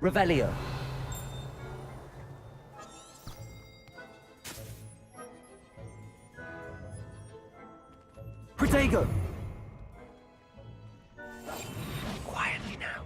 Revelio. Protego. Quietly now.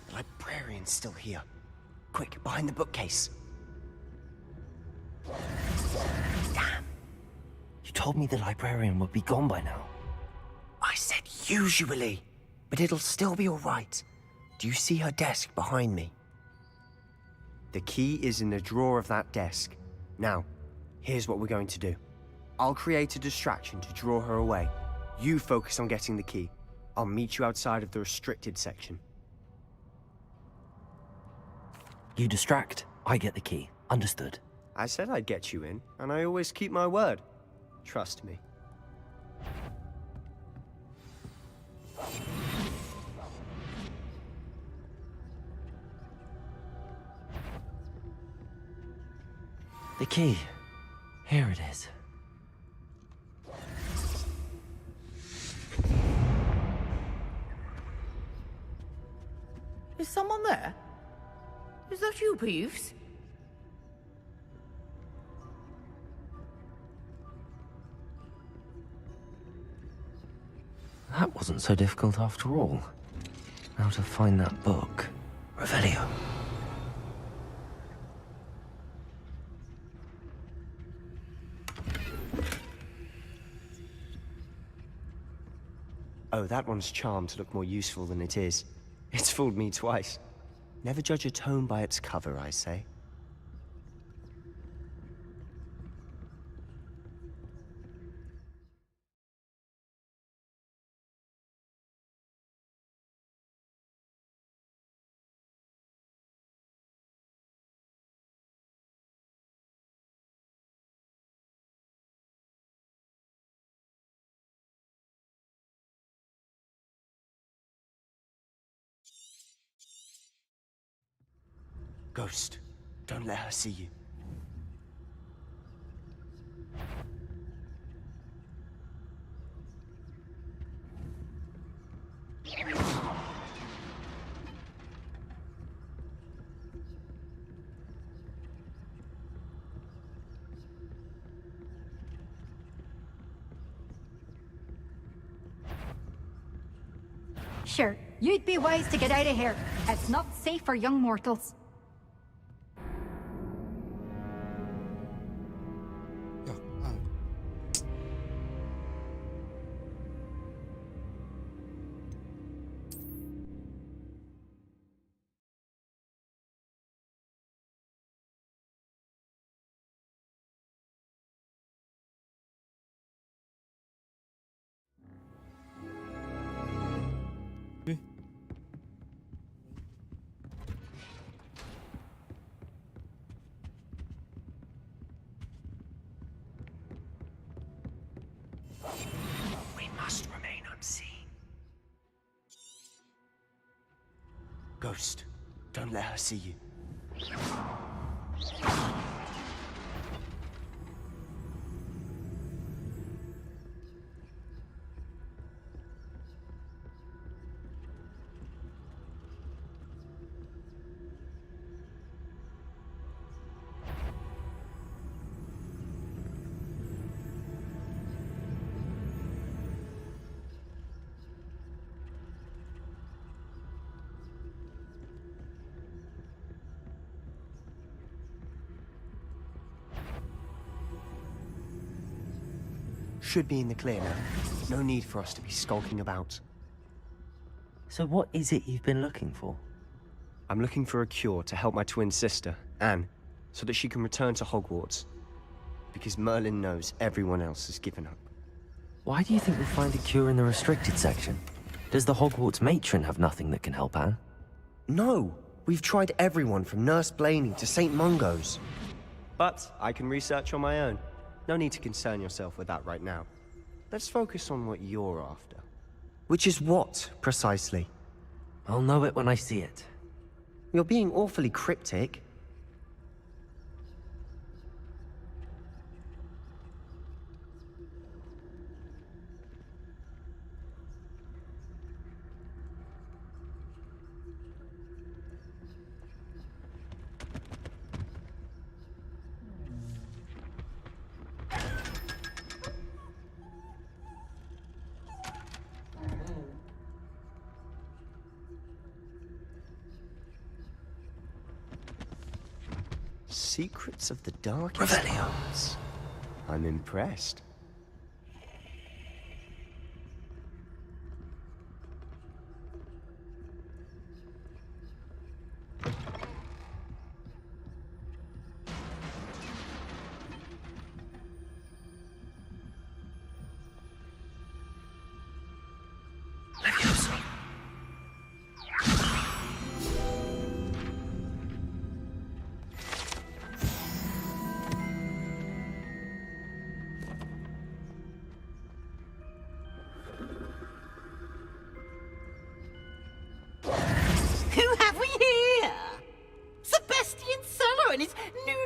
The librarian's still here. Quick, behind the bookcase. Damn. You told me the librarian would be gone by now. I said usually, but it'll still be all right. Do you see her desk behind me? The key is in the drawer of that desk. Now, here's what we're going to do. I'll create a distraction to draw her away. You focus on getting the key. I'll meet you outside of the restricted section. You distract, I get the key. Understood. I said I'd get you in, and I always keep my word. Trust me. The key. Here it is. Is someone there? Is that you, Peeves? That wasn't so difficult after all. Now to find that book. Revelio. Oh, that one's charmed to look more useful than it is. It's fooled me twice. Never judge a tome by its cover, I say. Ghost, don't let her see you. Sure, you'd be wise to get out of here. It's not safe for young mortals. We must remain unseen. Ghost, don't let her see you. Should be in the clear now. No need for us to be skulking about. So what is it you've been looking for? I'm looking for a cure to help my twin sister, Anne, so that she can return to Hogwarts. Because Merlin knows everyone else has given up. Why do you think we'll find a cure in the restricted section? Does the Hogwarts matron have nothing that can help Anne? No! We've tried everyone from Nurse Blaney to St. Mungo's. But I can research on my own. No need to concern yourself with that right now. Let's focus on what you're after. Which is what, precisely? I'll know it when I see it. You're being awfully cryptic. Secrets of the Darkest Arts. I'm impressed.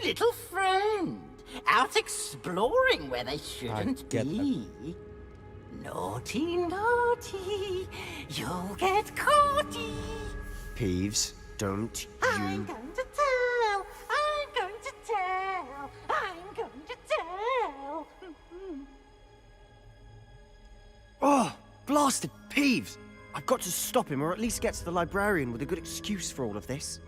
Little friend, out exploring where they shouldn't be. Naughty, naughty, you'll get caughty. Peeves, don't I'm going to tell, I'm going to tell, I'm going to tell. Oh, blasted Peeves! I've got to stop him, or at least get to the librarian with a good excuse for all of this.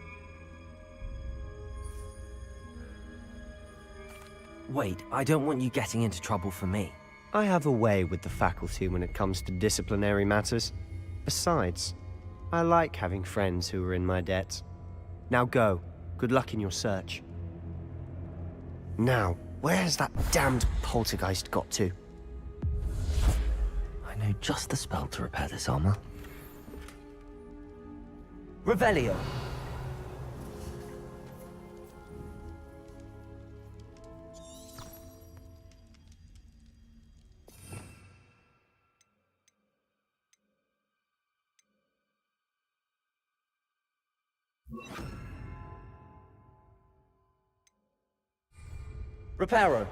Wait, I don't want you getting into trouble for me. I have a way with the faculty when it comes to disciplinary matters. Besides, I like having friends who are in my debt. Now go. Good luck in your search. Now, where's that damned poltergeist got to? I know just the spell to repair this armor. Revelio. Reparo.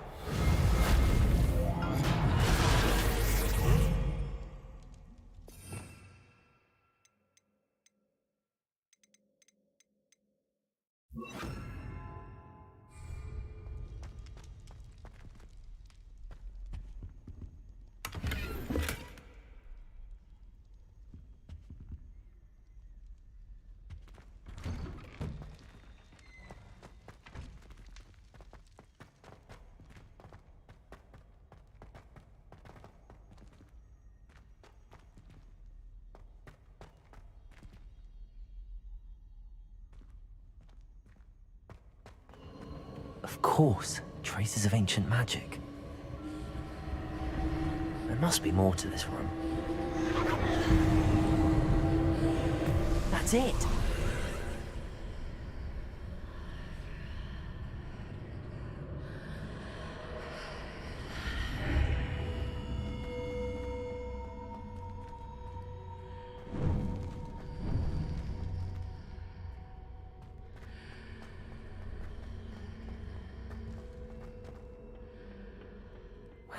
Of course, traces of ancient magic. There must be more to this room. That's it!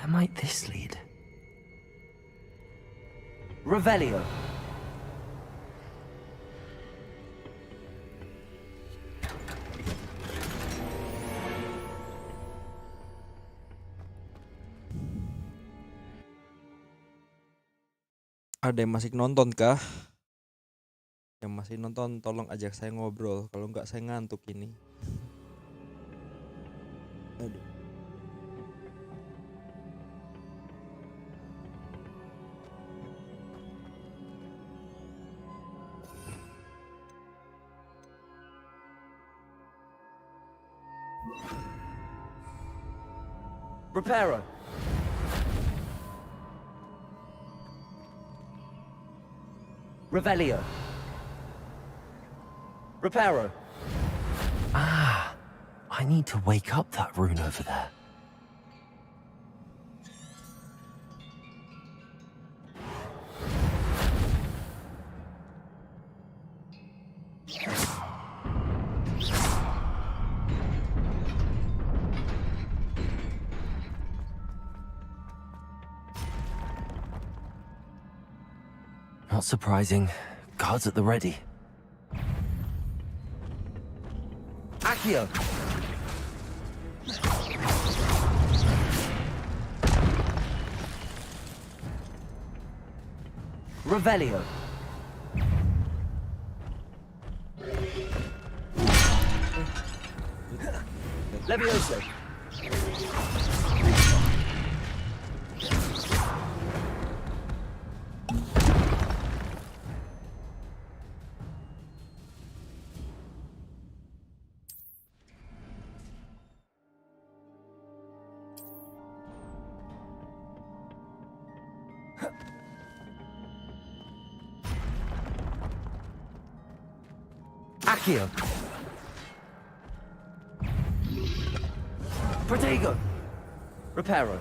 Where might this lead? Revelio. Ada yang masih nonton kah? Yang masih nonton tolong ajak saya ngobrol. Kalau nggak saya ngantuk ini. Aduh. Reparo. Revelio. Reparo. Ah, I need to wake up that rune over there. Not surprising. Guards at the ready. Accio. Revelio. Levioso. Accio. Protego. Reparo.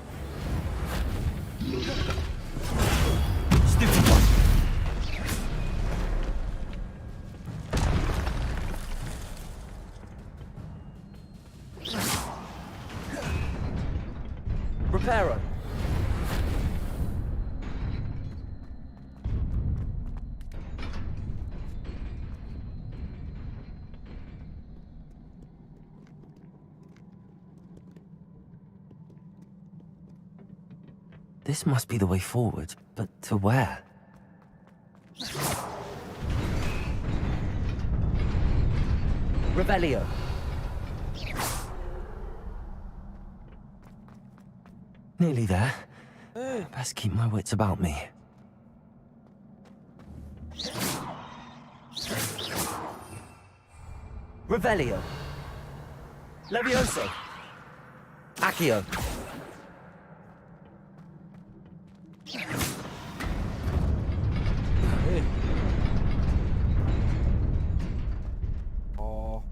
Stupid one. Reparo. This must be the way forward, but to where? Revelio. Nearly there. Best keep my wits about me. Revelio. Levioso. Accio. Oh.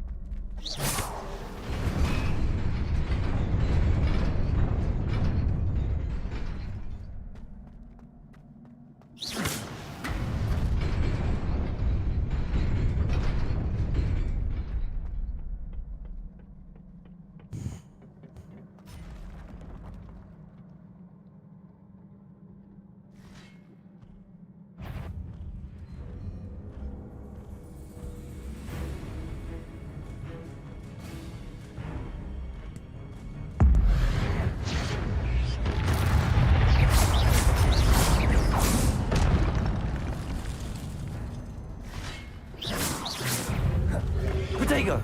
Protego.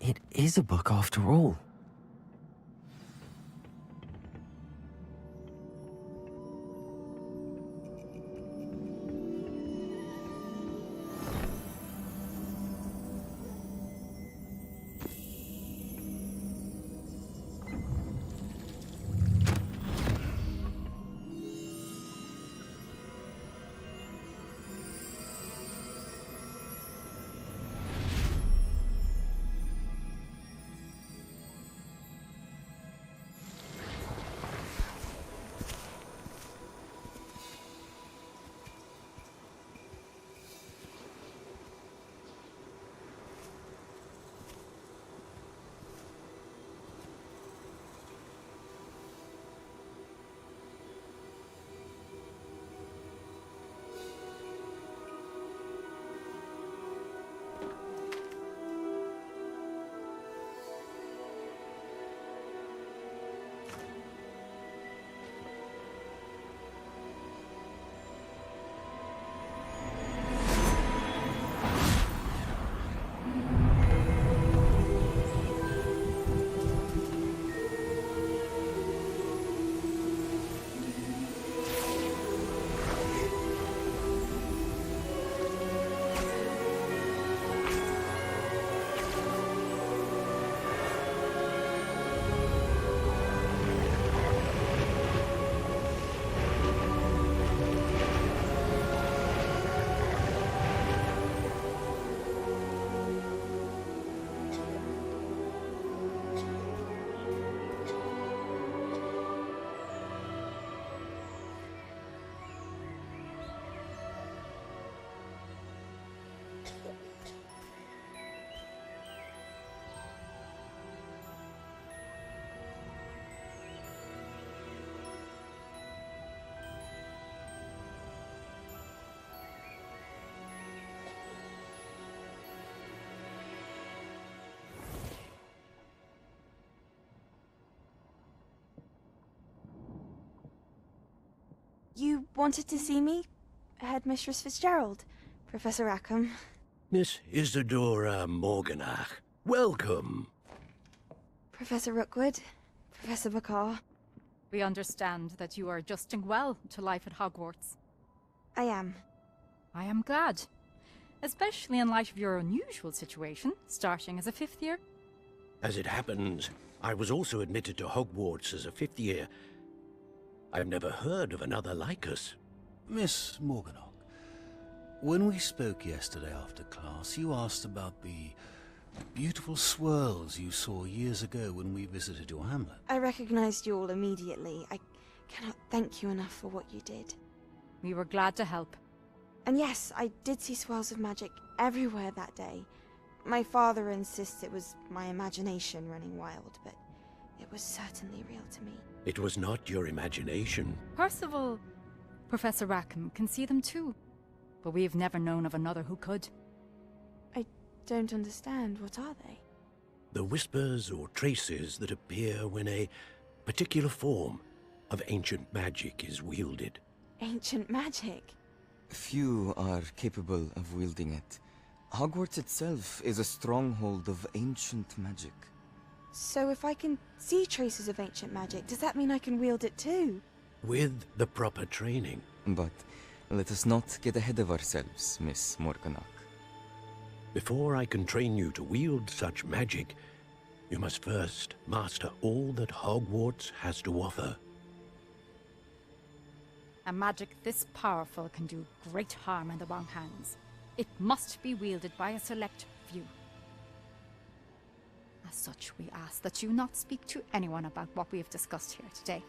It is a book after all. You wanted to see me? Headmistress Fitzgerald, Professor Rackham. Miss Isadora Morganach, welcome. Professor Rookwood, Professor Bakar. We understand that you are adjusting well to life at Hogwarts. I am. I am glad. Especially in light of your unusual situation, starting as a 5th year. As it happens, I was also admitted to Hogwarts as a 5th year. I've never heard of another like us. Miss Morganach, when we spoke yesterday after class, you asked about the beautiful swirls you saw years ago when we visited your hamlet. I recognized you all immediately. I cannot thank you enough for what you did. We were glad to help. And yes, I did see swirls of magic everywhere that day. My father insists it was my imagination running wild, but it was certainly real to me. It was not your imagination. Percival, Professor Rackham can see them too. But we've never known of another who could. I don't understand. What are they? The whispers or traces that appear when a particular form of ancient magic is wielded. Ancient magic? Few are capable of wielding it. Hogwarts itself is a stronghold of ancient magic. So if I can see traces of ancient magic, does that mean I can wield it too? With the proper training. But let us not get ahead of ourselves, Miss Morganach. Before I can train you to wield such magic, you must first master all that Hogwarts has to offer. A magic this powerful can do great harm in the wrong hands. It must be wielded by a select few. As such, we ask that you not speak to anyone about what we have discussed here today.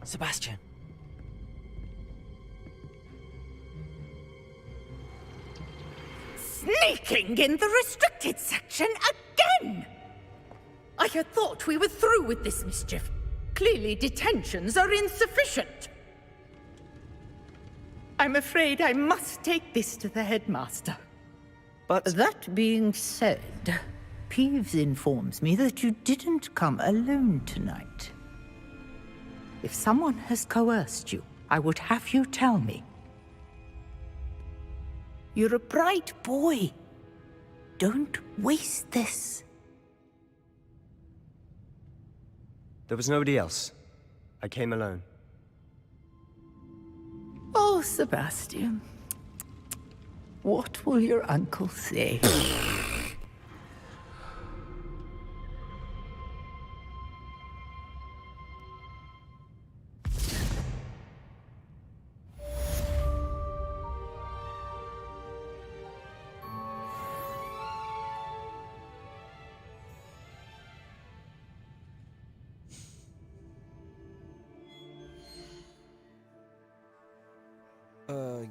Sebastian. Sneaking in the restricted section again! I had thought we were through with this mischief. Clearly detentions are insufficient. I'm afraid I must take this to the headmaster. But that being said, Peeves informs me that you didn't come alone tonight. If someone has coerced you, I would have you tell me. You're a bright boy. Don't waste this. There was nobody else. I came alone. Oh, Sebastian. What will your uncle say?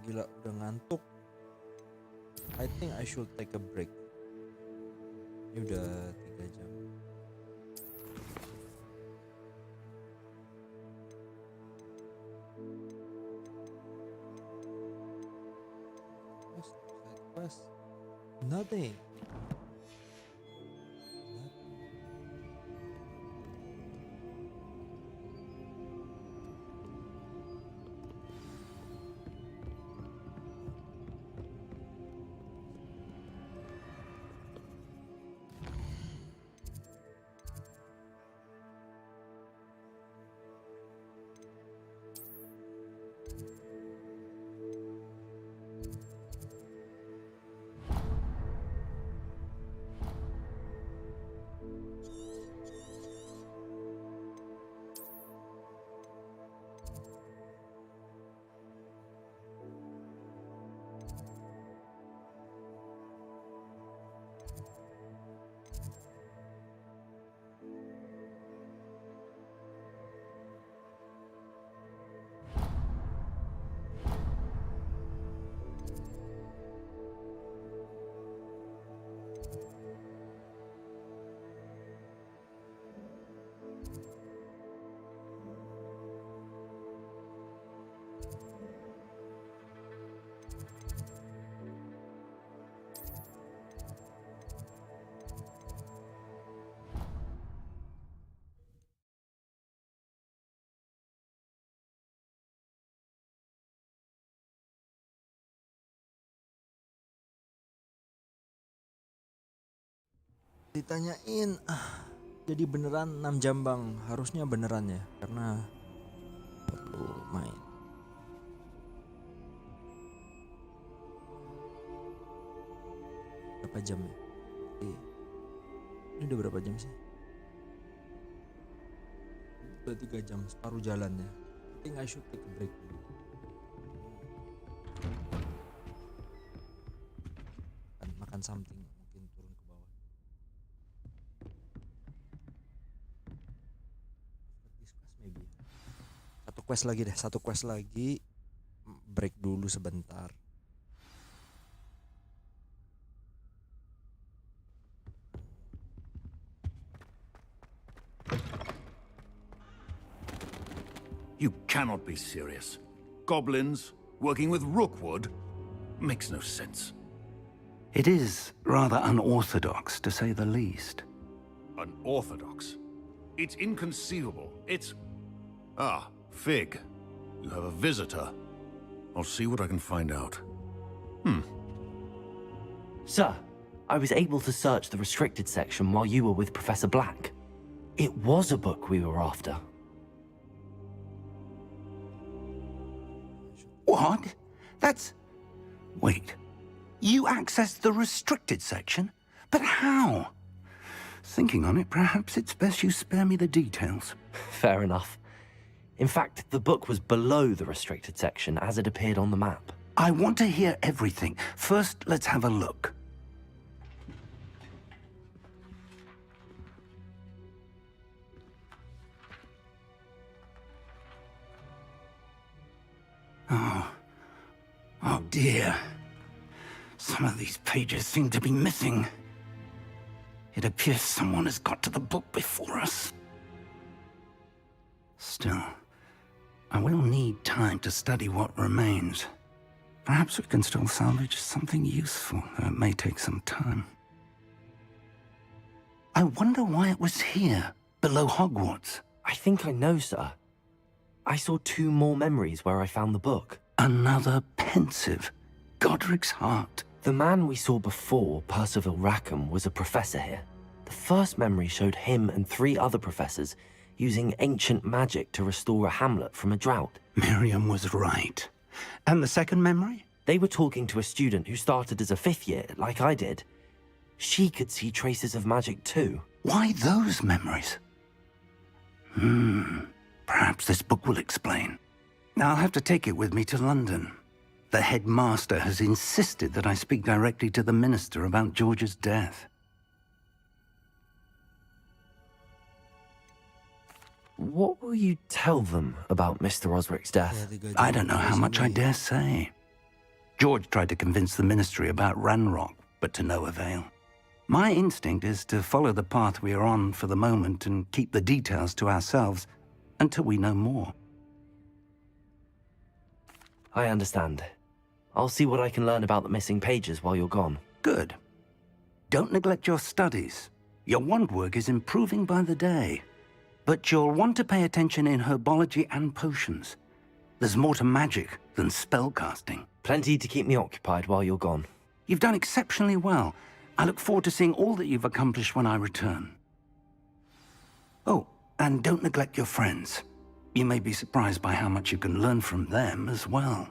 Gila, udah ngantuk. I think I should take a break. Ini udah 3 jam. Quest. Nothing. Ditanyain, jadi beneran 6 jam bang? Harusnya beneran ya, karena perlu main. Berapa jam ya? Ini udah berapa jam sih? Udah 3 jam, separuh jalan ya. I think I should take a break dulu. Makan something, mungkin turun ke bawah. Maybe. Satu quest lagi. Break dulu sebentar. You cannot be serious. Goblins working with Rookwood makes no sense. It is rather unorthodox, to say the least. Unorthodox? It's inconceivable. It's... Ah, Fig. You have a visitor. I'll see what I can find out. Sir, I was able to search the restricted section while you were with Professor Black. It was a book we were after. What? That's... Wait. You accessed the restricted section? But how? Thinking on it, perhaps it's best you spare me the details. Fair enough. In fact, the book was below the restricted section as it appeared on the map. I want to hear everything. First, let's have a look. Oh dear. Some of these pages seem to be missing. It appears someone has got to the book before us. Still, I will need time to study what remains. Perhaps we can still salvage something useful, though it may take some time. I wonder why it was here, below Hogwarts. I think I know, sir. I saw 2 more memories where I found the book. Another pensive. Godric's heart. The man we saw before, Percival Rackham, was a professor here. The first memory showed him and 3 other professors using ancient magic to restore a hamlet from a drought. Miriam was right. And the second memory? They were talking to a student who started as a 5th year, like I did. She could see traces of magic too. Why those memories? Perhaps this book will explain. I'll have to take it with me to London. The headmaster has insisted that I speak directly to the minister about George's death. What will you tell them about Mr. Osric's death? I don't know how much I dare say. George tried to convince the ministry about Ranrock, but to no avail. My instinct is to follow the path we are on for the moment and keep the details to ourselves until we know more. I understand. I'll see what I can learn about the missing pages while you're gone. Good. Don't neglect your studies. Your wand work is improving by the day. But you'll want to pay attention in herbology and potions. There's more to magic than spellcasting. Plenty to keep me occupied while you're gone. You've done exceptionally well. I look forward to seeing all that you've accomplished when I return. Oh, and don't neglect your friends. You may be surprised by how much you can learn from them as well.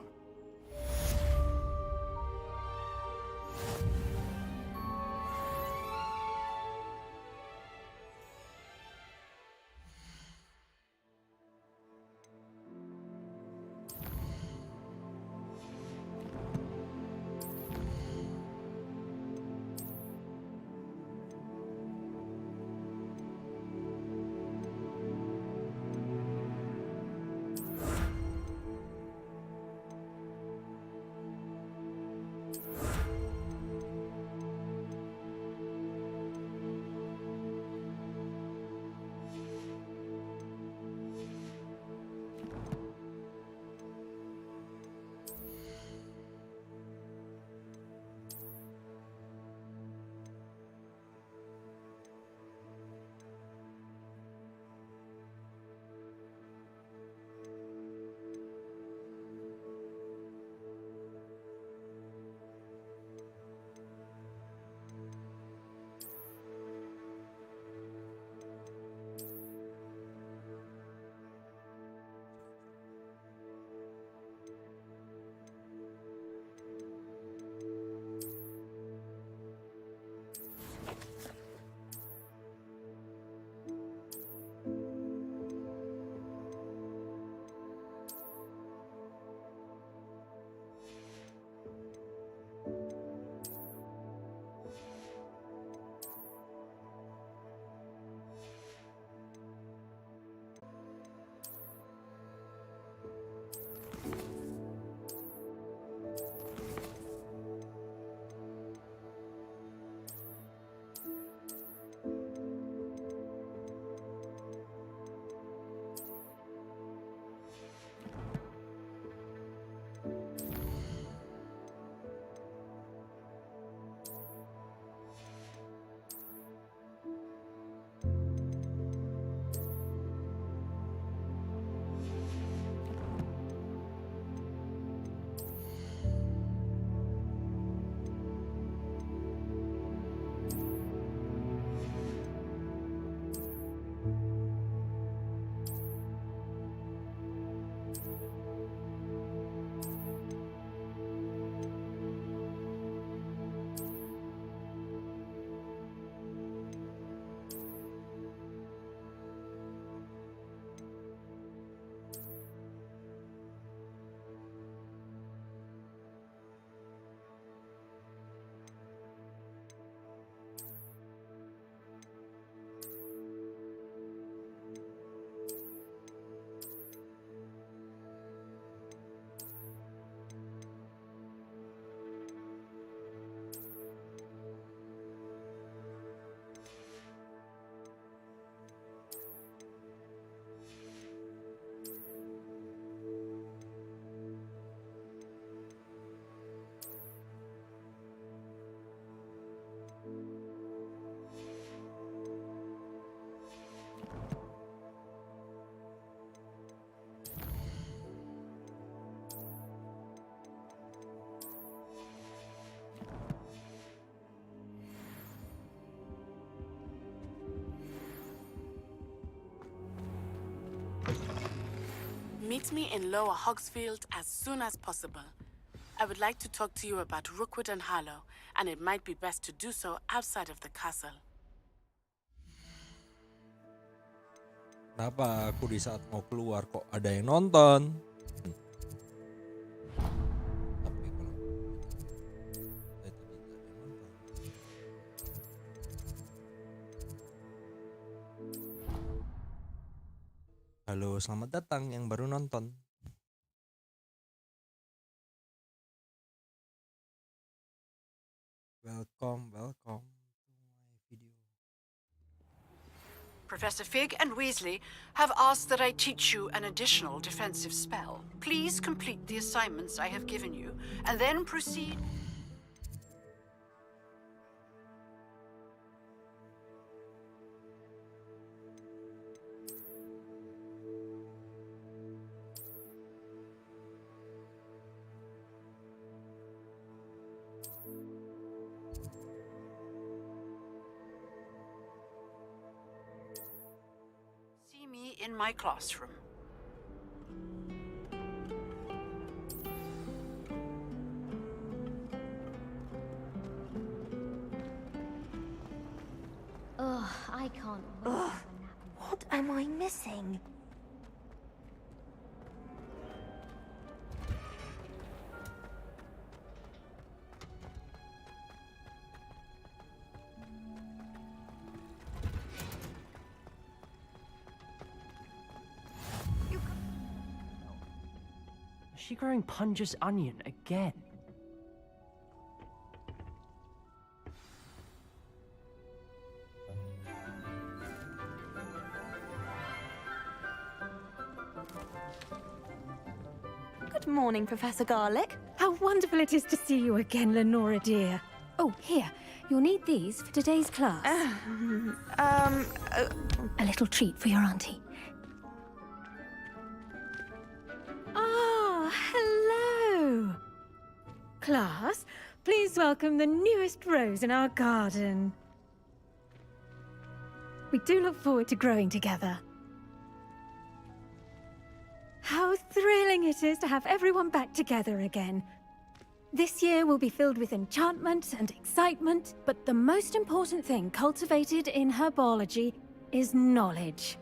Meet me in Lower Hogsfield as soon as possible. I would like to talk to you about Rookwood and Harlow, and it might be best to do so outside of the castle. Kenapa aku di saat mau keluar kok ada yang nonton? Halo, selamat datang yang baru nonton. Welcome to my video. Professor Fig and Weasley have asked that I teach you an additional defensive spell. Please complete the assignments I have given you, and then proceed. In my classroom. Ugh, I can't wait. Ugh, what am I missing? Is she growing Punja's onion again? Good morning, Professor Garlic. How wonderful it is to see you again, Lenora dear. Oh, here. You'll need these for today's class. A little treat for your auntie. Ah, hello. Class, please welcome the newest rose in our garden. We do look forward to growing together. How thrilling it is to have everyone back together again. This year will be filled with enchantment and excitement, but the most important thing cultivated in herbology is knowledge.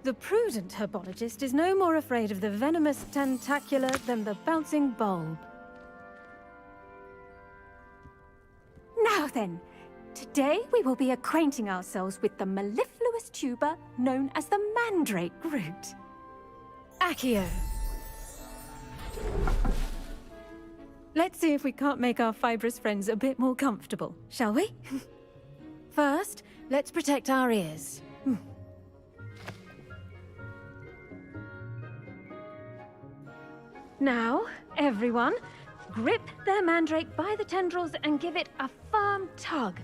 The prudent herbologist is no more afraid of the venomous tentacula than the bouncing bulb. Now then, today we will be acquainting ourselves with the mellifluous tuber known as the mandrake root. Accio. Let's see if we can't make our fibrous friends a bit more comfortable, shall we? First, let's protect our ears. Now, everyone, grip their mandrake by the tendrils and give it a firm tug.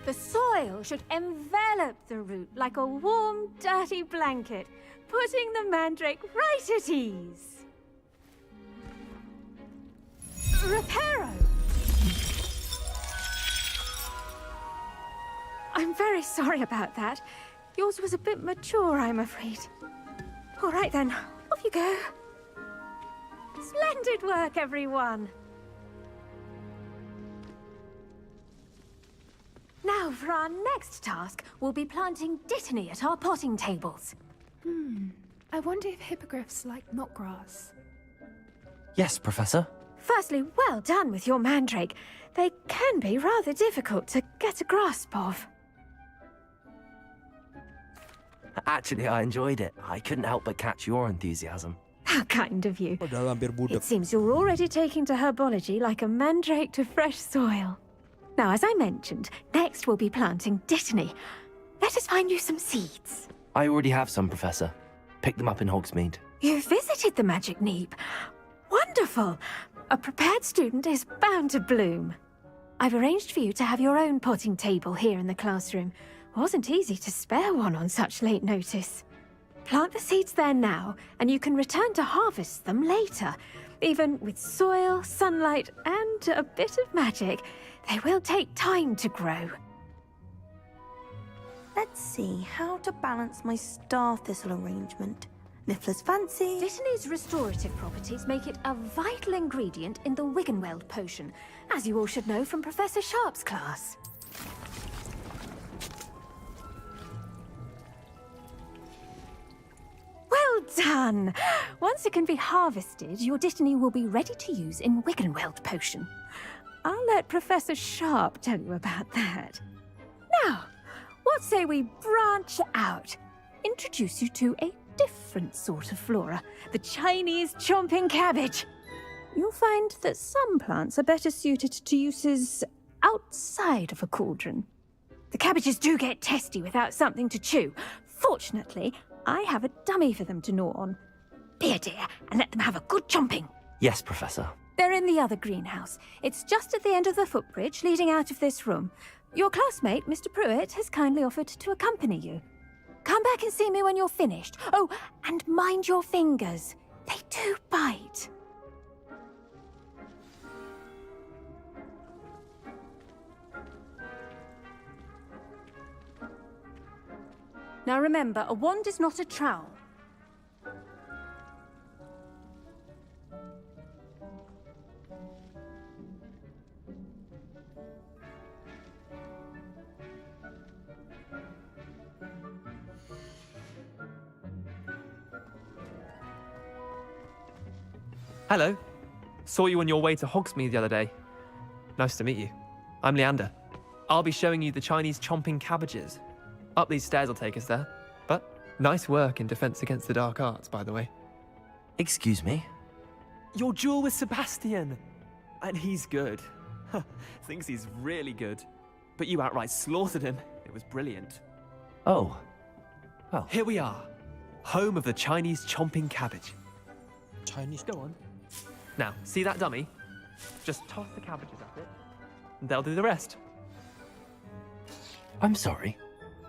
The soil should envelop the root like a warm, dirty blanket, putting the mandrake right at ease. Reparo! I'm very sorry about that. Yours was a bit mature, I'm afraid. All right then, off you go. Splendid work, everyone. Now, for our next task, we'll be planting dittany at our potting tables. I wonder if hippogriffs like knotgrass. Yes, Professor. Firstly, well done with your mandrake. They can be rather difficult to get a grasp of. Actually, I enjoyed it. I couldn't help but catch your enthusiasm. How kind of you. Padahal hampir budak. It seems you're already taking to herbology like a mandrake to fresh soil. Now, as I mentioned, next we'll be planting Dittany. Let us find you some seeds. I already have some, Professor. Pick them up in Hogsmeade. You visited the Magic Neep. Wonderful! A prepared student is bound to bloom. I've arranged for you to have your own potting table here in the classroom. Wasn't easy to spare one on such late notice. Plant the seeds there now, and you can return to harvest them later. Even with soil, sunlight, and a bit of magic, they will take time to grow. Let's see how to balance my star thistle arrangement. Niffler's fancy. Dittany's restorative properties make it a vital ingredient in the Wiggenweld potion, as you all should know from Professor Sharp's class. Well done! Once it can be harvested, your Dittany will be ready to use in Wiggenweld potion. I'll let Professor Sharp tell you about that. Now, what say we branch out? Introduce you to a different sort of flora, the Chinese chomping cabbage. You'll find that some plants are better suited to uses outside of a cauldron. The cabbages do get testy without something to chew. Fortunately, I have a dummy for them to gnaw on. Be a dear and let them have a good chomping. Yes, Professor. They're in the other greenhouse. It's just at the end of the footbridge leading out of this room. Your classmate, Mr. Pruitt, has kindly offered to accompany you. Come back and see me when you're finished. Oh, and mind your fingers. They do bite. Now remember, a wand is not a trowel. Hello. Saw you on your way to Hogsmeade the other day. Nice to meet you. I'm Leander. I'll be showing you the Chinese chomping cabbages. Up these stairs will take us there. But nice work in Defense Against the Dark Arts, by the way. Excuse me? Your duel with Sebastian! And he's good. Thinks he's really good. But you outright slaughtered him. It was brilliant. Oh. Well. Here we are. Home of the Chinese chomping cabbage. Chinese. Go on. Now, see that dummy? Just toss the cabbages at it, and they'll do the rest. I'm sorry.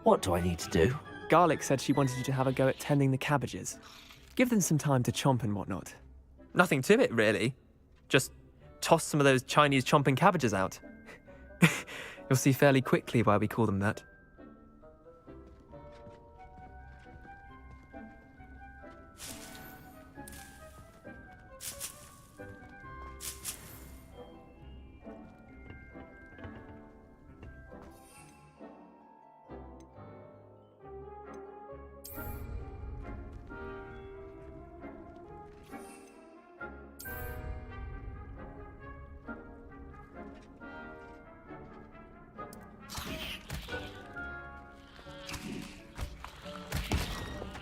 What do I need to do? Garlic said she wanted you to have a go at tending the cabbages. Give them some time to chomp and whatnot. Nothing to it, really. Just toss some of those Chinese chomping cabbages out. You'll see fairly quickly why we call them that.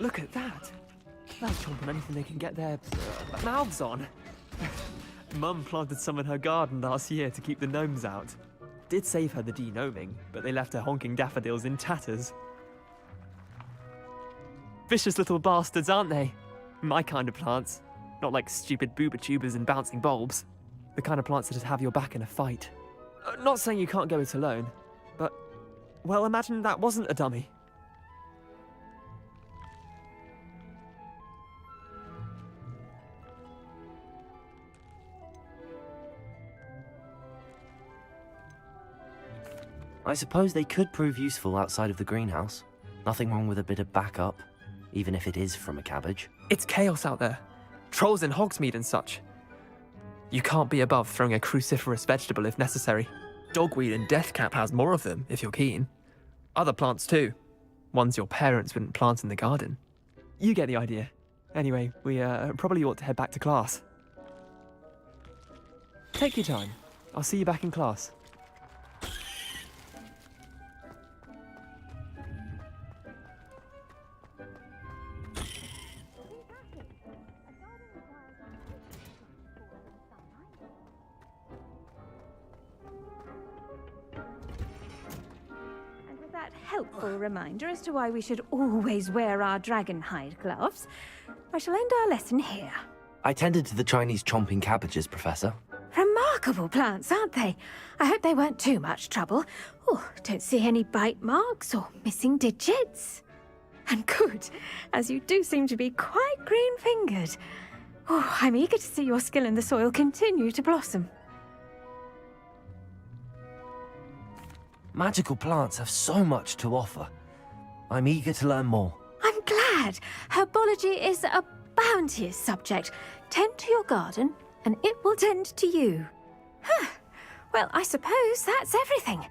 Look at that! They'll chomp on anything they can get their mouths on. Mum planted some in her garden last year to keep the gnomes out. Did save her the de-gnoming, but they left her honking daffodils in tatters. Vicious little bastards, aren't they? My kind of plants. Not like stupid booba tubers and bouncing bulbs. The kind of plants that'd have your back in a fight. Not saying you can't go it alone, but, well, imagine that wasn't a dummy. I suppose they could prove useful outside of the greenhouse. Nothing wrong with a bit of backup, even if it is from a cabbage. It's chaos out there. Trolls in Hogsmeade and such. You can't be above throwing a cruciferous vegetable if necessary. Dogweed and deathcap has more of them, if you're keen. Other plants too. Ones your parents wouldn't plant in the garden. You get the idea. Anyway, we probably ought to head back to class. Take your time. I'll see you back in class. helpful reminder as to why we should always wear our dragon hide gloves, I shall end our lesson here. I tended to the Chinese chomping cabbages, Professor. Remarkable plants, aren't they? I hope they weren't too much trouble. Oh, don't see any bite marks or missing digits. And good, as you do seem to be quite green-fingered. Oh, I'm eager to see your skill in the soil continue to blossom. Magical plants have so much to offer. I'm eager to learn more. I'm glad. Herbology is a bounteous subject. Tend to your garden, and it will tend to you. Huh. Well, I suppose that's everything.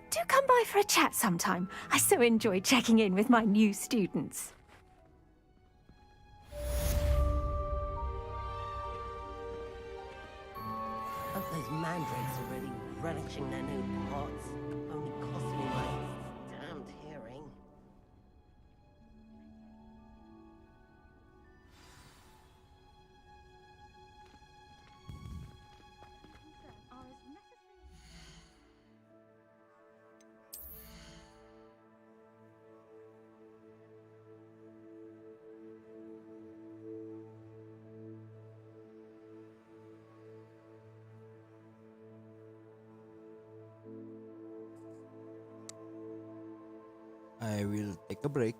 Do come by for a chat sometime. I so enjoy checking in with my new students. Hope those mandrakes are really relishing their new pots. Only cost me my damned hearing. I will take a break.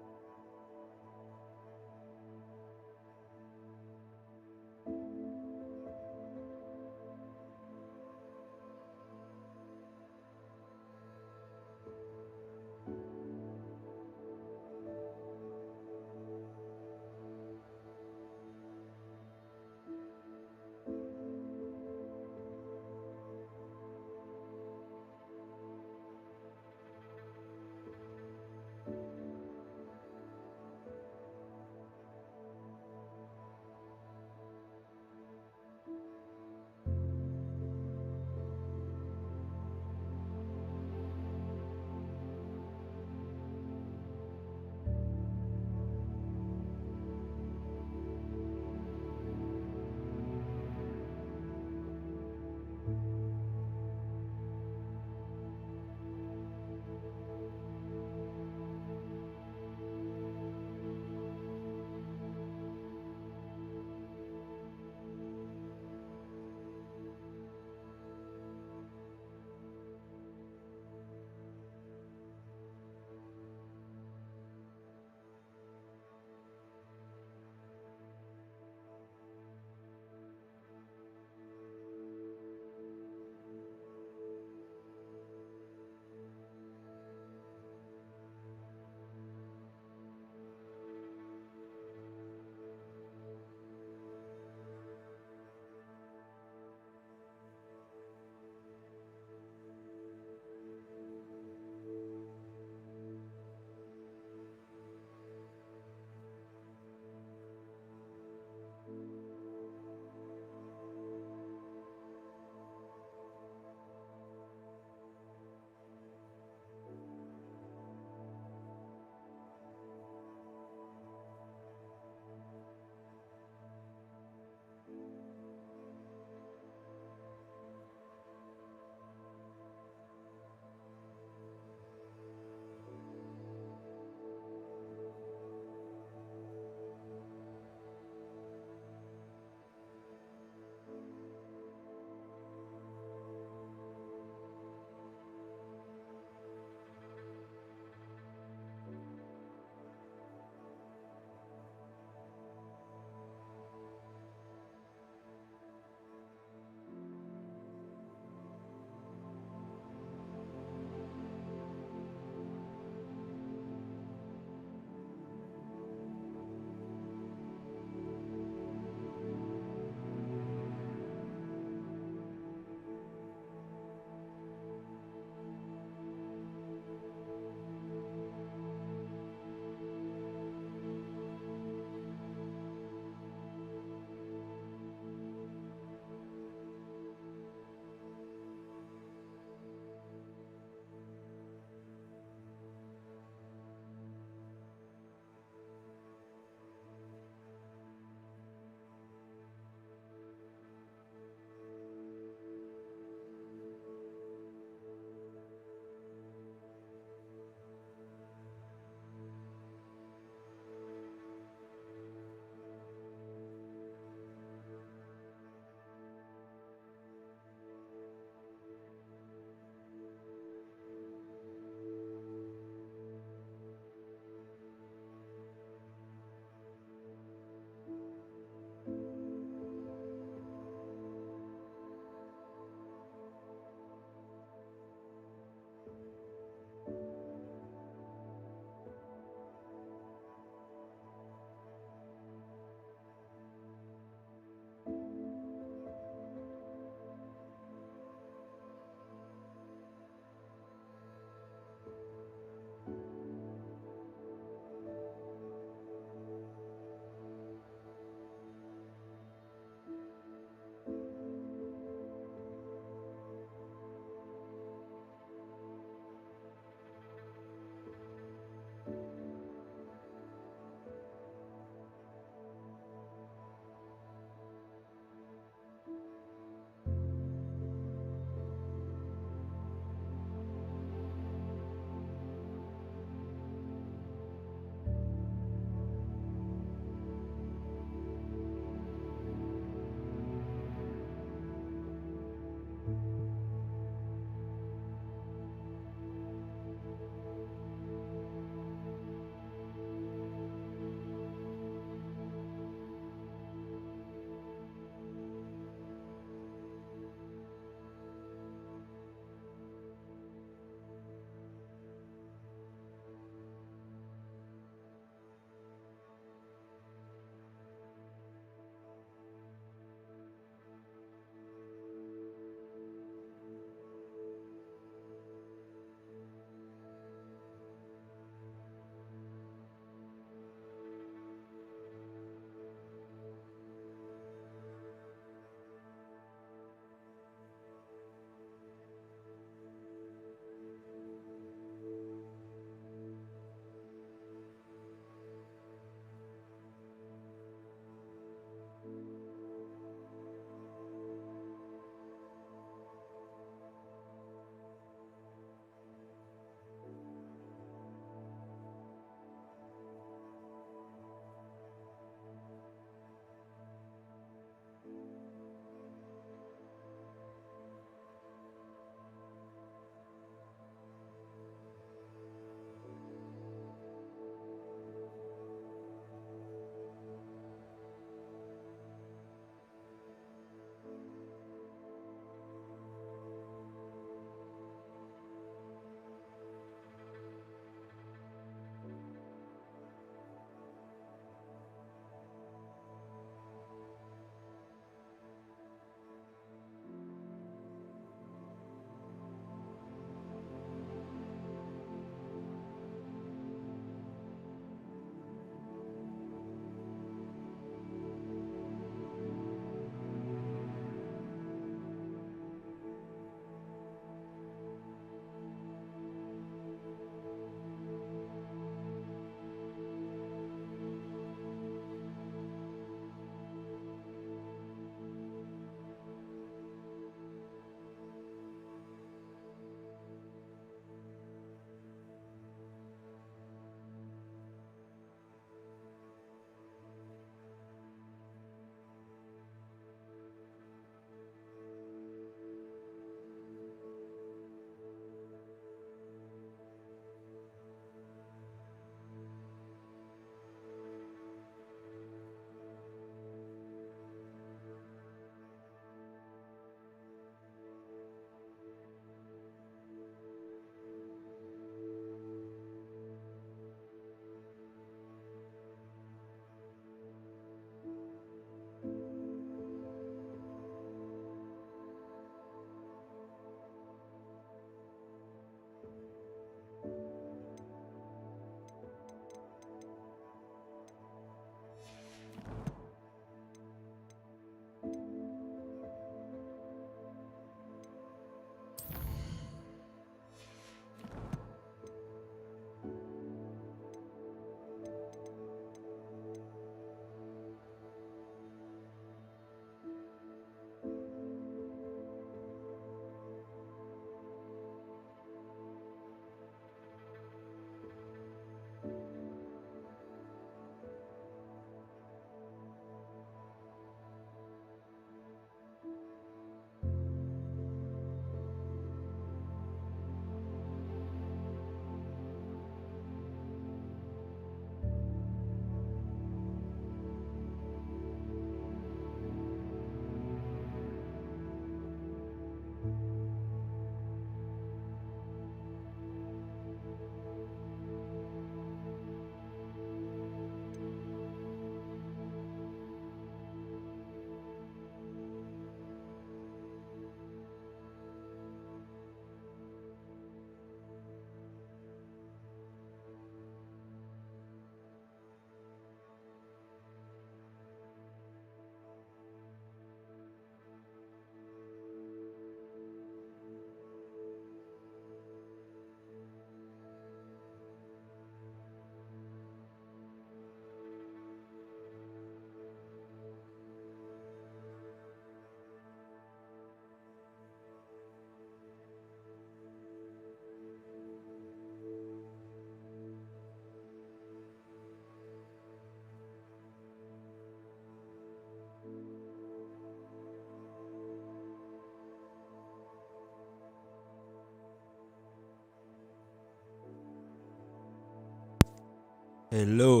Hello.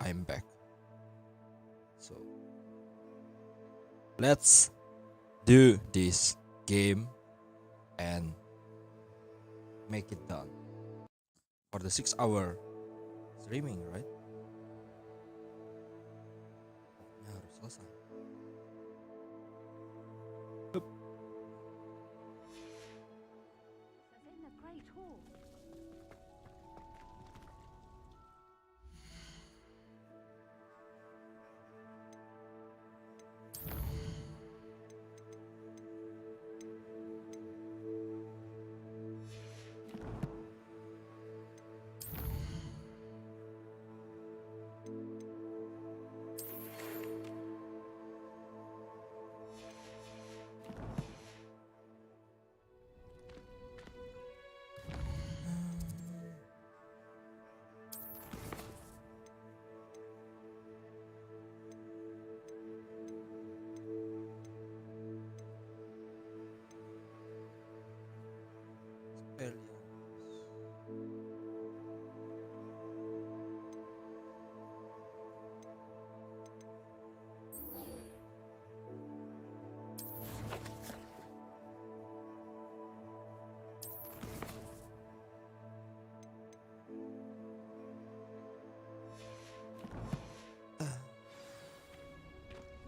I'm back. So let's do this game and make it done for the 6-hour streaming, right? Ya, harus selesai. Hup.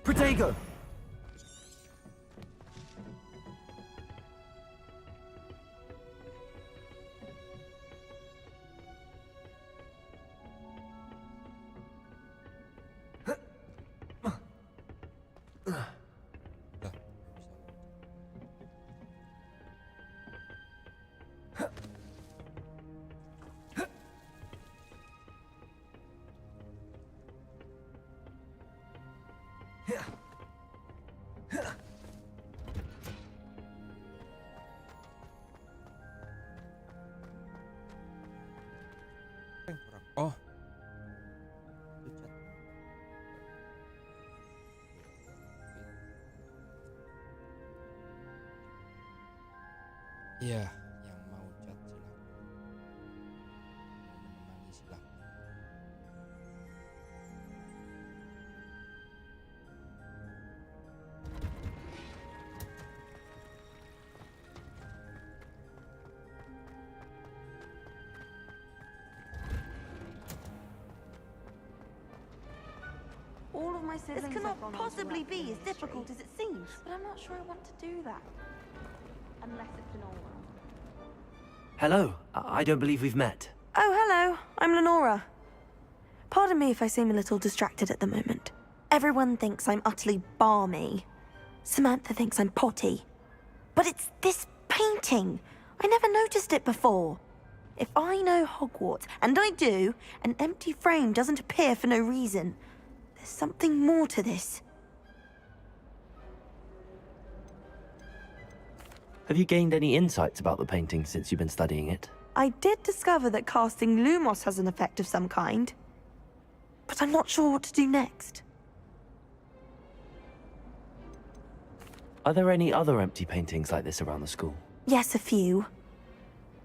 Protego! Oh. Iya, yang mau chat silakan. Mau menemani silakan. All of my siblings. This cannot possibly be as difficult as it seems. But I'm not sure I want to do that. Unless it's Lenora. Hello, I don't believe we've met. Oh, hello. I'm Lenora. Pardon me if I seem a little distracted at the moment. Everyone thinks I'm utterly balmy. Samantha thinks I'm potty. But it's this painting. I never noticed it before. If I know Hogwarts, and I do, an empty frame doesn't appear for no reason. There's something more to this. Have you gained any insights about the painting since you've been studying it? I did discover that casting Lumos has an effect of some kind. But I'm not sure what to do next. Are there any other empty paintings like this around the school? Yes, a few.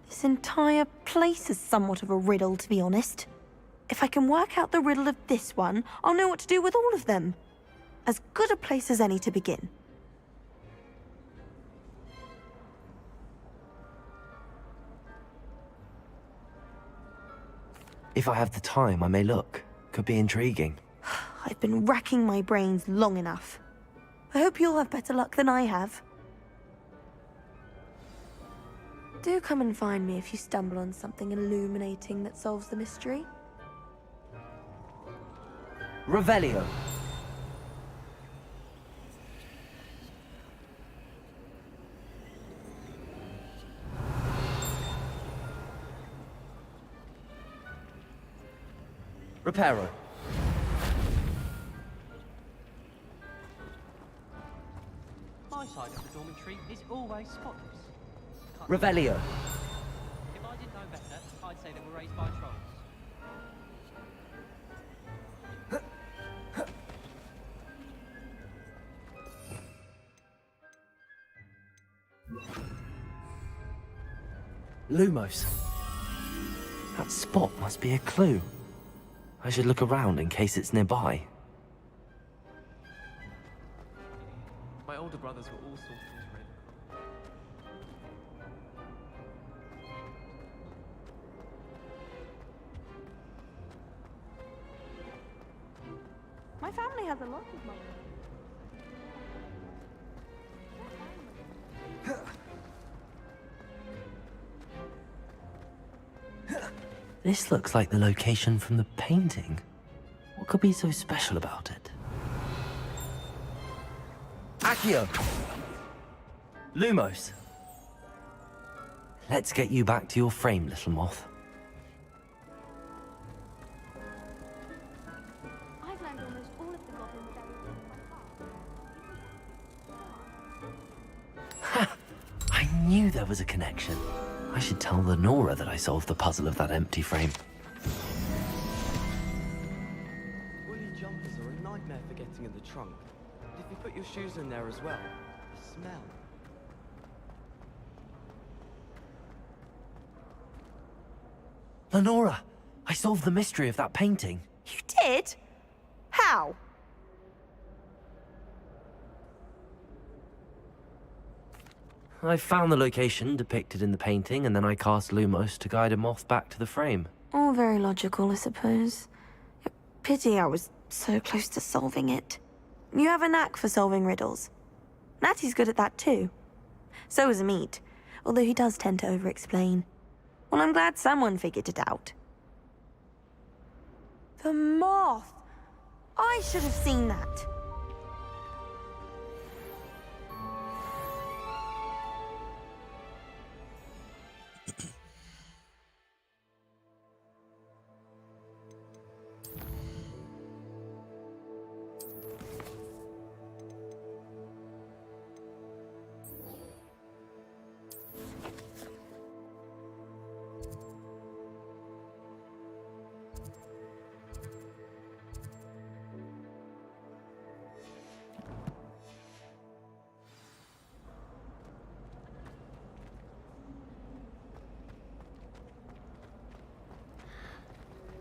This entire place is somewhat of a riddle, to be honest. If I can work out the riddle of this one, I'll know what to do with all of them. As good a place as any to begin. If I have the time, I may look. Could be intriguing. I've been racking my brains long enough. I hope you'll have better luck than I have. Do come and find me if you stumble on something illuminating that solves the mystery. Revelio. Reparo. My side of the dormitory is always spotless. Revelio. If I didn't know better, I'd say they were raised by trolls. Lumos. That spot must be a clue. I should look around in case it's nearby. My older brothers were all sorted into Ravenclaw. My family has a lot of money. This looks like the location from the painting. What could be so special about it? Accio! Lumos! Let's get you back to your frame, little moth. I've learned almost all of the goblin berries. I knew there was a connection. I should tell Lenora that I solved the puzzle of that empty frame. Woolly jumpers are a nightmare for getting in the trunk. But if you put your shoes in there as well, the smell. Lenora! I solved the mystery of that painting. You did? How? I found the location depicted in the painting, and then I cast Lumos to guide a moth back to the frame. All very logical, I suppose. Pity I was so close to solving it. You have a knack for solving riddles. Natty's good at that too. So is Amit, although he does tend to over-explain. Well, I'm glad someone figured it out. The moth! I should have seen that.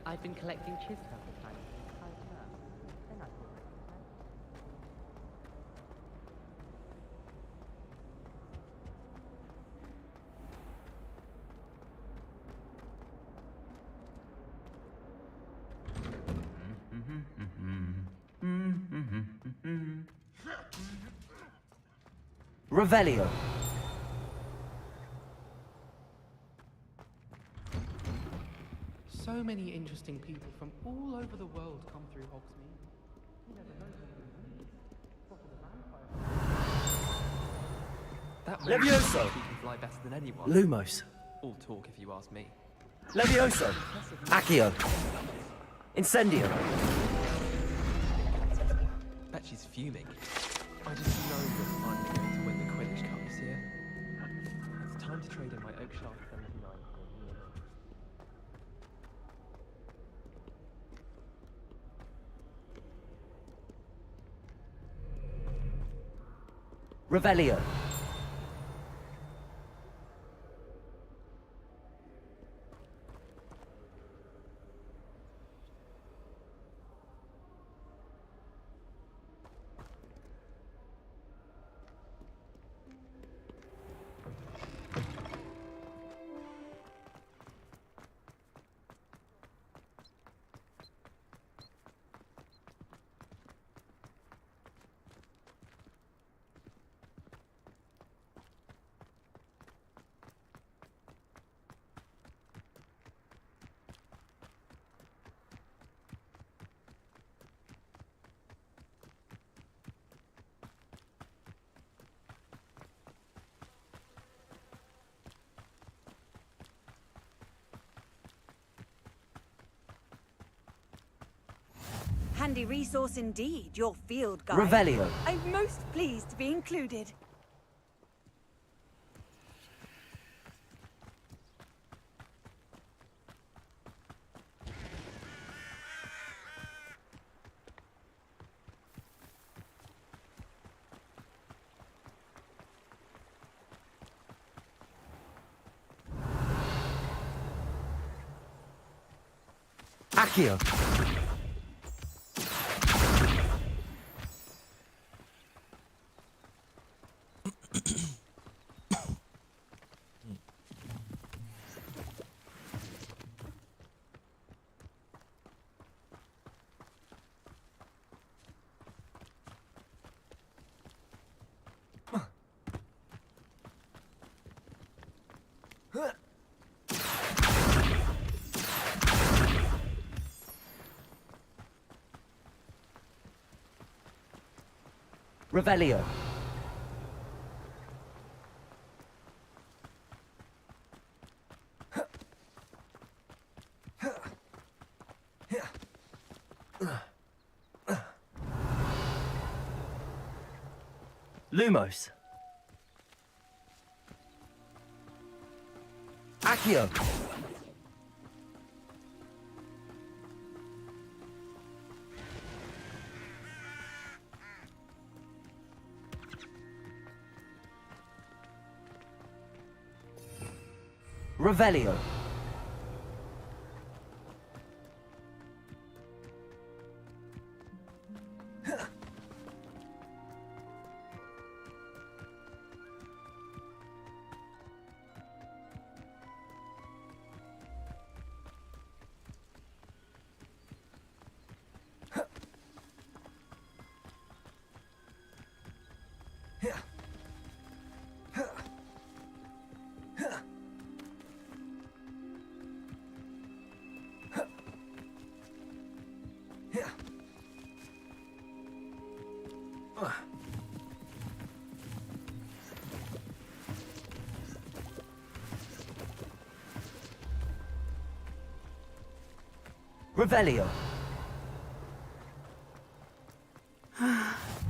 I've been collecting chisels for time. Revelio. So many interesting people from all over the world come through Hogsmeade. You never know who that Levioso! He can fly better than anyone. Lumos. All talk if you ask me. Levioso! Accio! Incendio! Bet she's fuming. I just know you're finally going to win the Quidditch Cup this year. It's time to trade in my Oakshaft 79 for a new one. Revelio. Handy resource indeed, your field guide. Revelio. I'm most pleased to be included. Accio! Revelio. Lumos. Accio. Revelio. Revelio.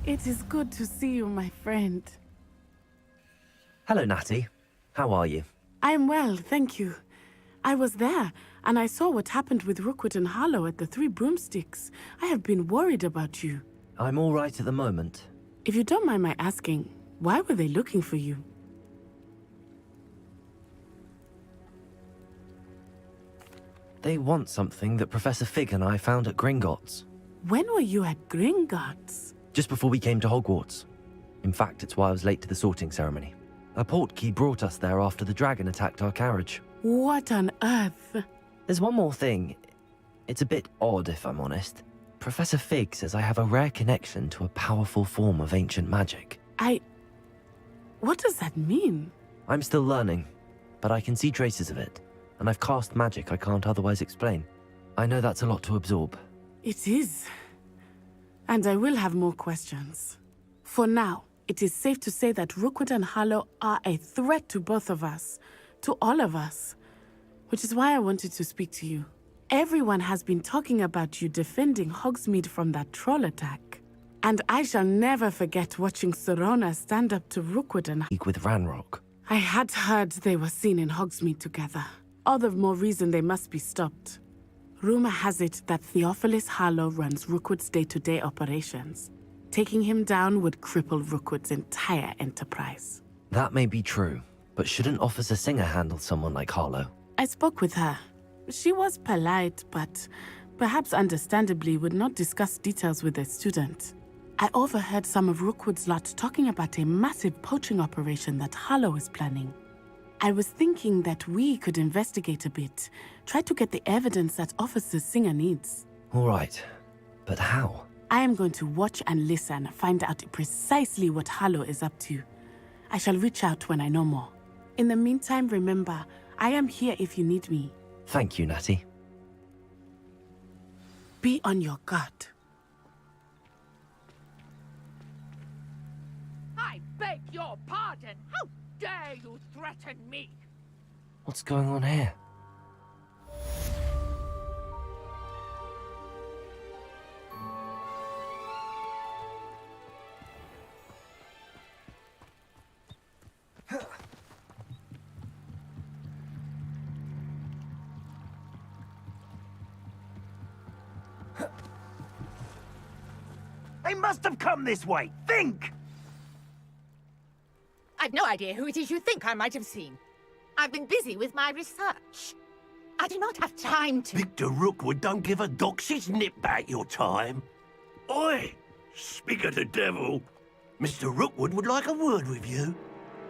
It is good to see you, my friend. Hello, Natty. How are you? I am well, thank you. I was there, and I saw what happened with Rookwood and Harlow at the Three Broomsticks. I have been worried about you. I'm all right at the moment. If you don't mind my asking, why were they looking for you? They want something that Professor Fig and I found at Gringotts. When were you at Gringotts? Just before we came to Hogwarts. In fact, it's why I was late to the sorting ceremony. A portkey brought us there after the dragon attacked our carriage. What on earth? There's one more thing. It's a bit odd, if I'm honest. Professor Fig says I have a rare connection to a powerful form of ancient magic. What does that mean? I'm still learning, but I can see traces of it, and I've cast magic I can't otherwise explain. I know that's a lot to absorb. It is. And I will have more questions. For now, it is safe to say that Rookwood and Harlow are a threat to both of us, to all of us, which is why I wanted to speak to you. Everyone has been talking about you defending Hogsmeade from that troll attack. And I shall never forget watching Sorona stand up to Rookwood and with Ranrock. I had heard they were seen in Hogsmeade together. All the more reason they must be stopped. Rumor has it that Theophilus Harlow runs Rookwood's day-to-day operations. Taking him down would cripple Rookwood's entire enterprise. That may be true, but shouldn't Officer Singer handle someone like Harlow? I spoke with her. She was polite, but perhaps understandably would not discuss details with a student. I overheard some of Rookwood's lot talking about a massive poaching operation that Harlow is planning. I was thinking that we could investigate a bit, try to get the evidence that Officer Singer needs. All right, but how? I am going to watch and listen, find out precisely what Harlow is up to. I shall reach out when I know more. In the meantime, remember, I am here if you need me. Thank you, Natty. Be on your guard. I beg your pardon. How dare you threaten me? What's going on here? They must have come this way. Think! I've no idea who it is you think I might have seen. I've been busy with my research. I do not have time to. Victor Rookwood don't give a doxy's nip back your time. Oi! Speak of the devil. Mr. Rookwood would like a word with you.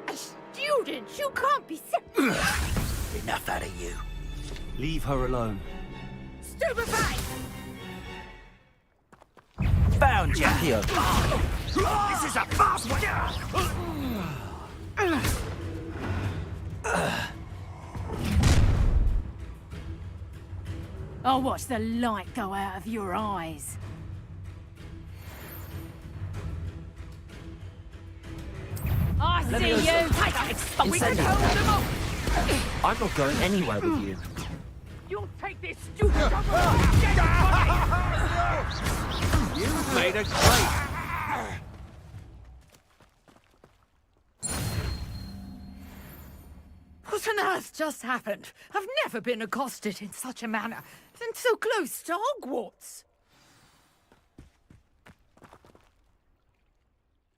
A student? You can't be Enough out of you. Leave her alone. Stupefy! Found you. Here. This is a fast one. I'll watch the light go out of your eyes. I see you! We can hold them off! I'm not going anywhere with you. You'll take this stupid You've made a great. What on earth just happened? I've never been accosted in such a manner, and so close to Hogwarts.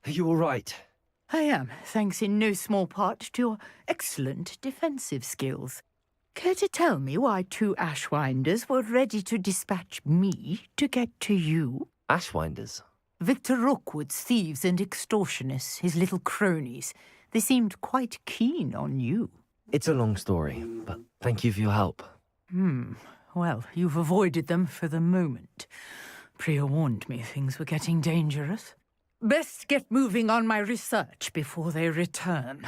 Are you all right? I am, thanks in no small part to your excellent defensive skills. Care to tell me why 2 Ashwinders were ready to dispatch me to get to you? Ashwinders? Victor Rookwood's thieves and extortionists, his little cronies. They seemed quite keen on you. It's a long story, but thank you for your help. Well, you've avoided them for the moment. Priya warned me things were getting dangerous. Best get moving on my research before they return.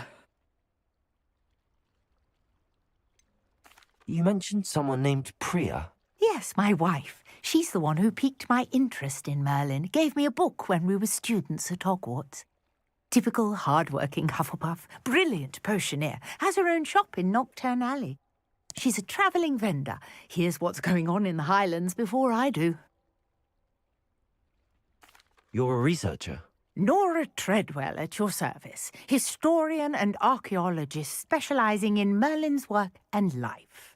You mentioned someone named Priya. Yes, my wife. She's the one who piqued my interest in Merlin, gave me a book when we were students at Hogwarts. Typical hard-working Hufflepuff, brilliant potioneer, has her own shop in Nocturne Alley. She's a travelling vendor, hears what's going on in the Highlands before I do. You're a researcher? Nora Treadwell at your service, historian and archaeologist specialising in Merlin's work and life.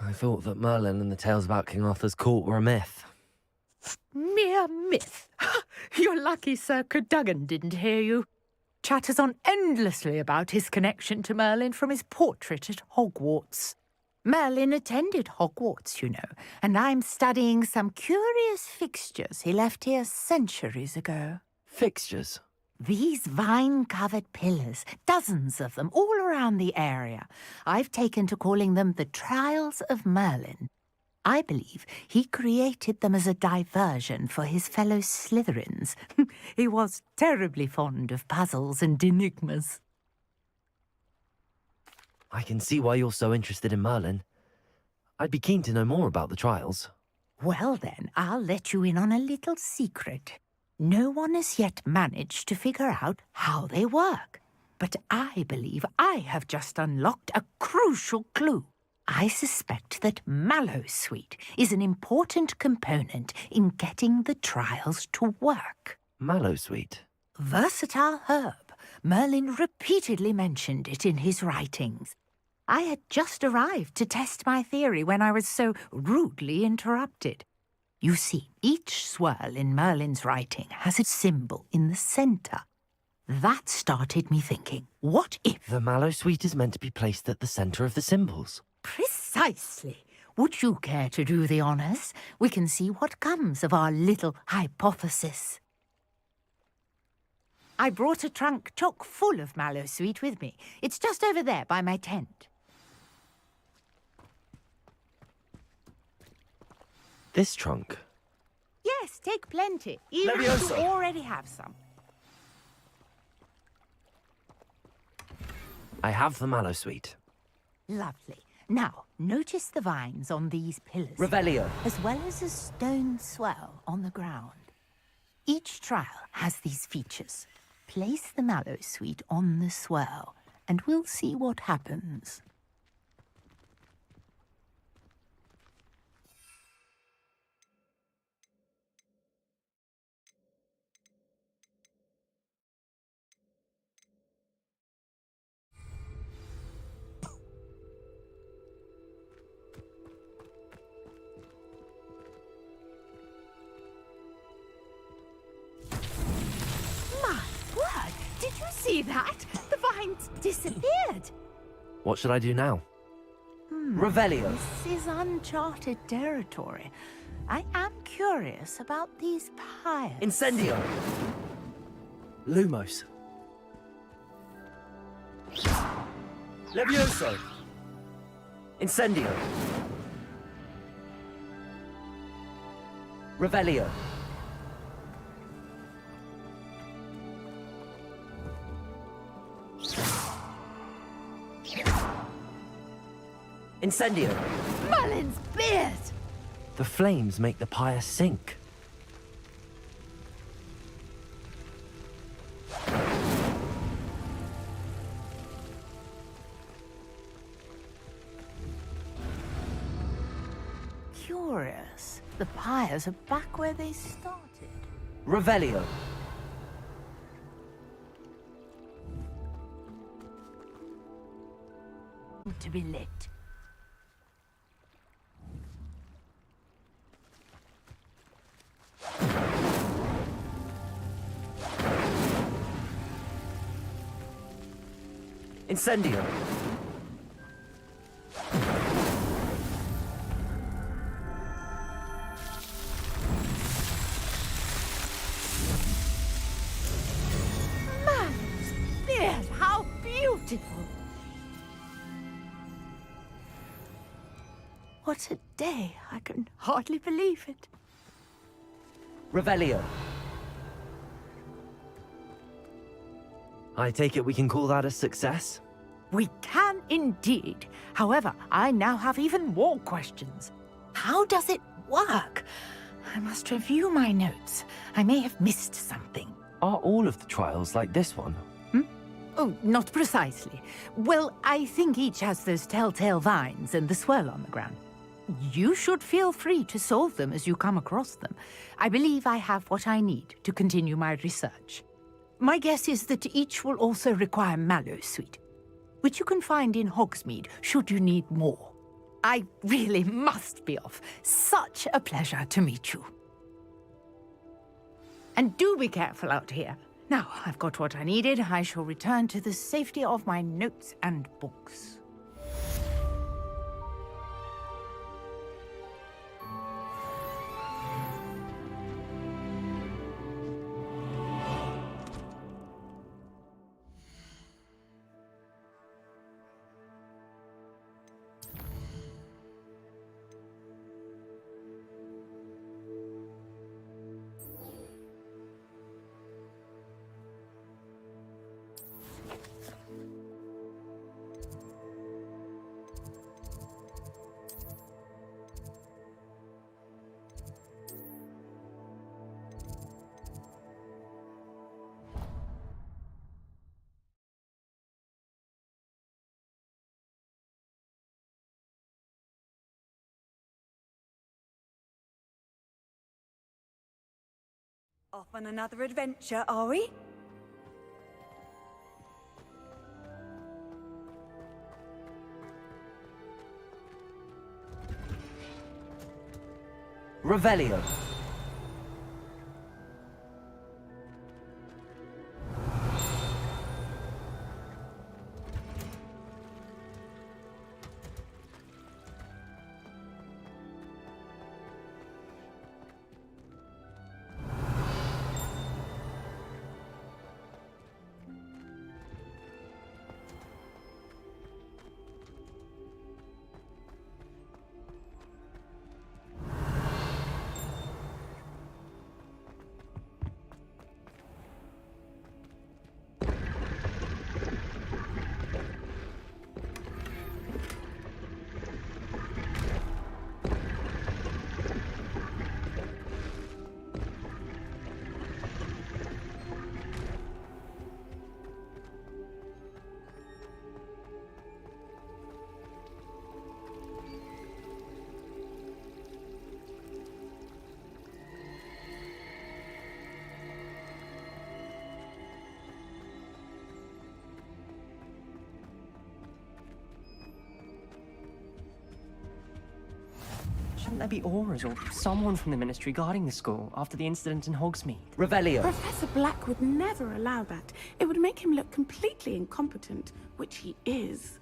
I thought that Merlin and the tales about King Arthur's court were a myth. Mere myth. You're lucky Sir Cadogan didn't hear you. Chatters on endlessly about his connection to Merlin from his portrait at Hogwarts. Merlin attended Hogwarts, you know, and I'm studying some curious fixtures he left here centuries ago. Fixtures? These vine-covered pillars, dozens of them, all around the area. I've taken to calling them the Trials of Merlin. I believe he created them as a diversion for his fellow Slytherins. He was terribly fond of puzzles and enigmas. I can see why you're so interested in Merlin. I'd be keen to know more about the trials. Well then, I'll let you in on a little secret. No one has yet managed to figure out how they work. But I believe I have just unlocked a crucial clue. I suspect that Mallowsweet is an important component in getting the trials to work. Mallowsweet? Versatile herb. Merlin repeatedly mentioned it in his writings. I had just arrived to test my theory when I was so rudely interrupted. You see, each swirl in Merlin's writing has a symbol in the centre. That started me thinking, what if... The Mallowsweet is meant to be placed at the centre of the symbols. Precisely. Would you care to do the honours? We can see what comes of our little hypothesis. I brought a trunk chock full of Mallowsweet with me. It's just over there by my tent. This trunk? Yes, take plenty, even if you already have some. I have the Mallowsweet. Lovely. Now, notice the vines on these pillars. Revelio. As well as a stone swell on the ground. Each trial has these features. Place the Mallowsweet on the swirl, and we'll see what happens. see that? The vines disappeared. What should I do now? Revelio. This is uncharted territory. I am curious about these pyres. Incendio. Lumos. Levioso. Incendio. Revelio. Incendio. Mullins beard! The flames make the pyre sink. Curious. The pyres are back where they started. Revelio. To be lit. Incendio. Man's beard, how beautiful! What a day. I can hardly believe it. Revelio. I take it we can call that a success? We can indeed. However, I now have even more questions. How does it work? I must review my notes. I may have missed something. Are all of the trials like this one? Oh, not precisely. Well, I think each has those telltale vines and the swirl on the ground. You should feel free to solve them as you come across them. I believe I have what I need to continue my research. My guess is that each will also require mallowsweet, which you can find in Hogsmeade should you need more. I really must be off. Such a pleasure to meet you. And do be careful out here. Now I've got what I needed, I shall return to the safety of my notes and books. Off on another adventure, are we? Revelio. Shouldn't there be auras or someone from the Ministry guarding the school after the incident in Hogsmeade? Revelio. Professor Black would never allow that. It would make him look completely incompetent, which he is.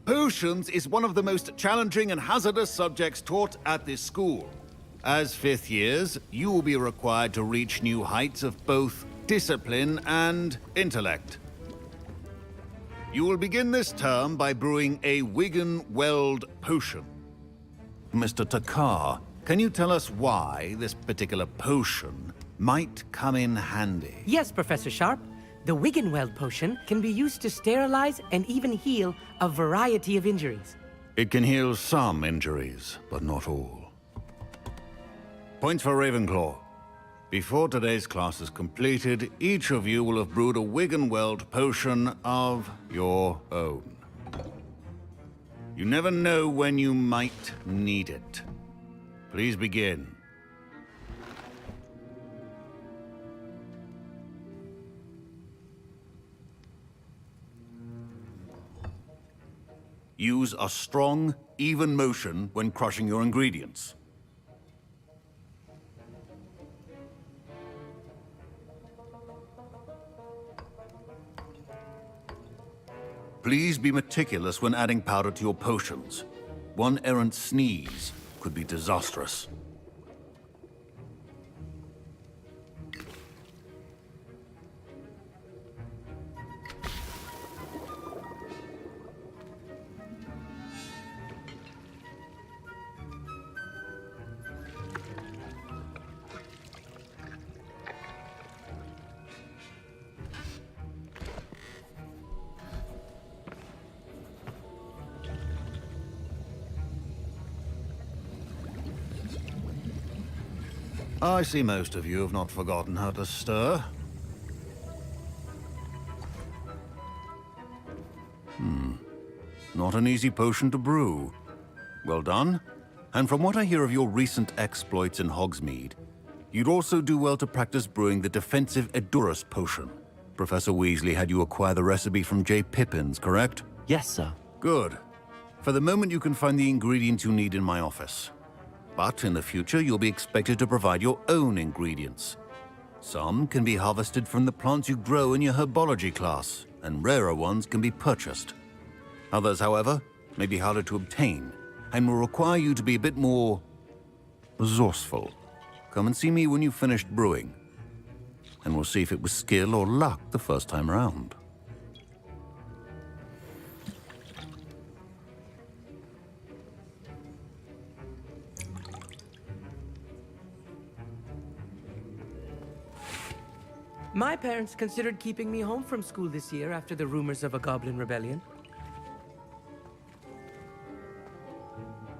Potions is one of the most challenging and hazardous subjects taught at this school. As fifth years, you will be required to reach new heights of both discipline and intellect. You will begin this term by brewing a Wigan-Weld potion. Mr. Takar, can you tell us why this particular potion might come in handy? Yes, Professor Sharp. The Wiggenweld potion can be used to sterilize and even heal a variety of injuries. It can heal some injuries, but not all. Points for Ravenclaw. Before today's class is completed, each of you will have brewed a Wiggenweld potion of your own. You never know when you might need it. Please begin. Use a strong, even motion when crushing your ingredients. Please be meticulous when adding powder to your potions. One errant sneeze could be disastrous. I see most of you have not forgotten how to stir. Not an easy potion to brew. Well done. And from what I hear of your recent exploits in Hogsmeade, you'd also do well to practice brewing the defensive Edurus potion. Professor Weasley had you acquire the recipe from J. Pippins, correct? Yes, sir. Good. For the moment, you can find the ingredients you need in my office. But in the future, you'll be expected to provide your own ingredients. Some can be harvested from the plants you grow in your herbology class, and rarer ones can be purchased. Others, however, may be harder to obtain, and will require you to be a bit more resourceful. Come and see me when you've finished brewing, and we'll see if it was skill or luck the first time around. My parents considered keeping me home from school this year after the rumors of a goblin rebellion.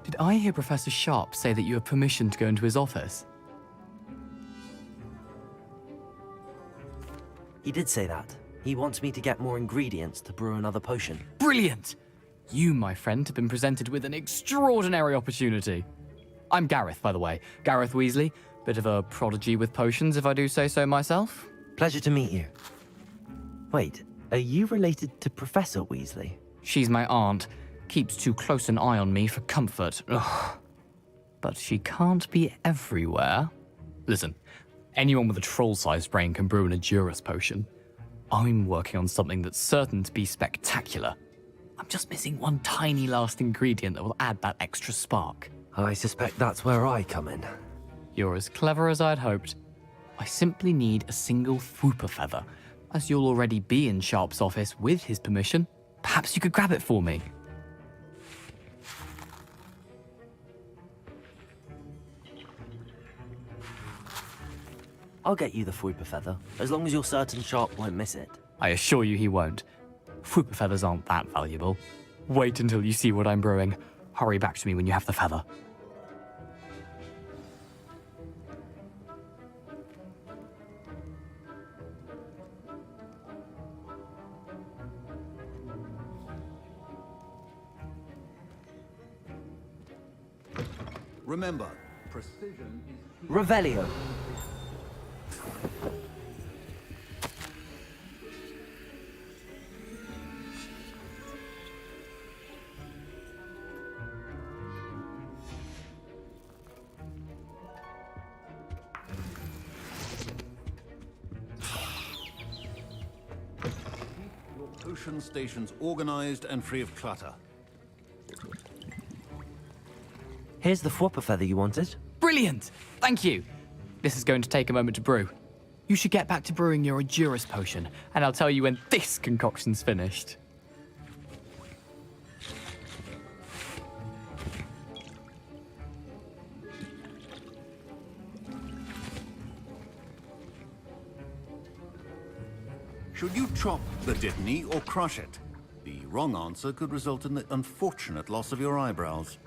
Did I hear Professor Sharp say that you have permission to go into his office? He did say that. He wants me to get more ingredients to brew another potion. Brilliant! You, my friend, have been presented with an extraordinary opportunity. I'm Gareth, by the way. Gareth Weasley. Bit of a prodigy with potions, if I do say so myself. Pleasure to meet you. Wait, are you related to Professor Weasley? She's my aunt. Keeps too close an eye on me for comfort. Ugh. But she can't be everywhere. Listen, anyone with a troll-sized brain can brew an Edurus potion. I'm working on something that's certain to be spectacular. I'm just missing one tiny last ingredient that will add that extra spark. I suspect that's where I come in. You're as clever as I'd hoped. I simply need a single Fwooper feather. As you'll already be in Sharp's office with his permission, perhaps you could grab it for me. I'll get you the Fwooper feather, as long as you're certain Sharp won't miss it. I assure you he won't. Whooper feathers aren't that valuable. Wait until you see what I'm brewing. Hurry back to me when you have the feather. Remember, precision is... Revelio. Your potion stations organized and free of clutter. Here's the Whooper feather you wanted. Brilliant! Thank you! This is going to take a moment to brew. You should get back to brewing your Adurus potion, and I'll tell you when this concoction's finished. Should you chop the dittany or crush it? The wrong answer could result in the unfortunate loss of your eyebrows.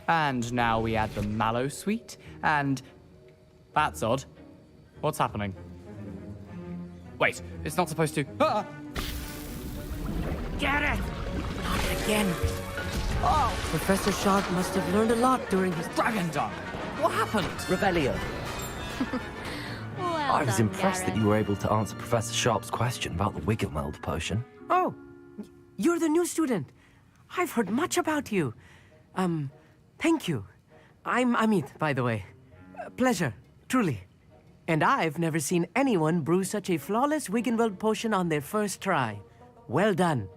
And now we add the mallow sweet, and... That's odd. What's happening? Wait, it's not supposed to... Ah! Get it! Not again. Oh, Professor Sharp must have learned a lot during his dragon dog. What happened? Revelio. Well I was done, impressed that Gareth. you were able to answer Professor Sharp's question about the Wiggenweld potion. Oh, you're the new student. I've heard much about you. Thank you. I'm Amit, by the way. Pleasure, truly. And I've never seen anyone brew such a flawless Wiggenweld potion on their first try. Well done.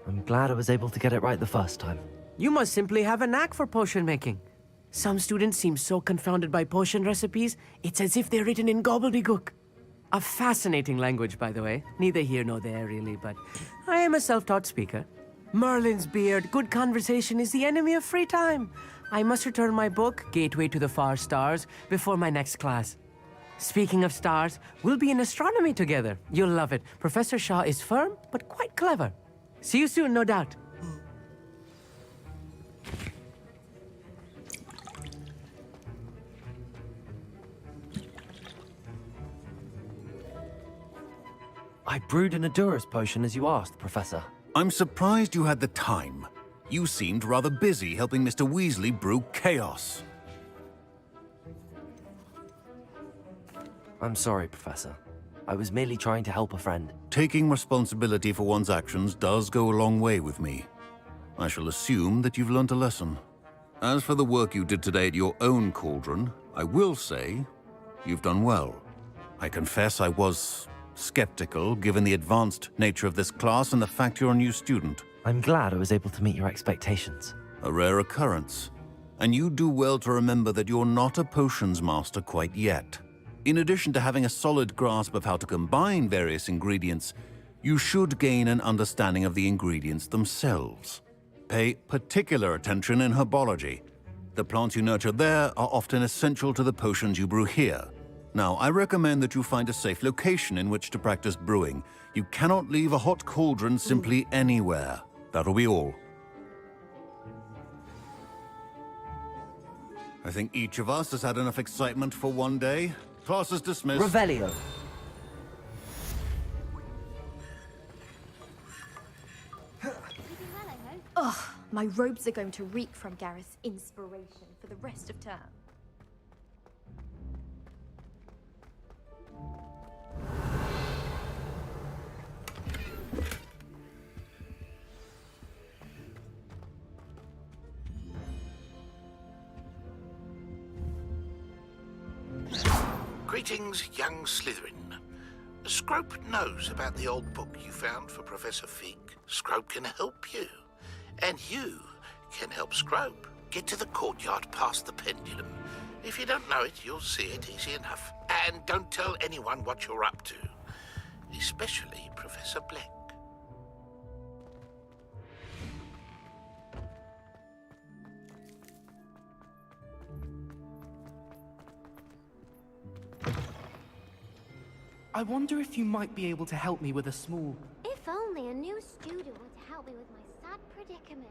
I'm glad I was able to get it right the first time. You must simply have a knack for potion making. Some students seem so confounded by potion recipes, it's as if they're written in gobbledygook. A fascinating language, by the way. Neither here nor there, really, but I am a self-taught speaker. Merlin's beard, good conversation is the enemy of free time. I must return my book, Gateway to the Far Stars, before my next class. Speaking of stars, we'll be in astronomy together. You'll love it. Professor Shaw is firm, but quite clever. See you soon, no doubt. I brewed an Adurus potion as you asked, Professor. I'm surprised you had the time. You seemed rather busy helping Mr. Weasley brew chaos. I'm sorry, Professor. I was merely trying to help a friend. Taking responsibility for one's actions does go a long way with me. I shall assume that you've learnt a lesson. As for the work you did today at your own cauldron, I will say you've done well. I confess I was skeptical, given the advanced nature of this class and the fact you're a new student. I'm glad I was able to meet your expectations. A rare occurrence. And you do well to remember that you're not a potions master quite yet. In addition to having a solid grasp of how to combine various ingredients, you should gain an understanding of the ingredients themselves. Pay particular attention in herbology. The plants you nurture there are often essential to the potions you brew here. Now, I recommend that you find a safe location in which to practice brewing. You cannot leave a hot cauldron simply anywhere. That'll be all. I think each of us has had enough excitement for one day. Class is dismissed. Revelio. Ugh, my robes are going to reek from Gareth's inspiration for the rest of term. Greetings, young Slytherin. Scrope knows about the old book you found for Professor Fig. Scrope can help you. And you can help Scrope get to the courtyard past the pendulum. If you don't know it, you'll see it easy enough. And don't tell anyone what you're up to. Especially Professor Black. I wonder if you might be able to help me with a small... If only a new student were to help me with my sad predicament.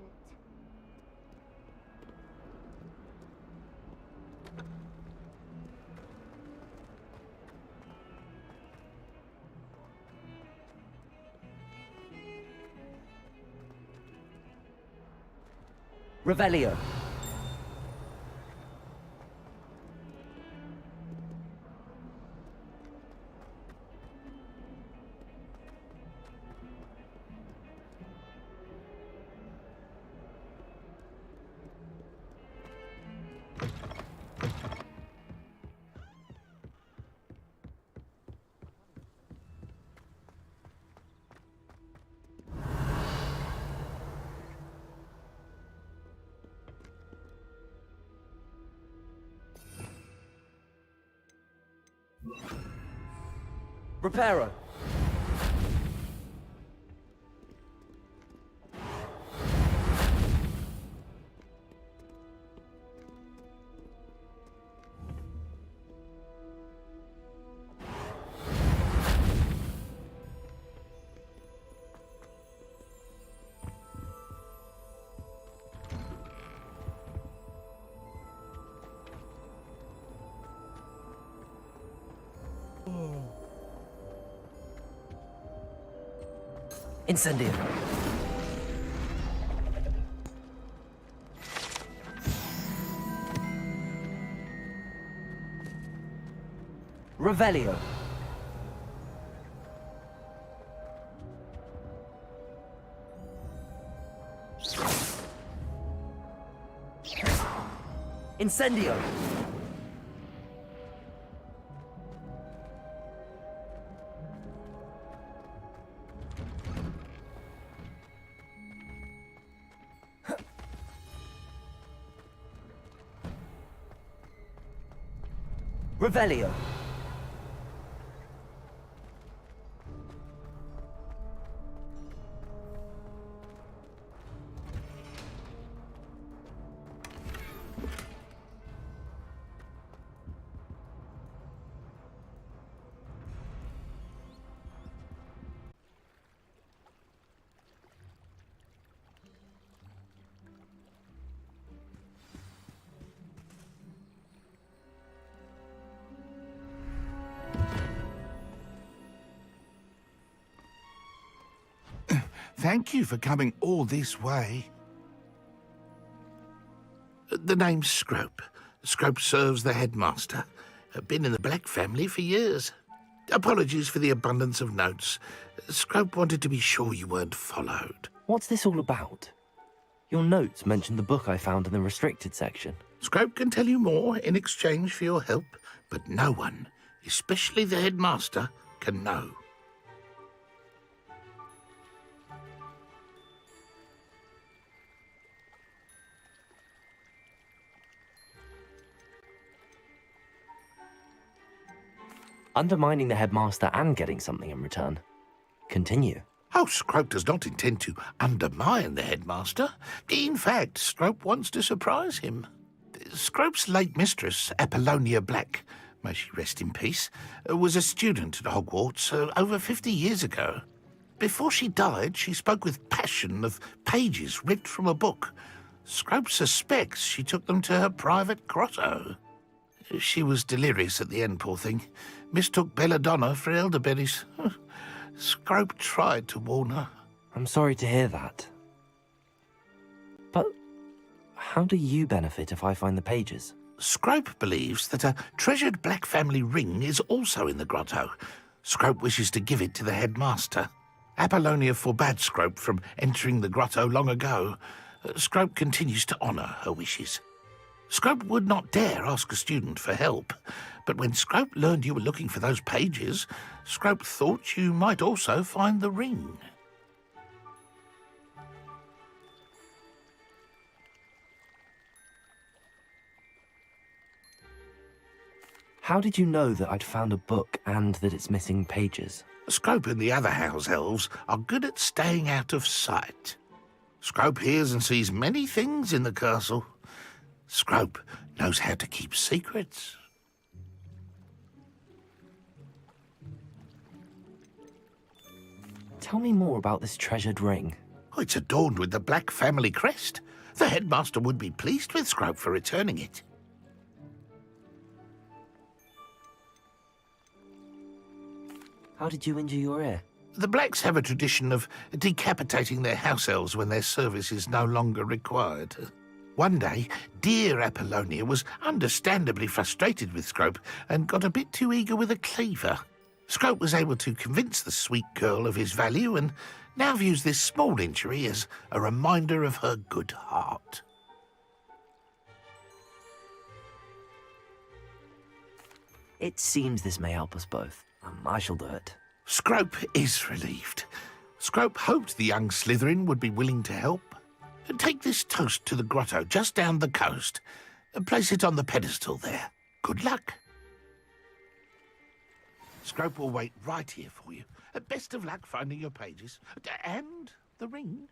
Revelio. Reparo. Incendio. Revelio. Incendio. Revelio. Thank you for coming all this way. The name's Scrope. Scrope serves the headmaster. Been in the Black family for years. Apologies for the abundance of notes. Scrope wanted to be sure you weren't followed. What's this all about? Your notes mentioned the book I found in the restricted section. Scrope can tell you more in exchange for your help, but no one, especially the headmaster, can know. Undermining the headmaster and getting something in return. Continue. Oh, Scrope does not intend to undermine the headmaster. In fact, Scrope wants to surprise him. Scrope's late mistress, Apollonia Black, may she rest in peace, was a student at Hogwarts over 50 years ago. Before she died, she spoke with passion of pages ripped from a book. Scrope suspects she took them to her private grotto. She was delirious at the end, poor thing. Mistook belladonna for elderberries. Scrope tried to warn her. I'm sorry to hear that. But how do you benefit if I find the pages? Scrope believes that a treasured Black family ring is also in the grotto. Scrope wishes to give it to the headmaster. Apollonia forbade Scrope from entering the grotto long ago. Scrope continues to honour her wishes. Scrope would not dare ask a student for help, but when Scrope learned you were looking for those pages, Scrope thought you might also find the ring. How did you know that I'd found a book and that it's missing pages? Scrope and the other house elves are good at staying out of sight. Scrope hears and sees many things in the castle. Scrope knows how to keep secrets. Tell me more about this treasured ring. Oh, it's adorned with the Black family crest. The headmaster would be pleased with Scrope for returning it. How did you injure your ear? The Blacks have a tradition of decapitating their house elves when their service is no longer required. One day, dear Apollonia was understandably frustrated with Scrope and got a bit too eager with a cleaver. Scrope was able to convince the sweet girl of his value and now views this small injury as a reminder of her good heart. It seems this may help us both. I shall do it. Scrope is relieved. Scrope hoped the young Slytherin would be willing to help. Take this toast to the grotto just down the coast and place it on the pedestal there. Good luck. Scrope will wait right here for you. Best of luck finding your pages. And the ring.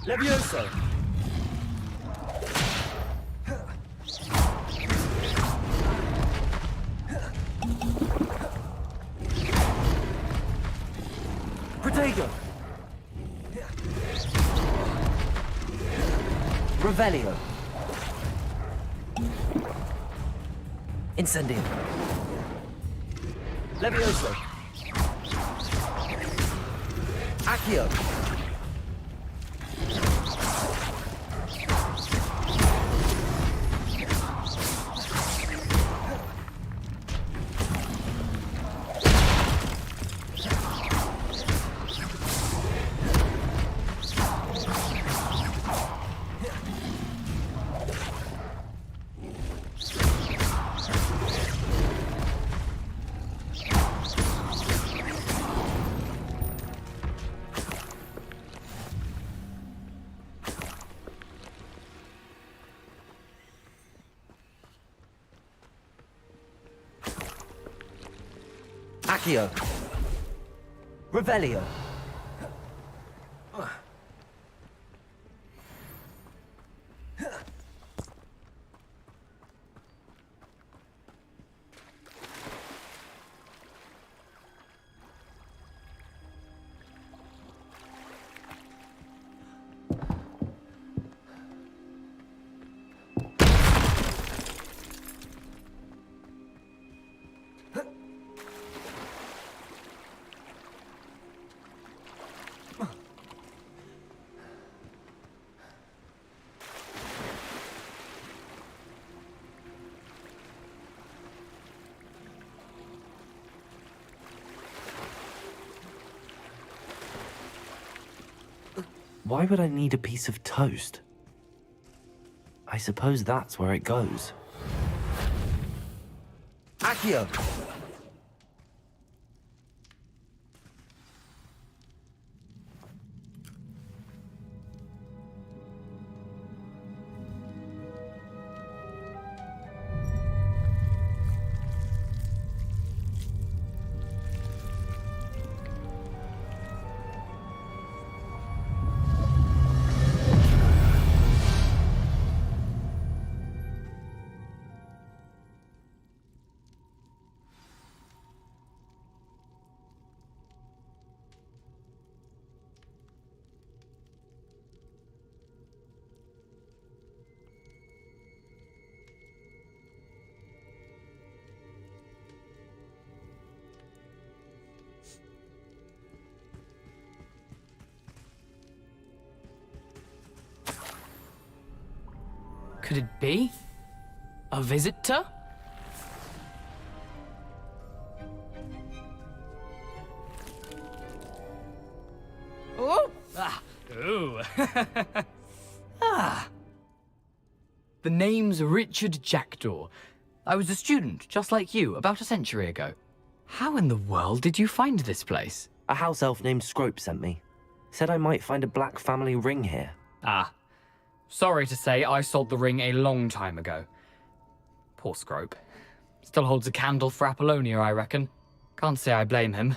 Levioso! Protego! Revelio! Incendio! Levioso! Accio! Accio! Revelio! Why would I need a piece of toast? I suppose that's where it goes. Accio! could it be? A visitor? Oh! Ah! Ooh! Ah! The name's Richard Jackdaw. I was a student, just like you, about a century ago. How in the world did you find this place? A house elf named Scrope sent me. Said I might find a black family ring here. Ah. Sorry to say, I sold the ring a long time ago. Poor Scrope. Still holds a candle for Apollonia, I reckon. Can't say I blame him.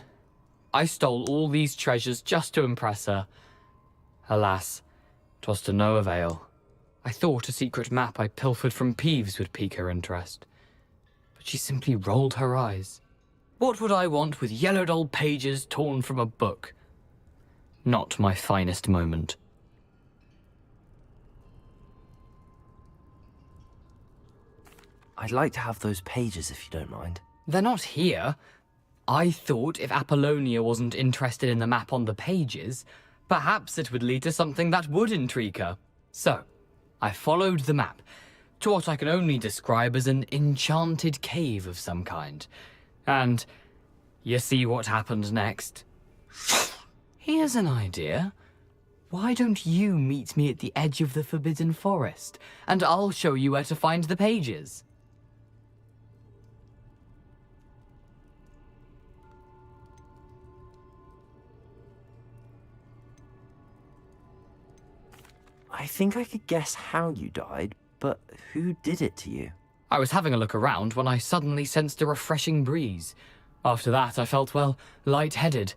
I stole all these treasures just to impress her. Alas, 'twas to no avail. I thought a secret map I pilfered from Peeves would pique her interest. But she simply rolled her eyes. What would I want with yellowed old pages torn from a book? Not my finest moment. I'd like to have those pages if you don't mind. They're not here. I thought if Apollonia wasn't interested in the map on the pages, perhaps it would lead to something that would intrigue her. So, I followed the map to what I can only describe as an enchanted cave of some kind. And you see what happened next? Here's an idea. Why don't you meet me at the edge of the Forbidden Forest, and I'll show you where to find the pages? I think I could guess how you died, but who did it to you? I was having a look around when I suddenly sensed a refreshing breeze. After that, I felt, well, lightheaded.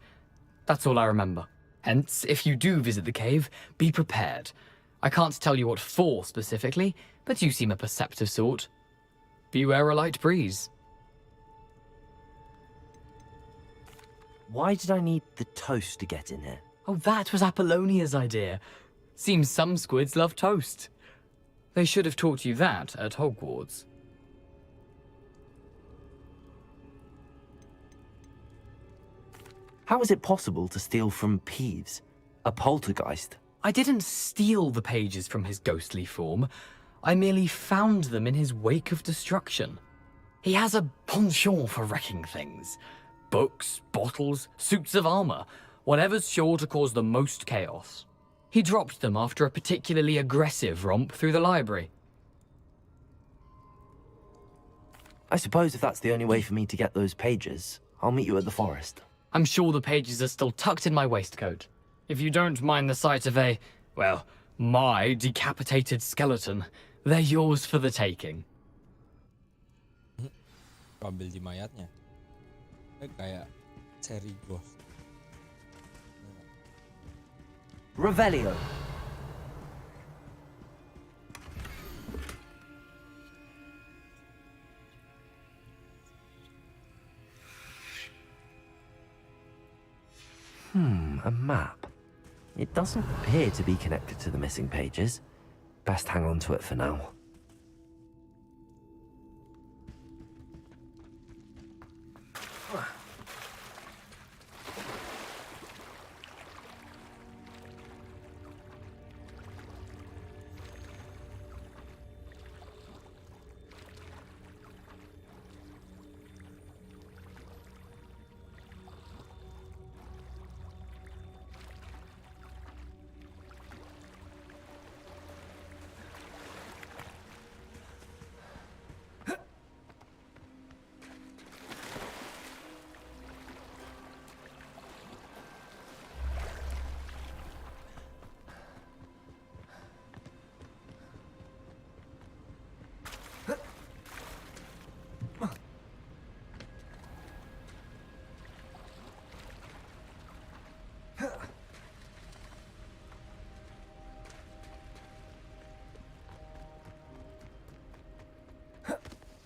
That's all I remember. Hence, if you do visit the cave, be prepared. I can't tell you what for specifically, but you seem a perceptive sort. Beware a light breeze. Why did I need the toast to get in here? Oh, that was Apollonia's idea. Seems some squids love toast. They should have taught you that at Hogwarts. How is it possible to steal from Peeves, a poltergeist? I didn't steal the pages from his ghostly form. I merely found them in his wake of destruction. He has a penchant for wrecking things. Books, bottles, suits of armor, whatever's sure to cause the most chaos. He dropped them after a particularly aggressive romp through the library. I suppose if that's the only way for me to get those pages, I'll meet you at the forest. I'm sure the pages are still tucked in my waistcoat. If you don't mind the sight of my decapitated skeleton, they're yours for the taking. Ambil di mayatnya. Kayak seri Ghost. Revelio. A map. It doesn't appear to be connected to the missing pages. Best hang on to it for now.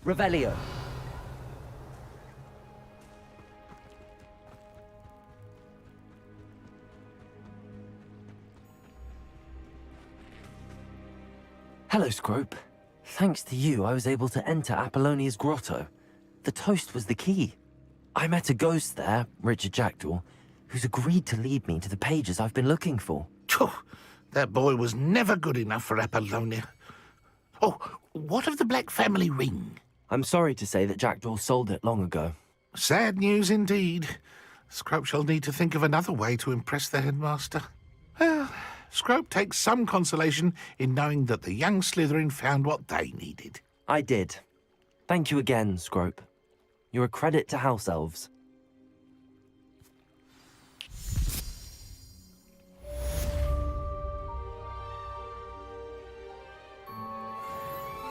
Revelio. Hello, Scrope. Thanks to you, I was able to enter Apollonia's grotto. The toast was the key. I met a ghost there, Richard Jackdaw, who's agreed to lead me to the pages I've been looking for. Phew, that boy was never good enough for Apollonia. Oh, what of the Black family ring? I'm sorry to say that Jackdaw sold it long ago. Sad news indeed. Scrope shall need to think of another way to impress the headmaster. Well, Scrope takes some consolation in knowing that the young Slytherin found what they needed. I did. Thank you again, Scrope. You're a credit to House Elves.